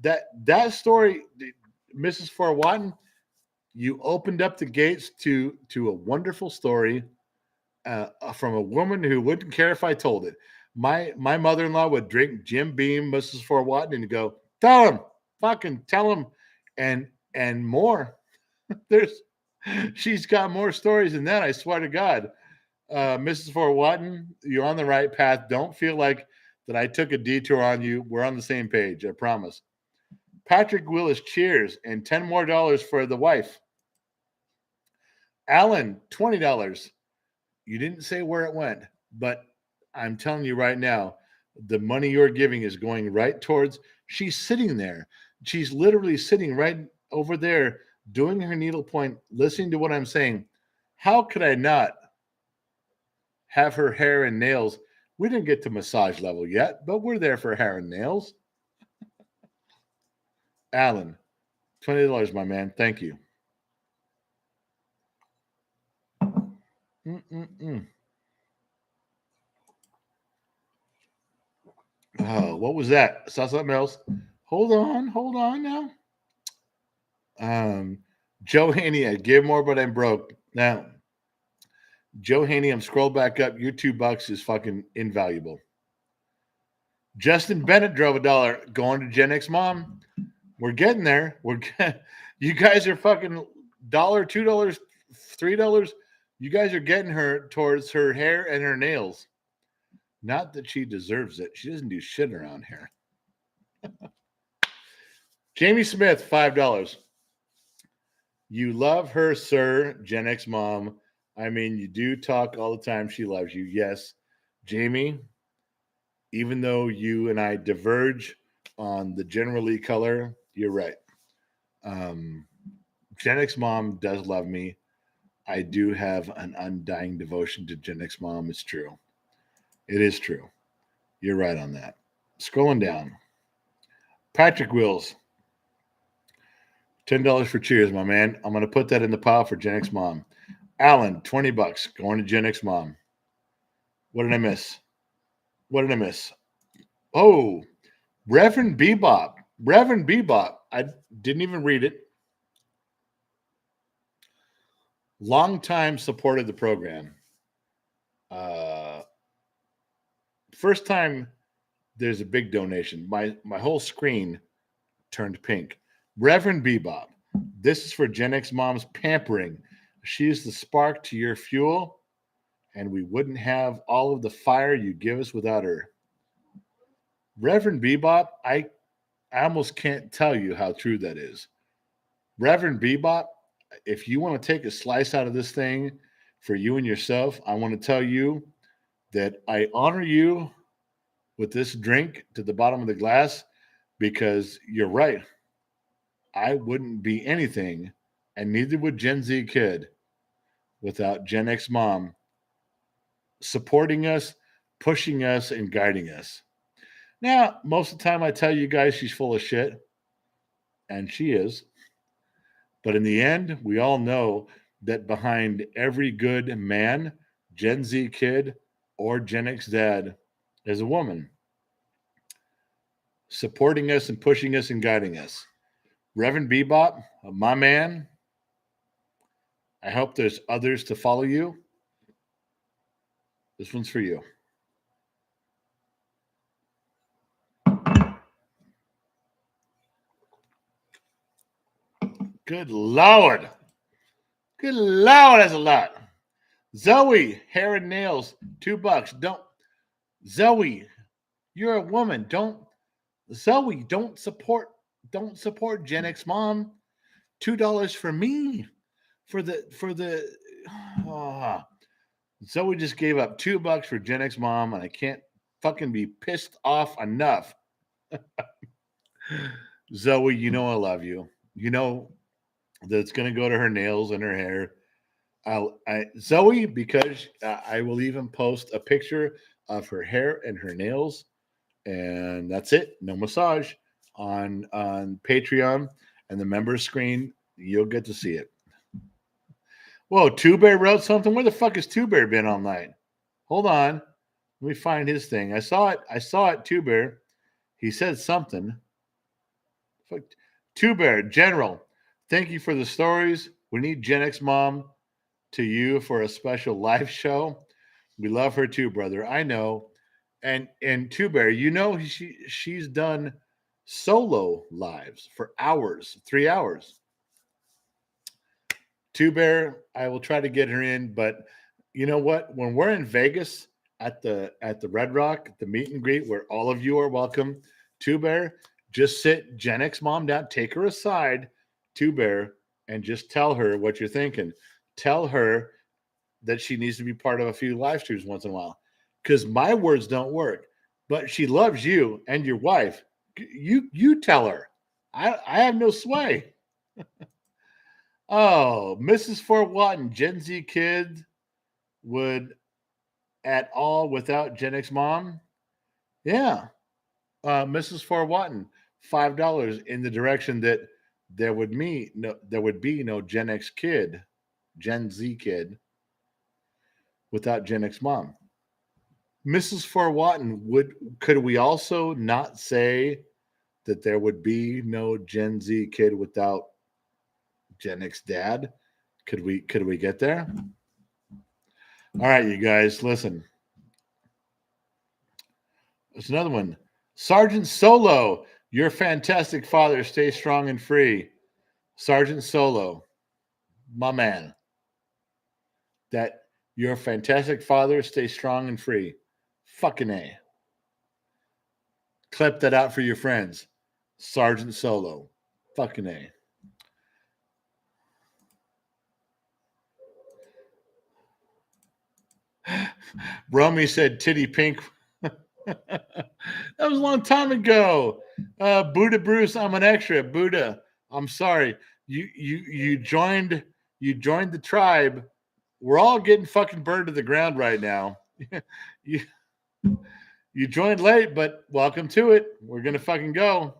That story, Mrs. Fort Watton, You opened up the gates to a wonderful story from a woman who wouldn't care if I told it. My mother-in-law would drink Jim Beam, Mrs. Fort Watton, and go, tell him, fucking tell him, and more. There's she's got more stories than that, I swear to God. Mrs. Fort Watton, you're on the right path. Don't feel like that I took a detour on you. We're on the same page, I promise. Patrick Willis, cheers, and $10 more for the wife. Alan, $20. You didn't say where it went, but I'm telling you right now, the money you're giving is going right towards. She's sitting there. She's literally sitting right over there doing her needlepoint, listening to what I'm saying. How could I not have her hair and nails? We didn't get to massage level yet, but we're there for hair and nails. Alan, $20, my man. Thank you. Oh, what was that? I saw something else. Hold on now. Joe Haney, I give more, but I'm broke. Now, Joe Haney, I'm scroll back up. Your $2 is fucking invaluable. Justin Bennett drove $1 going to Gen X Mom. We're getting there. You guys are fucking $1, $2, $3. You guys are getting her towards her hair and her nails. Not that she deserves it. She doesn't do shit around here. Jamie Smith, $5. You love her, sir, Gen X Mom. I mean, you do talk all the time. She loves you. Yes. Jamie, even though you and I diverge on the generally color, you're right. Gen X Mom does love me. I do have an undying devotion to Gen X Mom. It's true. It is true. You're right on that. Scrolling down. Patrick Wills, $10 for cheers, my man. I'm going to put that in the pile for Gen X Mom. Alan, $20 going to Gen X Mom. What did I miss? Oh, Reverend Bebop. I didn't even read it. Long time supported the program. First time there's a big donation. My whole screen turned pink. Reverend Bebop. This is for Gen X Mom's pampering. She is the spark to your fuel, and we wouldn't have all of the fire you give us without her. Reverend Bebop, I almost can't tell you how true that is. Reverend Bebop, if you want to take a slice out of this thing for you and yourself, I want to tell you that I honor you with this drink to the bottom of the glass because you're right. I wouldn't be anything, and neither would Gen Z Kid, without Gen X Mom supporting us, pushing us, and guiding us. Now, most of the time I tell you guys she's full of shit, and she is. But in the end, we all know that behind every good man, Gen Z Kid, or Gen X dad is a woman supporting us and pushing us and guiding us. Reverend Bebop, my man, I hope there's others to follow you. This one's for you. Good Lord. Good Lord, that's a lot. Zoe, hair and nails, $2. Zoe, you're a woman. Don't support Gen X Mom. $2 for me. Zoe just gave up $2 for Gen X Mom, and I can't fucking be pissed off enough. Zoe, you know I love you. You know that it's going to go to her nails and her hair. Zoe, because I will even post a picture of her hair and her nails, and that's it. No massage on Patreon and the members screen. You'll get to see it. Whoa, Two Bear wrote something. Where the fuck has Two Bear been all night? Hold on. Let me find his thing. I saw it, Two Bear. He said something. Fuck. Two Bear, General, thank you for the stories. We need Gen X Mom to you for a special live show. We love her too, brother. I know. And Two Bear, she's done solo lives for hours, 3 hours. Two Bear, I will try to get her in, but you know what? When we're in Vegas at the Red Rock, the meet and greet where all of you are welcome, Two Bear, just sit Gen X Mom down, take her aside, Two Bear, and just tell her what you're thinking. Tell her that she needs to be part of a few live streams once in a while. Because my words don't work. But she loves you and your wife. You tell her. I have no sway. Oh, Mrs. Fort Watton, Gen Z kid would at all without Gen X mom? Yeah. Mrs. Fort Watton, $5 in the direction that there would be no Gen X kid, Gen Z kid without Gen X mom. Mrs. Fort Watton, could we also not say that there would be no Gen Z kid without Gen X dad? Could we get there? All right, you guys, listen. There's another one. Sergeant Solo, your fantastic father, stay strong and free. Sergeant Solo, my man. That your fantastic father, stay strong and free. Fucking A. Clip that out for your friends. Sergeant Solo. Fucking A. Romy said titty pink. That was a long time ago. Buddha Bruce, I'm an extra. Buddha, I'm sorry. You joined the tribe. We're all getting fucking burned to the ground right now. you you joined late, but welcome to it. We're gonna fucking go.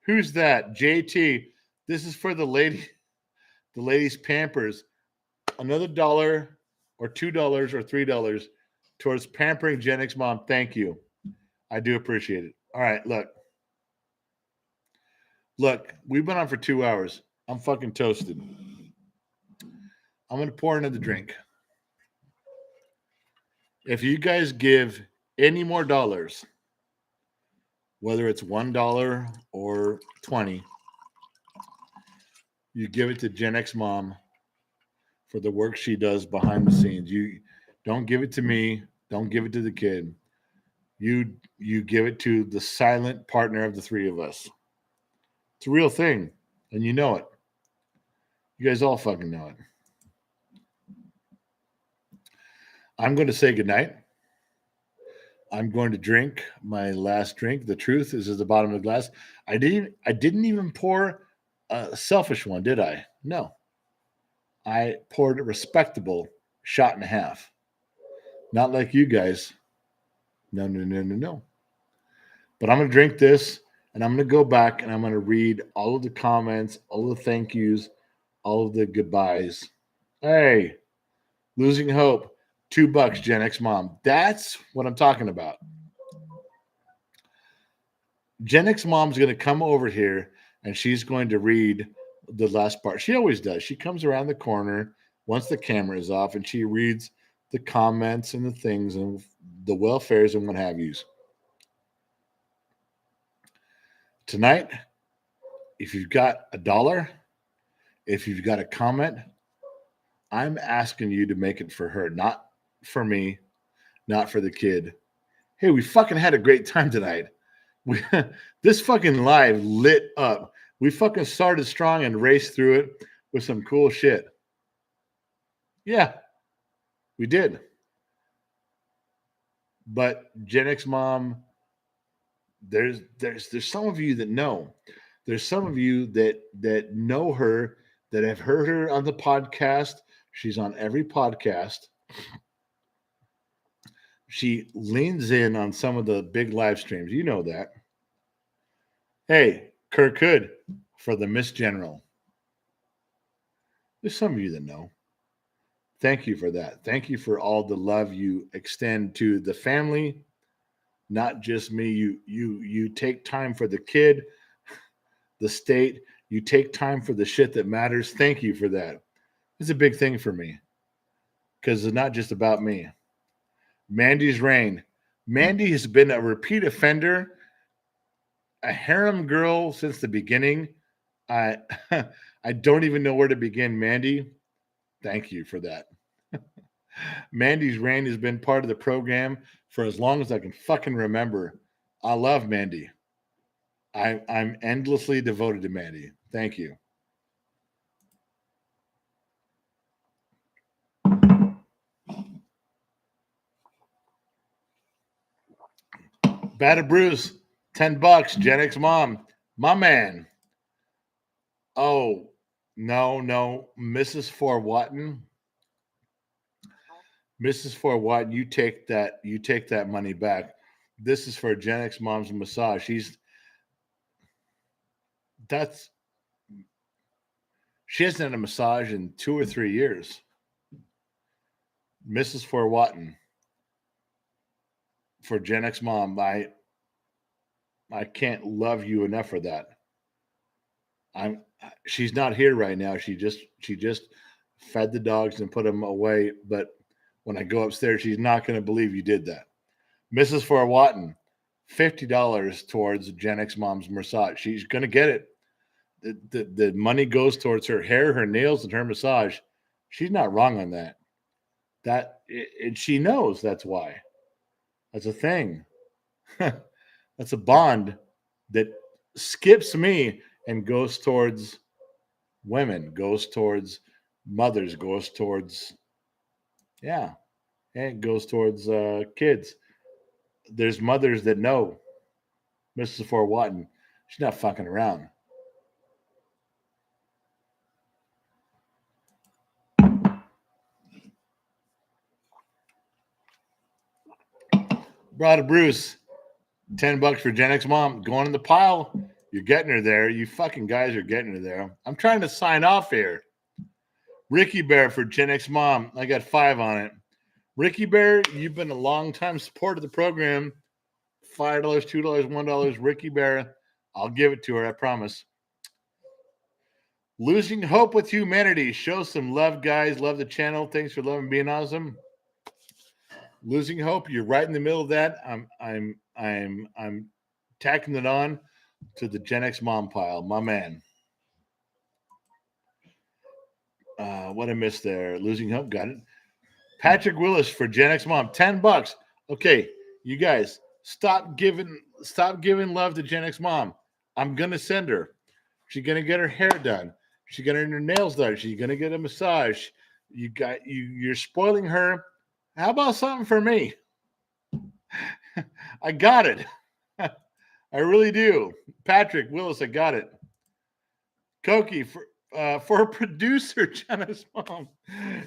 Who's that? JT. This is for the ladies' Pampers. Another dollar or $2 or $3 towards pampering Gen X mom. Thank you. I do appreciate it. All right, look, we've been on for 2 hours. I'm fucking toasted. I'm gonna pour another drink. If you guys give any more dollars, whether it's $1 or 20, you give it to Gen X mom for the work she does behind the scenes. You don't give it to me. Don't give it to the kid. You give it to the silent partner of the three of us. It's a real thing, and you know it. You guys all fucking know it. I'm going to say goodnight. I'm going to drink my last drink. The truth is at the bottom of the glass. I didn't even pour a selfish one, did I? No. I poured a respectable shot and a half. Not like you guys. No, no, no, no, no. But I'm going to drink this and I'm going to go back and I'm going to read all of the comments, all of the thank yous, all of the goodbyes. Hey, losing hope. $2, Gen X mom. That's what I'm talking about. Gen X mom's going to come over here and she's going to read the last part. She always does. She comes around the corner once the camera is off and she reads the comments and the things and the welfares and what have yous. Tonight, if you've got $1, if you've got a comment, I'm asking you to make it for her, not for me, not for the kid. Hey, we fucking had a great time tonight. This fucking live lit up. We fucking started strong and raced through it with some cool shit. Yeah, we did. But Gen X mom, there's some of you that know. There's some of you that know her, that have heard her on the podcast. She's on every podcast. She leans in on some of the big live streams. You know that. Hey, Kirk Hood for the Miss General. There's some of you that know. Thank you for that. Thank you for all the love you extend to the family, not just me. You take time for the kid, the state. You take time for the shit that matters. Thank you for that. It's a big thing for me because it's not just about me. Mandy's Reign. Mandy has been a repeat offender, a harem girl since the beginning. I I don't even know where to begin, Mandy. Thank you for that. Mandy's Reign has been part of the program for as long as I can fucking remember. I love Mandy. I'm endlessly devoted to Mandy. Thank you. Bada Bruce, $10. Gen X mom, my man. Oh, no, Mrs. Forwatton. Mrs. Forwatton, you take that. You take that money back. This is for Gen X mom's massage. That's she hasn't had a massage in 2 or 3 years. Mrs. Forwatton for Gen X mom. I can't love you enough for that. I'm she's not here right now. She just fed the dogs and put them away. But when I go upstairs, she's not going to believe you did that. Mrs. Forwatton, $50 towards Gen X mom's massage. She's going to get it. The money goes towards her hair, her nails, and her massage. She's not wrong on that. She knows that's why. That's a thing. That's a bond that skips me and goes towards women, goes towards mothers, goes towards yeah, and it goes towards kids. There's mothers that know Mrs. Fort Watton. She's not fucking around. Brother Bruce, $10 for Gen X mom. Going in the pile. You're getting her there. You fucking guys are getting her there. I'm trying to sign off here. Ricky Bear for Gen X mom. I got 5 on it. Ricky Bear, you've been a long time supporter of the program. $5, $2, $1. Ricky Bear, I'll give it to her. I promise. Losing hope with humanity. Show some love, guys. Love the channel. Thanks for loving being awesome. Losing hope. You're right in the middle of that. I'm tacking it on to the Gen X mom pile. My man. What I missed there. Losing hope. Got it. Patrick Willis for Gen X mom. $10. Okay, you guys, stop giving love to Gen X mom. I'm gonna send her. She's gonna get her hair done. She's gonna get her nails done. She's gonna get a massage. You're spoiling her. How about something for me? I got it. I really do. Patrick Willis, I got it. Koki for a producer, Jenna's mom.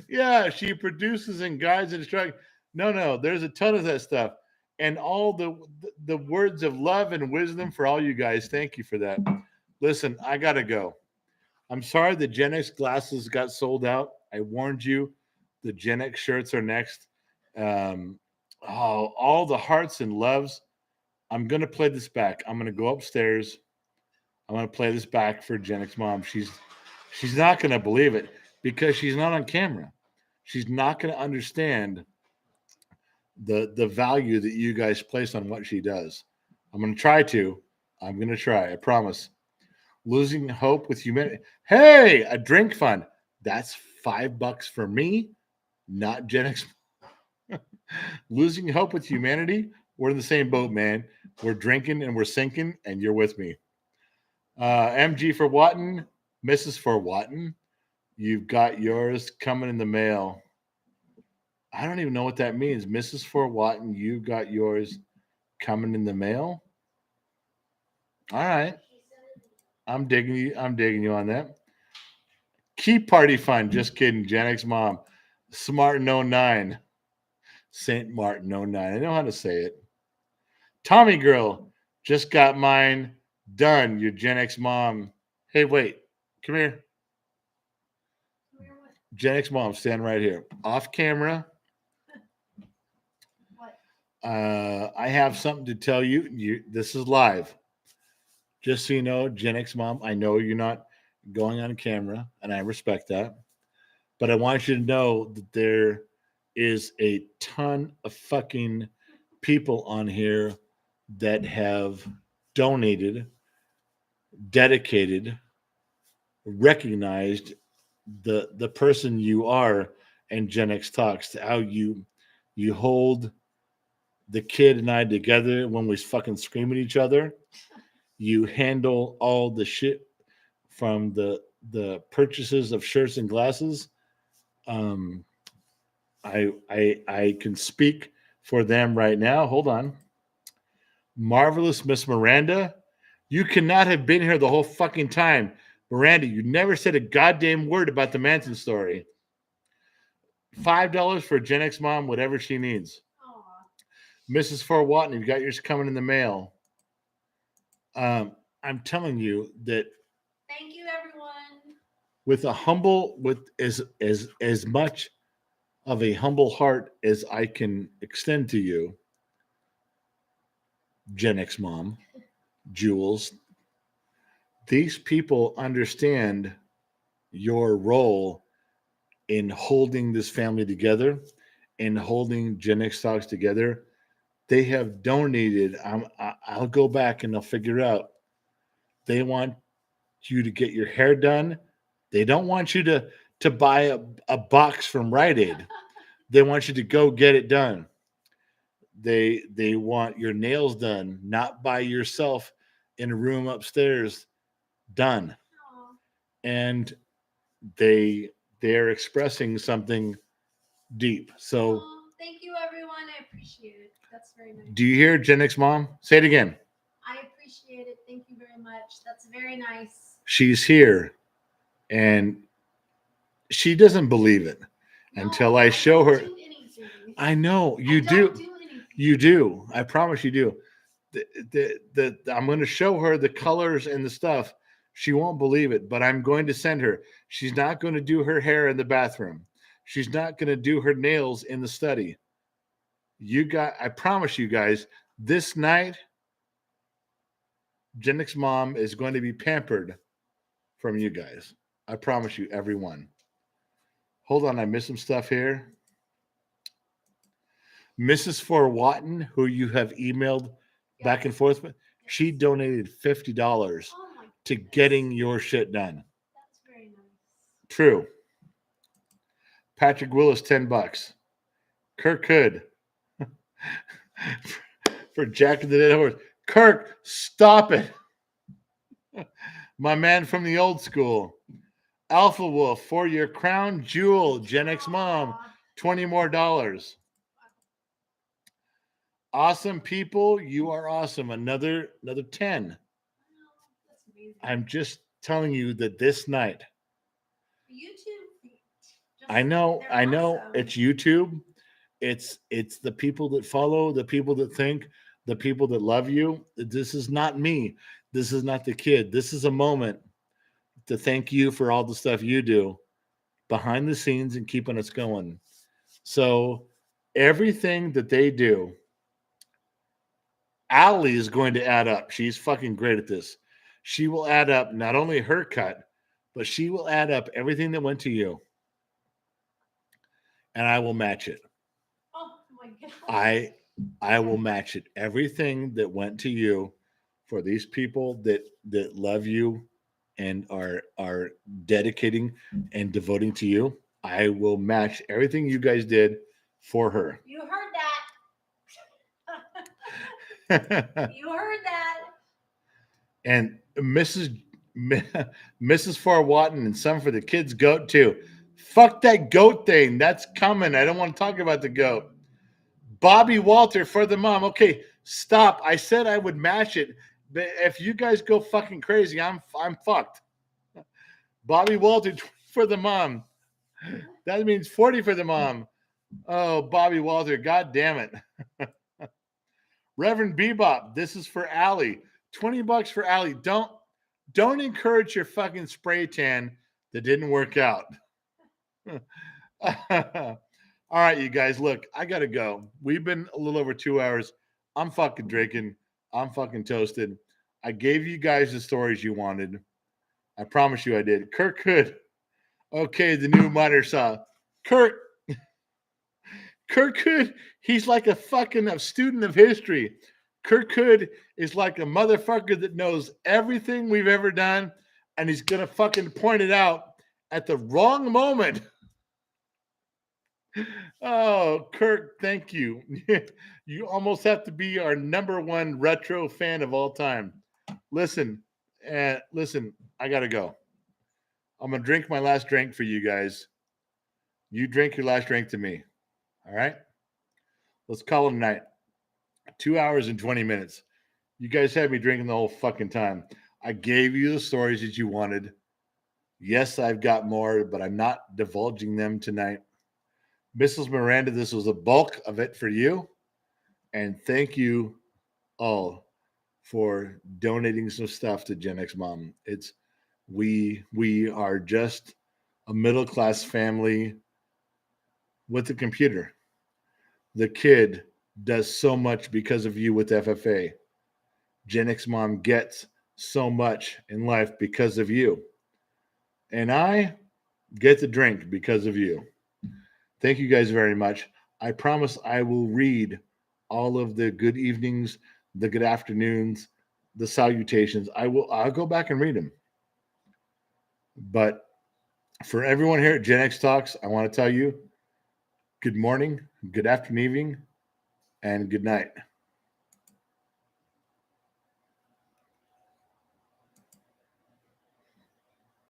Yeah, she produces and guides and instructs. No, there's a ton of that stuff. And all the words of love and wisdom for all you guys. Thank you for that. Listen, I gotta go. I'm sorry the Gen X glasses got sold out. I warned you. The Gen X shirts are next. Um, all the hearts and loves. I'm gonna play this back. I'm gonna go upstairs. I'm gonna play this back for Gen X mom. She's not gonna believe it because she's not on camera. She's not gonna understand the value that you guys place on what she does. I'm gonna try to. I'm gonna try. I promise. Losing hope with humanity. Hey, a drink fund. That's $5 for me, not Gen X. Losing hope with humanity. We're in the same boat, man. We're drinking and we're sinking, and you're with me. MG for Watton, Mrs. for Watton. You've got yours coming in the mail. I don't even know what that means. Mrs. for Watton, you got yours coming in the mail. All right. I'm digging you. I'm digging you on that. Key party fund. Just kidding. Gen X mom. Smart no 09. St. Martin 09. I know how to say it. Tommy girl. Just got mine done. Your Gen X mom. Hey, wait. Come here. Gen X mom, stand right here. Off camera. What? I have something to tell you. This is live. Just so you know, Gen X mom, I know you're not going on camera, and I respect that. But I want you to know that there is a ton of fucking people on here that have donated, dedicated, recognized the person you are and Gen X Talks, to how you hold the kid and I together when we fucking scream at each other. You handle all the shit from the purchases of shirts and glasses. Um, I can speak for them right now. Hold on. Marvelous Miss Miranda, you cannot have been here the whole fucking time. Miranda, you never said a goddamn word about the Manson story. $5 for Gen X mom, whatever she needs. Aw. Mrs. Fort Watton, you've got yours coming in the mail. I'm telling you that Thank you, everyone. with a humble, with as much of a humble heart as I can extend to you, Gen X mom, Jules, these people understand your role in holding this family together, in holding Gen X Talks together. They have donated. I'll go back and I'll figure out. They want you to get your hair done. They don't want you to buy a box from Rite Aid. They want you to go get it done. They want your nails done, not by yourself in a room upstairs, done. Aw. And they they're expressing something deep. So Aw. Thank you, everyone. I appreciate it. That's very nice. do you hear Gen X mom? Say it again. I appreciate it. Thank you very much. That's very nice. She's here and she doesn't believe it until I show her. Don't do anything. I know you I do. don't do anything. You do. I promise you do. I'm going to show her the colors and the stuff. She won't believe it, but I'm going to send her. She's not going to do her hair in the bathroom. She's not going to do her nails in the study. I promise you guys, this night, Gen X mom is going to be pampered from you guys. I promise you, everyone. Hold on, I missed some stuff here. Mrs. For Watton, who you have emailed back and forth with, she donated $50 Oh my to goodness. getting your shit done. That's very nice. True. Patrick Willis, $10. Kirk Hood for Jack and the Dead Horse. Kirk, stop it. My man from the old school. Alpha Wolf for your crown jewel, Gen X mom, Aw. $20 more. Awesome people, you are awesome. Another 10. Wow, that's amazing. I'm just telling you that this night, YouTube. I know They're awesome. it's YouTube. It's the people that follow, the people that think, the people that love you. This is not me. This is not the kid. This is a moment to thank you for all the stuff you do behind the scenes and keeping us going. So everything that they do, Allie is going to add up. She's fucking great at this. She will add up not only her cut, but she will add up everything that went to you. And I will match it. Oh my god. I will match it. Everything that went to you for these people that love you and are dedicating and devoting to you. I will match everything you guys did for her. You heard that. You heard that. And Mrs. Far Watton and some for the kids' goat too. Fuck that goat thing. That's coming. I don't want to talk about the goat. Bobby Walter for the mom. Okay, stop. I said I would match it. But if you guys go fucking crazy, I'm fucked. Bobby Walter for the mom. That means 40 for the mom. Oh, Bobby Walter, god damn it. Reverend Bebop, this is for Allie. $20 for Allie. Don't encourage your fucking spray tan that didn't work out. All right, you guys, look, I gotta go. We've been a little over 2 hours. I'm fucking drinking. I'm fucking toasted. I gave you guys the stories you wanted. I promise you I did. Kirk Hood. Okay, the new monitor saw. Kirk Hood, he's like a fucking student of history. Kirk Hood is like a motherfucker that knows everything we've ever done, and he's gonna fucking point it out at the wrong moment. Oh, Kirk, thank you. You almost have to be our number one retro fan of all time. Listen, listen, I gotta go. I'm gonna drink my last drink for you guys. You drink your last drink to me. All right? Let's call it a night. 2 hours and 20 minutes. You guys had me drinking the whole fucking time. I gave you the stories that you wanted. Yes, I've got more, but I'm not divulging them tonight. Mrs. Miranda, this was the bulk of it for you. And thank you all for donating some stuff to Gen X Mom. It's we are just a middle class family with a computer. The kid does so much because of you with FFA. Gen X Mom gets so much in life because of you. And I get to drink because of you. Thank you guys very much. I promise I will read all of the good evenings, the good afternoons, the salutations. I'll go back and read them. But for everyone here at Gen X Talks, I want to tell you good morning, good afternoon, and good night.